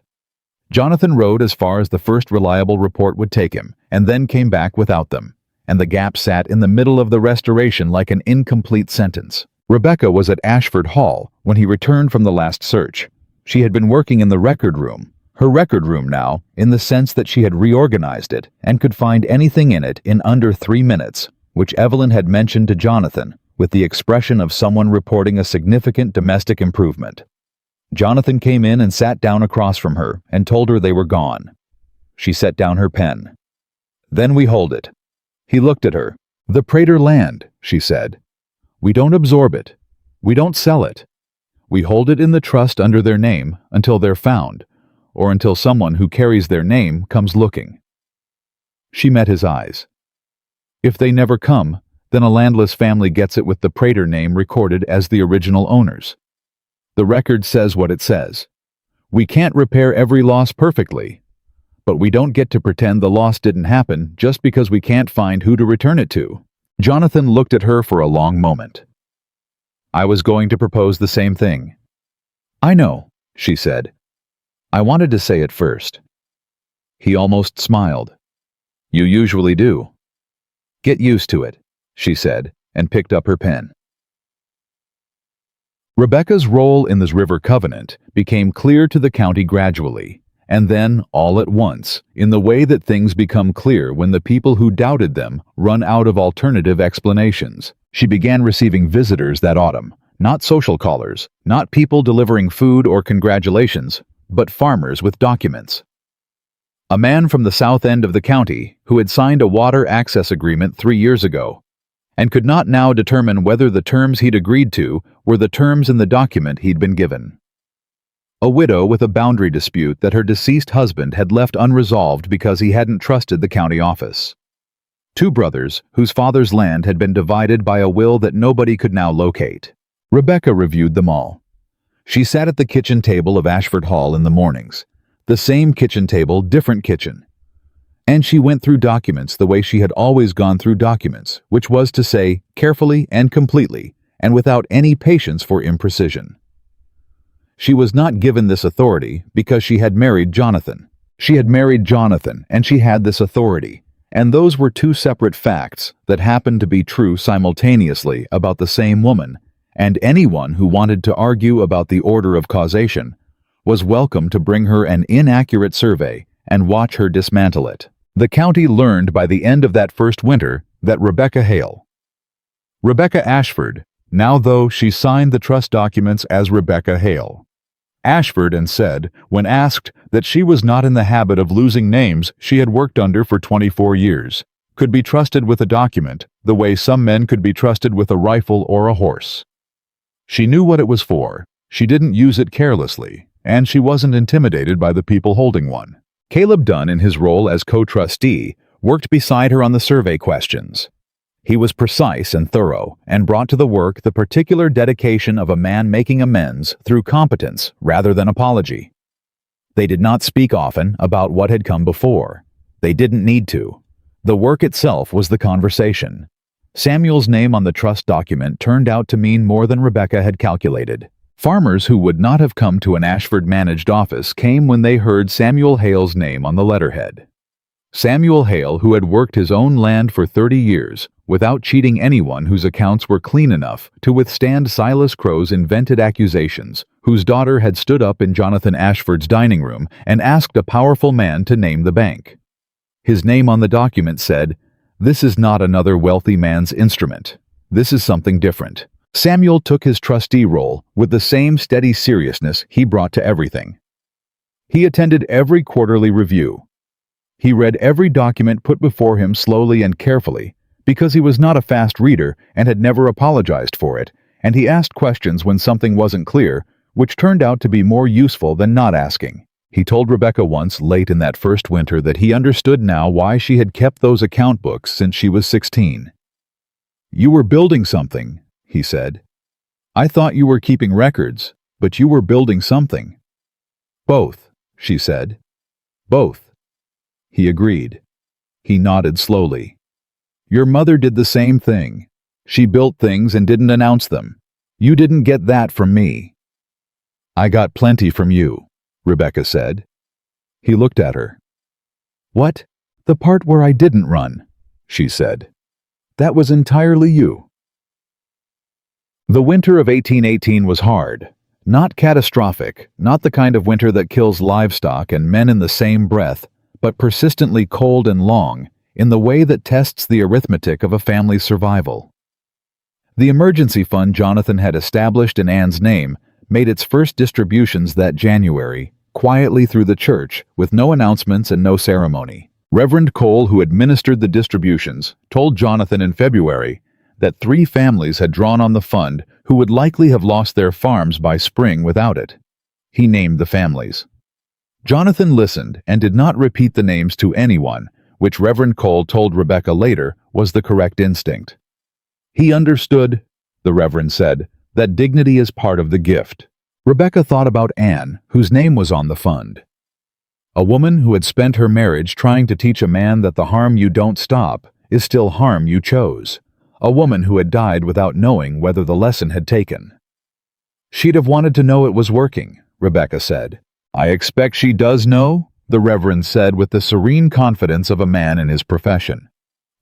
Jonathan rode as far as the first reliable report would take him, and then came back without them, and the gap sat in the middle of the restoration like an incomplete sentence. Rebecca was at Ashford Hall when he returned from the last search. She had been working in the record room, Her record room now, in the sense that she had reorganized it and could find anything in it in under 3 minutes, which Evelyn had mentioned to Jonathan, with the expression of someone reporting a significant domestic improvement. Jonathan came in and sat down across from her and told her they were gone. She set down her pen. "Then we hold it." He looked at her. "The Prater land," she said. "We don't absorb it. We don't sell it. We hold it in the trust under their name until they're found, or until someone who carries their name comes looking." She met his eyes. "If they never come, then a landless family gets it with the Prater name recorded as the original owners. The record says what it says. We can't repair every loss perfectly, but we don't get to pretend the loss didn't happen just because we can't find who to return it to." Jonathan looked at her for a long moment. "I was going to propose the same thing." "I know," she said. "I wanted to say it first." He almost smiled. "You usually do." "Get used to it," she said, and picked up her pen. Rebecca's role in this river covenant became clear to the county gradually, and then, all at once, in the way that things become clear when the people who doubted them run out of alternative explanations. She began receiving visitors that autumn, not social callers, not people delivering food or congratulations, but farmers with documents. A man from the south end of the county who had signed a water access agreement 3 years ago, and could not now determine whether the terms he'd agreed to were the terms in the document he'd been given. A widow with a boundary dispute that her deceased husband had left unresolved because he hadn't trusted the county office. 2 brothers whose father's land had been divided by a will that nobody could now locate. Rebecca reviewed them all. She sat at the kitchen table of Ashford Hall in the mornings. The same kitchen table, different kitchen. And she went through documents the way she had always gone through documents, which was to say, carefully and completely, and without any patience for imprecision. She was not given this authority because she had married Jonathan. She had married Jonathan, and she had this authority, and those were 2 separate facts that happened to be true simultaneously about the same woman, and anyone who wanted to argue about the order of causation was welcome to bring her an inaccurate survey and watch her dismantle it. The county learned by the end of that first winter that Rebecca Ashford, now though she signed the trust documents as Rebecca Hale. Ashford and said, when asked, that she was not in the habit of losing names she had worked under for 24 years, could be trusted with a document the way some men could be trusted with a rifle or a horse. She knew what it was for, she didn't use it carelessly, and she wasn't intimidated by the people holding one. Caleb Dunn, in his role as co-trustee, worked beside her on the survey questions. He was precise and thorough, and brought to the work the particular dedication of a man making amends through competence rather than apology. They did not speak often about what had come before. They didn't need to. The work itself was the conversation. Samuel's name on the trust document turned out to mean more than Rebecca had calculated. Farmers who would not have come to an Ashford-managed office came when they heard Samuel Hale's name on the letterhead. Samuel Hale, who had worked his own land for 30 years, without cheating anyone whose accounts were clean enough to withstand Silas Crow's invented accusations, whose daughter had stood up in Jonathan Ashford's dining room and asked a powerful man to name the bank. His name on the document said, "This is not another wealthy man's instrument. This is something different." Samuel took his trustee role with the same steady seriousness he brought to everything. He attended every quarterly review. He read every document put before him slowly and carefully, because he was not a fast reader and had never apologized for it, and he asked questions when something wasn't clear, which turned out to be more useful than not asking. He told Rebecca once late in that first winter that he understood now why she had kept those account books since she was 16. "You were building something," he said. "I thought you were keeping records, but you were building something." "Both," she said. "Both." He agreed. He nodded slowly. "Your mother did the same thing. She built things and didn't announce them. You didn't get that from me." "I got plenty from you," Rebecca said. He looked at her. "What? The part where I didn't run," she said. "That was entirely you." The winter of 1818 was hard, Not catastrophic, not the kind of winter that kills livestock and men in the same breath, but persistently cold and long, in the way that tests the arithmetic of a family's survival. The emergency fund Jonathan had established in Anne's name made its first distributions that January, quietly through the church, with no announcements and no ceremony. Reverend Cole, who administered the distributions, told Jonathan in February that 3 families had drawn on the fund who would likely have lost their farms by spring without it. He named the families. Jonathan listened and did not repeat the names to anyone, which Reverend Cole told Rebecca later was the correct instinct. He understood, the Reverend said, that dignity is part of the gift. Rebecca thought about Anne, whose name was on the fund. A woman who had spent her marriage trying to teach a man that the harm you don't stop is still harm you chose. A woman who had died without knowing whether the lesson had taken. She'd have wanted to know it was working, Rebecca said. I expect she does know, the Reverend said with the serene confidence of a man in his profession.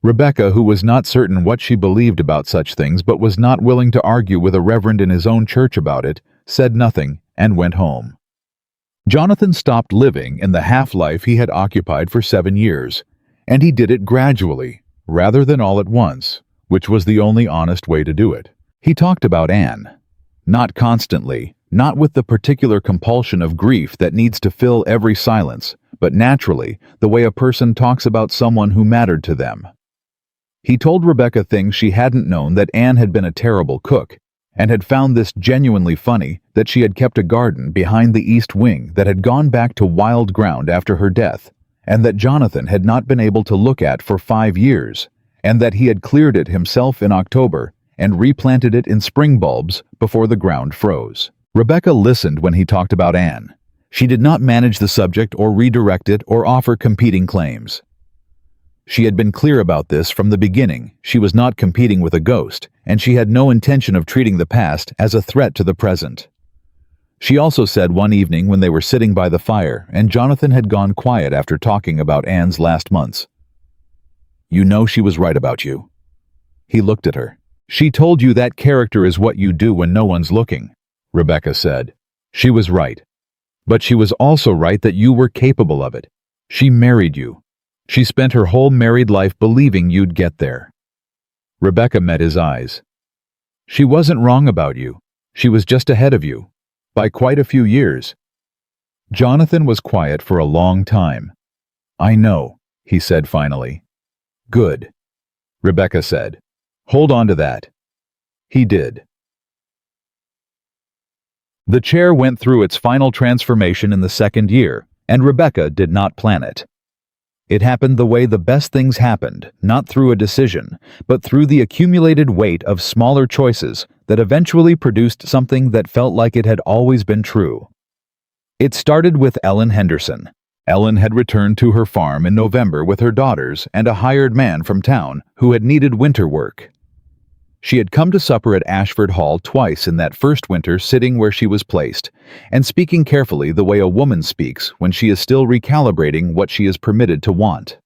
Rebecca, who was not certain what she believed about such things but was not willing to argue with a reverend in his own church about it, said nothing and went home. Jonathan stopped living in the half-life he had occupied for 7 years, and he did it gradually, rather than all at once, which was the only honest way to do it. He talked about Anne. Not constantly, not with the particular compulsion of grief that needs to fill every silence, but naturally, the way a person talks about someone who mattered to them. He told Rebecca things she hadn't known, that Anne had been a terrible cook, and had found this genuinely funny, that she had kept a garden behind the east wing that had gone back to wild ground after her death, and that Jonathan had not been able to look at for 5 years, and that he had cleared it himself in October and replanted it in spring bulbs before the ground froze. Rebecca listened when he talked about Anne. She did not manage the subject or redirect it or offer competing claims. She had been clear about this from the beginning. She was not competing with a ghost, and she had no intention of treating the past as a threat to the present. She also said one evening when they were sitting by the fire and Jonathan had gone quiet after talking about Anne's last months, "You know she was right about you." He looked at her. "She told you that character is what you do when no one's looking," Rebecca said. "She was right. But she was also right that you were capable of it. She married you. She spent her whole married life believing you'd get there." Rebecca met his eyes. "She wasn't wrong about you. She was just ahead of you. By quite a few years." Jonathan was quiet for a long time. "I know," he said finally. "Good," Rebecca said. "Hold on to that." He did. The chair went through its final transformation in the 2nd year, and Rebecca did not plan it. It happened the way the best things happened, not through a decision, but through the accumulated weight of smaller choices that eventually produced something that felt like it had always been true. It started with Ellen Henderson. Ellen had returned to her farm in November with her daughters and a hired man from town who had needed winter work. She had come to supper at Ashford Hall twice in that first winter, sitting where she was placed, and speaking carefully the way a woman speaks when she is still recalibrating what she is permitted to want.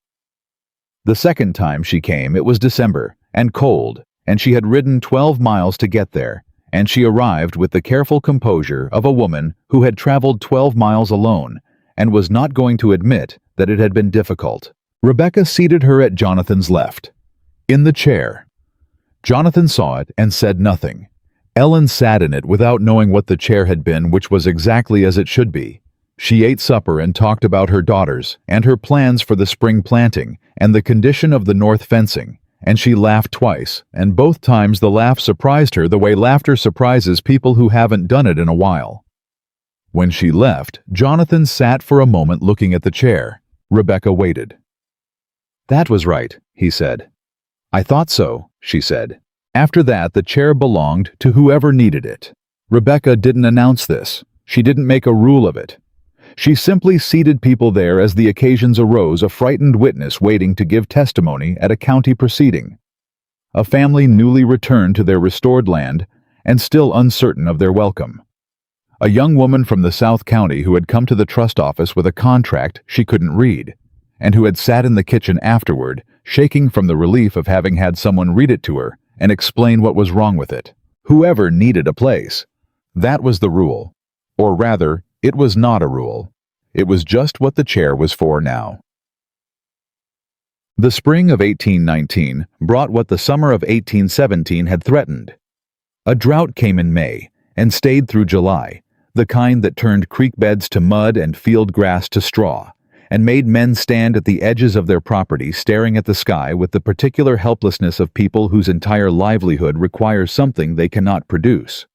The second time she came, it was December, and cold, and she had ridden 12 miles to get there, and she arrived with the careful composure of a woman who had traveled 12 miles alone, and was not going to admit that it had been difficult. Rebecca seated her at Jonathan's left, in the chair. Jonathan saw it and said nothing. Ellen sat in it without knowing what the chair had been, which was exactly as it should be. She ate supper and talked about her daughters and her plans for the spring planting and the condition of the north fencing, and she laughed twice, and both times the laugh surprised her the way laughter surprises people who haven't done it in a while. When she left, Jonathan sat for a moment looking at the chair. Rebecca waited. "That was right," he said. "I thought so," she said. After that, the chair belonged to whoever needed it. Rebecca didn't announce this. She didn't make a rule of it. She simply seated people there as the occasions arose, a frightened witness waiting to give testimony at a county proceeding. A family newly returned to their restored land and still uncertain of their welcome. A young woman from the South County who had come to the trust office with a contract she couldn't read, and who had sat in the kitchen afterward, shaking from the relief of having had someone read it to her and explain what was wrong with it. Whoever needed a place. That was the rule. Or rather, it was not a rule. It was just what the chair was for now. The spring of 1819 brought what the summer of 1817 had threatened. A drought came in May and stayed through July, the kind that turned creek beds to mud and field grass to straw, and made men stand at the edges of their property staring at the sky with the particular helplessness of people whose entire livelihood requires something they cannot produce.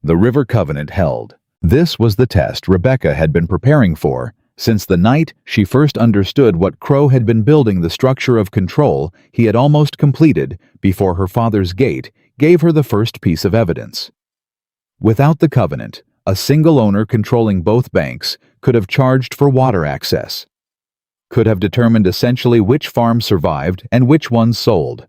The River Covenant held. This was the test Rebecca had been preparing for since the night she first understood what Crow had been building. The structure of control he had almost completed before her father's gate gave her the first piece of evidence. Without the covenant, a single owner controlling both banks could have charged for water access, could have determined essentially which farms survived and which ones sold,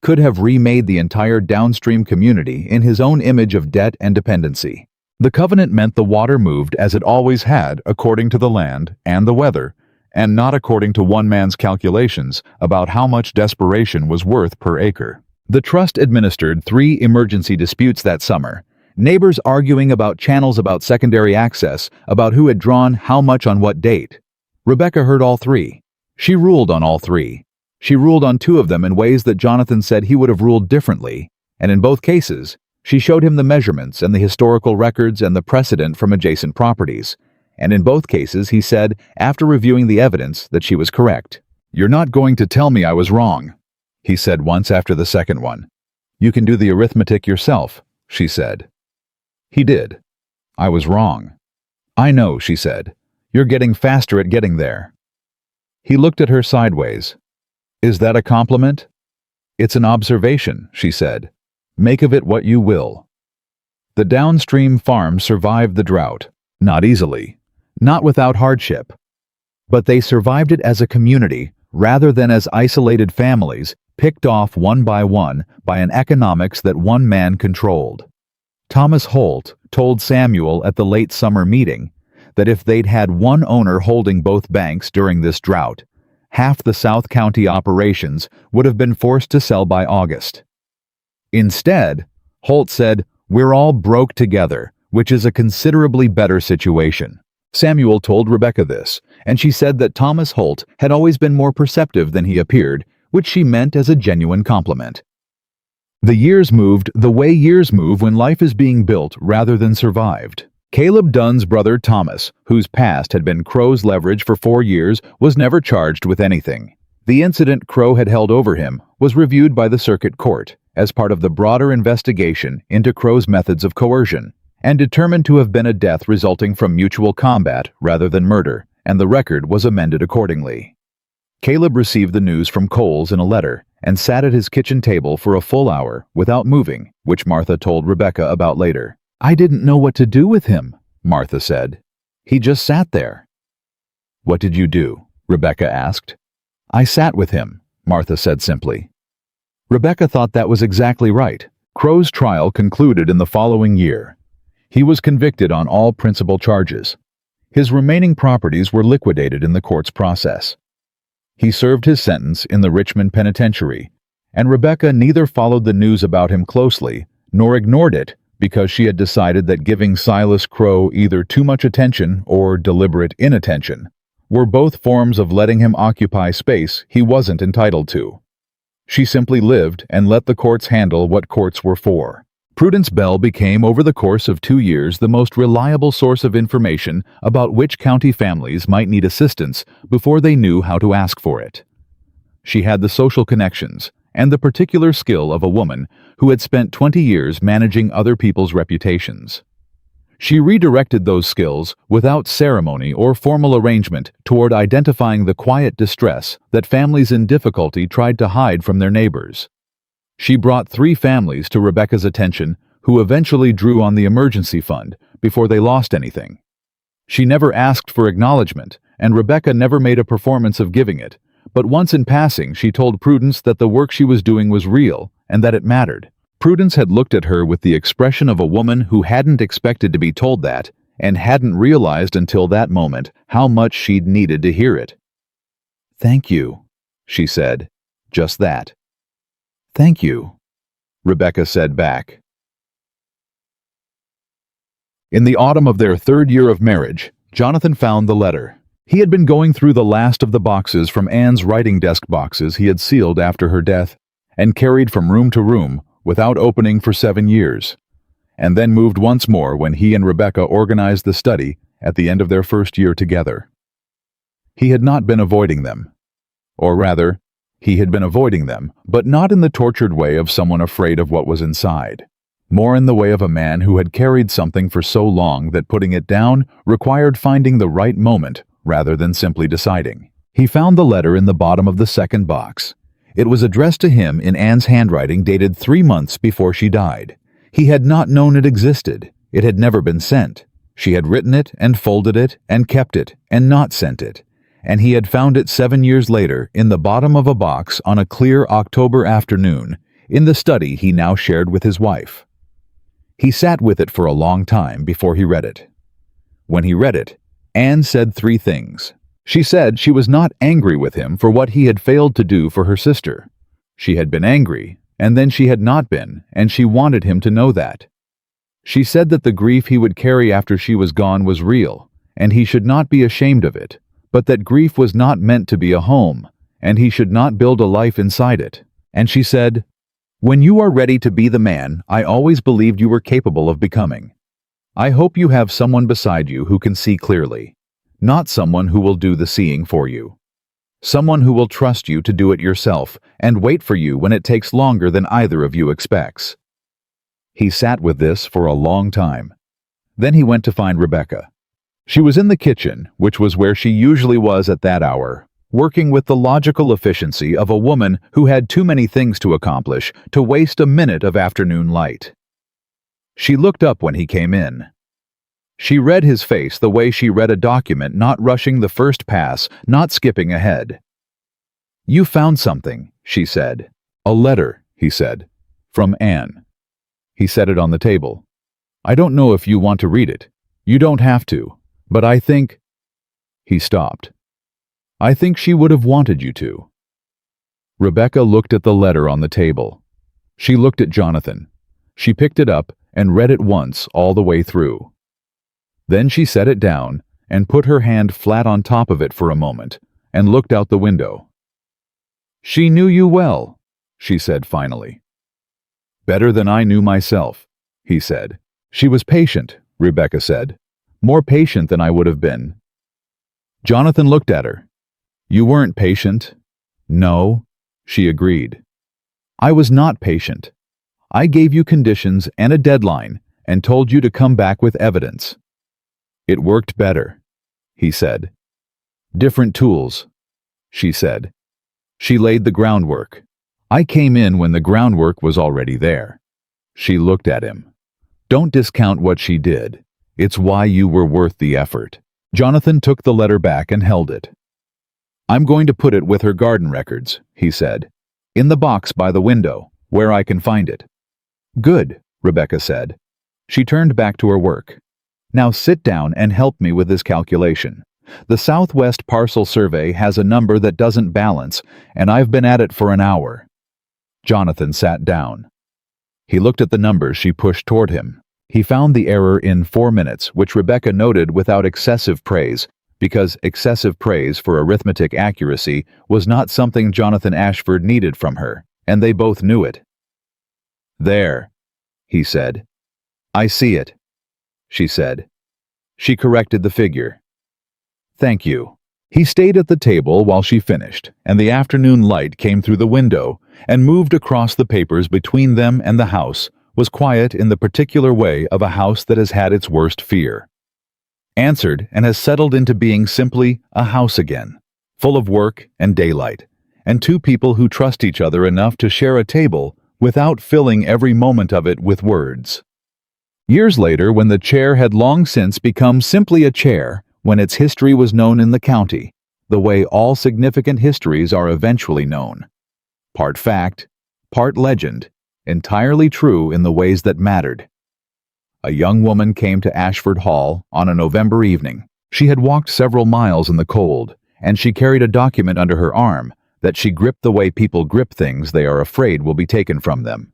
could have remade the entire downstream community in his own image of debt and dependency. The covenant meant the water moved as it always had according to the land and the weather, and not according to one man's calculations about how much desperation was worth per acre. The trust administered 3 emergency disputes that summer, neighbors arguing about channels, about secondary access, about who had drawn how much on what date. Rebecca heard all 3. She ruled on all 3. She ruled on 2 of them in ways that Jonathan said he would have ruled differently, and in both cases, she showed him the measurements and the historical records and the precedent from adjacent properties, and in both cases he said, after reviewing the evidence, that she was correct. "You're not going to tell me I was wrong," he said once after the second one. "You can do the arithmetic yourself," she said. He did. "I was wrong." "I know," she said. "You're getting faster at getting there." He looked at her sideways. "Is that a compliment?" "It's an observation," she said. "Make of it what you will." The downstream farms survived the drought. Not easily. Not without hardship. But they survived it as a community rather than as isolated families picked off one by an economics that one man controlled. Thomas Holt told Samuel at the late summer meeting that if they'd had one owner holding both banks during this drought, half the South County operations would have been forced to sell by August. Instead, Holt said, "We're all broke together, which is a considerably better situation." Samuel told Rebecca this, and she said that Thomas Holt had always been more perceptive than he appeared, which she meant as a genuine compliment. The years moved the way years move when life is being built rather than survived. Caleb Dunn's brother Thomas, whose past had been Crow's leverage for 4 years, was never charged with anything. The incident Crow had held over him was reviewed by the circuit court as part of the broader investigation into Crow's methods of coercion, and determined to have been a death resulting from mutual combat rather than murder, and the record was amended accordingly. Caleb received the news from Coles in a letter and sat at his kitchen table for a full hour without moving, which Martha told Rebecca about later. "I didn't know what to do with him," Martha said. "He just sat there." "What did you do?" Rebecca asked. "I sat with him," Martha said simply. Rebecca thought that was exactly right. Crow's trial concluded in the following year. He was convicted on all principal charges. His remaining properties were liquidated in the court's process. He served his sentence in the Richmond Penitentiary, and Rebecca neither followed the news about him closely nor ignored it because she had decided that giving Silas Crow either too much attention or deliberate inattention were both forms of letting him occupy space he wasn't entitled to. She simply lived and let the courts handle what courts were for. Prudence Bell became, over the course of 2 years, the most reliable source of information about which county families might need assistance before they knew how to ask for it. She had the social connections and the particular skill of a woman who had spent 20 years managing other people's reputations. She redirected those skills without ceremony or formal arrangement toward identifying the quiet distress that families in difficulty tried to hide from their neighbors. She brought 3 families to Rebecca's attention who eventually drew on the emergency fund before they lost anything. She never asked for acknowledgement, and Rebecca never made a performance of giving it, but once in passing she told Prudence that the work she was doing was real and that it mattered. Prudence had looked at her with the expression of a woman who hadn't expected to be told that and hadn't realized until that moment how much she'd needed to hear it. "Thank you," she said. Just that. "Thank you," Rebecca said back. In the autumn of their third year of marriage, Jonathan found the letter. He had been going through the last of the boxes from Anne's writing desk boxes he had sealed after her death and carried from room to room without opening for 7 years, and then moved once more when he and Rebecca organized the study at the end of their first year together. He had not been avoiding them. Or rather, he had been avoiding them, but not in the tortured way of someone afraid of what was inside. More in the way of a man who had carried something for so long that putting it down required finding the right moment rather than simply deciding. He found the letter in the bottom of the second box. It was addressed to him in Anne's handwriting dated 3 months before she died. He had not known it existed. It had never been sent. She had written it and folded it and kept it and not sent it. And he had found it 7 years later in the bottom of a box on a clear October afternoon in the study he now shared with his wife. He sat with it for a long time before he read it. When he read it, Anne said 3 things. She said she was not angry with him for what he had failed to do for her sister. She had been angry, and then she had not been, and she wanted him to know that. She said that the grief he would carry after she was gone was real, and he should not be ashamed of it, but that grief was not meant to be a home, and he should not build a life inside it. And she said, "When you are ready to be the man I always believed you were capable of becoming, I hope you have someone beside you who can see clearly, not someone who will do the seeing for you. Someone who will trust you to do it yourself and wait for you when it takes longer than either of you expects." He sat with this for a long time. Then he went to find Rebecca. She was in the kitchen, which was where she usually was at that hour, working with the logical efficiency of a woman who had too many things to accomplish to waste a minute of afternoon light. She looked up when he came in. She read his face the way she read a document, not rushing the first pass, not skipping ahead. "You found something," she said. "A letter," he said. "From Anne." He set it on the table. "I don't know if you want to read it. You don't have to. But I think—" He stopped. "I think she would have wanted you to." Rebecca looked at the letter on the table. She looked at Jonathan. She picked it up and read it once all the way through. Then she set it down and put her hand flat on top of it for a moment and looked out the window. "She knew you well," she said finally. "Better than I knew myself," he said. "She was patient," Rebecca said. "More patient than I would have been." Jonathan looked at her. "You weren't patient." "No," she agreed. "I was not patient. I gave you conditions and a deadline and told you to come back with evidence." "It worked better," he said. "Different tools," she said. "She laid the groundwork. I came in when the groundwork was already there." She looked at him. "Don't discount what she did. It's why you were worth the effort." Jonathan took the letter back and held it. "I'm going to put it with her garden records," he said. "In the box by the window, where I can find it." "Good," Rebecca said. She turned back to her work. "Now sit down and help me with this calculation. The Southwest Parcel Survey has a number that doesn't balance, and I've been at it for an hour." Jonathan sat down. He looked at the numbers she pushed toward him. He found the error in 4 minutes, which Rebecca noted without excessive praise, because excessive praise for arithmetic accuracy was not something Jonathan Ashford needed from her, and they both knew it. "There," he said. "I see it," she said. She corrected the figure. "Thank you." He stayed at the table while she finished, and the afternoon light came through the window and moved across the papers between them, and the house was quiet in the particular way of a house that has had its worst fear. Answered and has settled into being simply a house again, full of work and daylight, and 2 people who trust each other enough to share a table without filling every moment of it with words. Years later, when the chair had long since become simply a chair, when its history was known in the county, the way all significant histories are eventually known. Part fact, part legend, entirely true in the ways that mattered. A young woman came to Ashford Hall on a November evening. She had walked several miles in the cold, and she carried a document under her arm that she gripped the way people grip things they are afraid will be taken from them.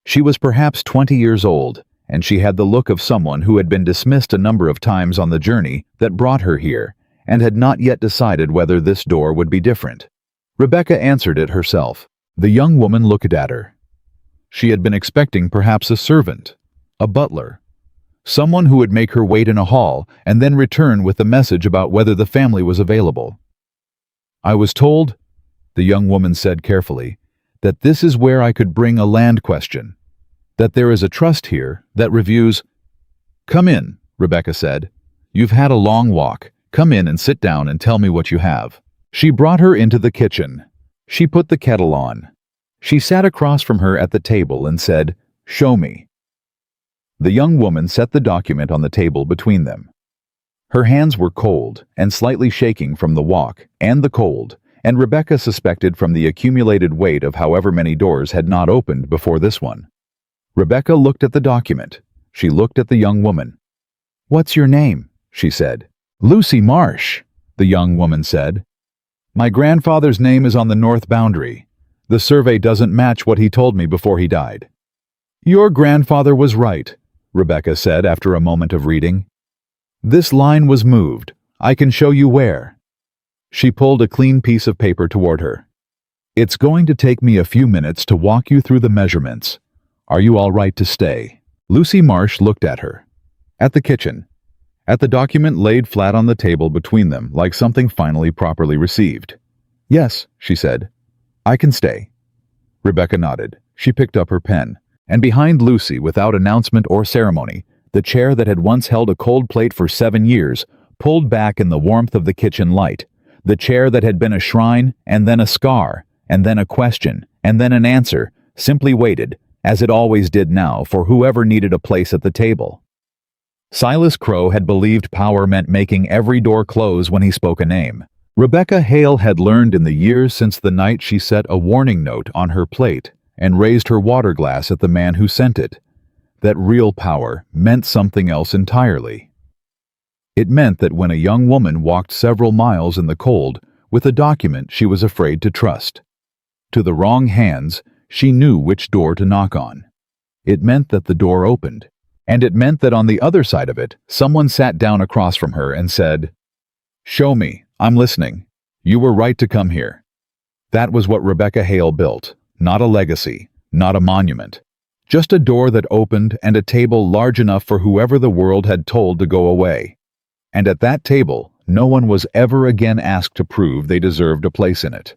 She was perhaps 20 years old, and she had the look of someone who had been dismissed a number of times on the journey that brought her here, and had not yet decided whether this door would be different. Rebecca answered it herself. The young woman looked at her. She had been expecting perhaps a servant, a butler, someone who would make her wait in a hall and then return with a message about whether the family was available. "I was told," the young woman said carefully, "that this is where I could bring a land question, that there is a trust here that reviews—" "Come in," Rebecca said. "You've had a long walk. Come in and sit down and tell me what you have." She brought her into the kitchen. She put the kettle on. She sat across from her at the table and said, "Show me." The young woman set the document on the table between them. Her hands were cold and slightly shaking from the walk and the cold, and Rebecca suspected from the accumulated weight of however many doors had not opened before this one. Rebecca looked at the document. She looked at the young woman. "What's your name?" she said. "Lucy Marsh," the young woman said. "My grandfather's name is on the north boundary. The survey doesn't match what he told me before he died." "Your grandfather was right," Rebecca said after a moment of reading. "This line was moved. I can show you where." She pulled a clean piece of paper toward her. "It's going to take me a few minutes to walk you through the measurements. Are you all right to stay?" Lucy Marsh looked at her. At the kitchen. At the document laid flat on the table between them like something finally properly received. "Yes," she said. "I can stay." Rebecca nodded. She picked up her pen. And behind Lucy, without announcement or ceremony, the chair that had once held a cold plate for 7 years pulled back in the warmth of the kitchen light. The chair that had been a shrine, and then a scar, and then a question, and then an answer, simply waited, as it always did now, for whoever needed a place at the table. Silas Crow had believed power meant making every door close when he spoke a name. Rebecca Hale had learned in the years since the night she set a warning note on her plate and raised her water glass at the man who sent it, that real power meant something else entirely. It meant that when a young woman walked several miles in the cold with a document she was afraid to trust to the wrong hands, she knew which door to knock on. It meant that the door opened. And it meant that on the other side of it, someone sat down across from her and said, "Show me, I'm listening. You were right to come here." That was what Rebecca Hale built, not a legacy, not a monument. Just a door that opened and a table large enough for whoever the world had told to go away. And at that table, no one was ever again asked to prove they deserved a place in it.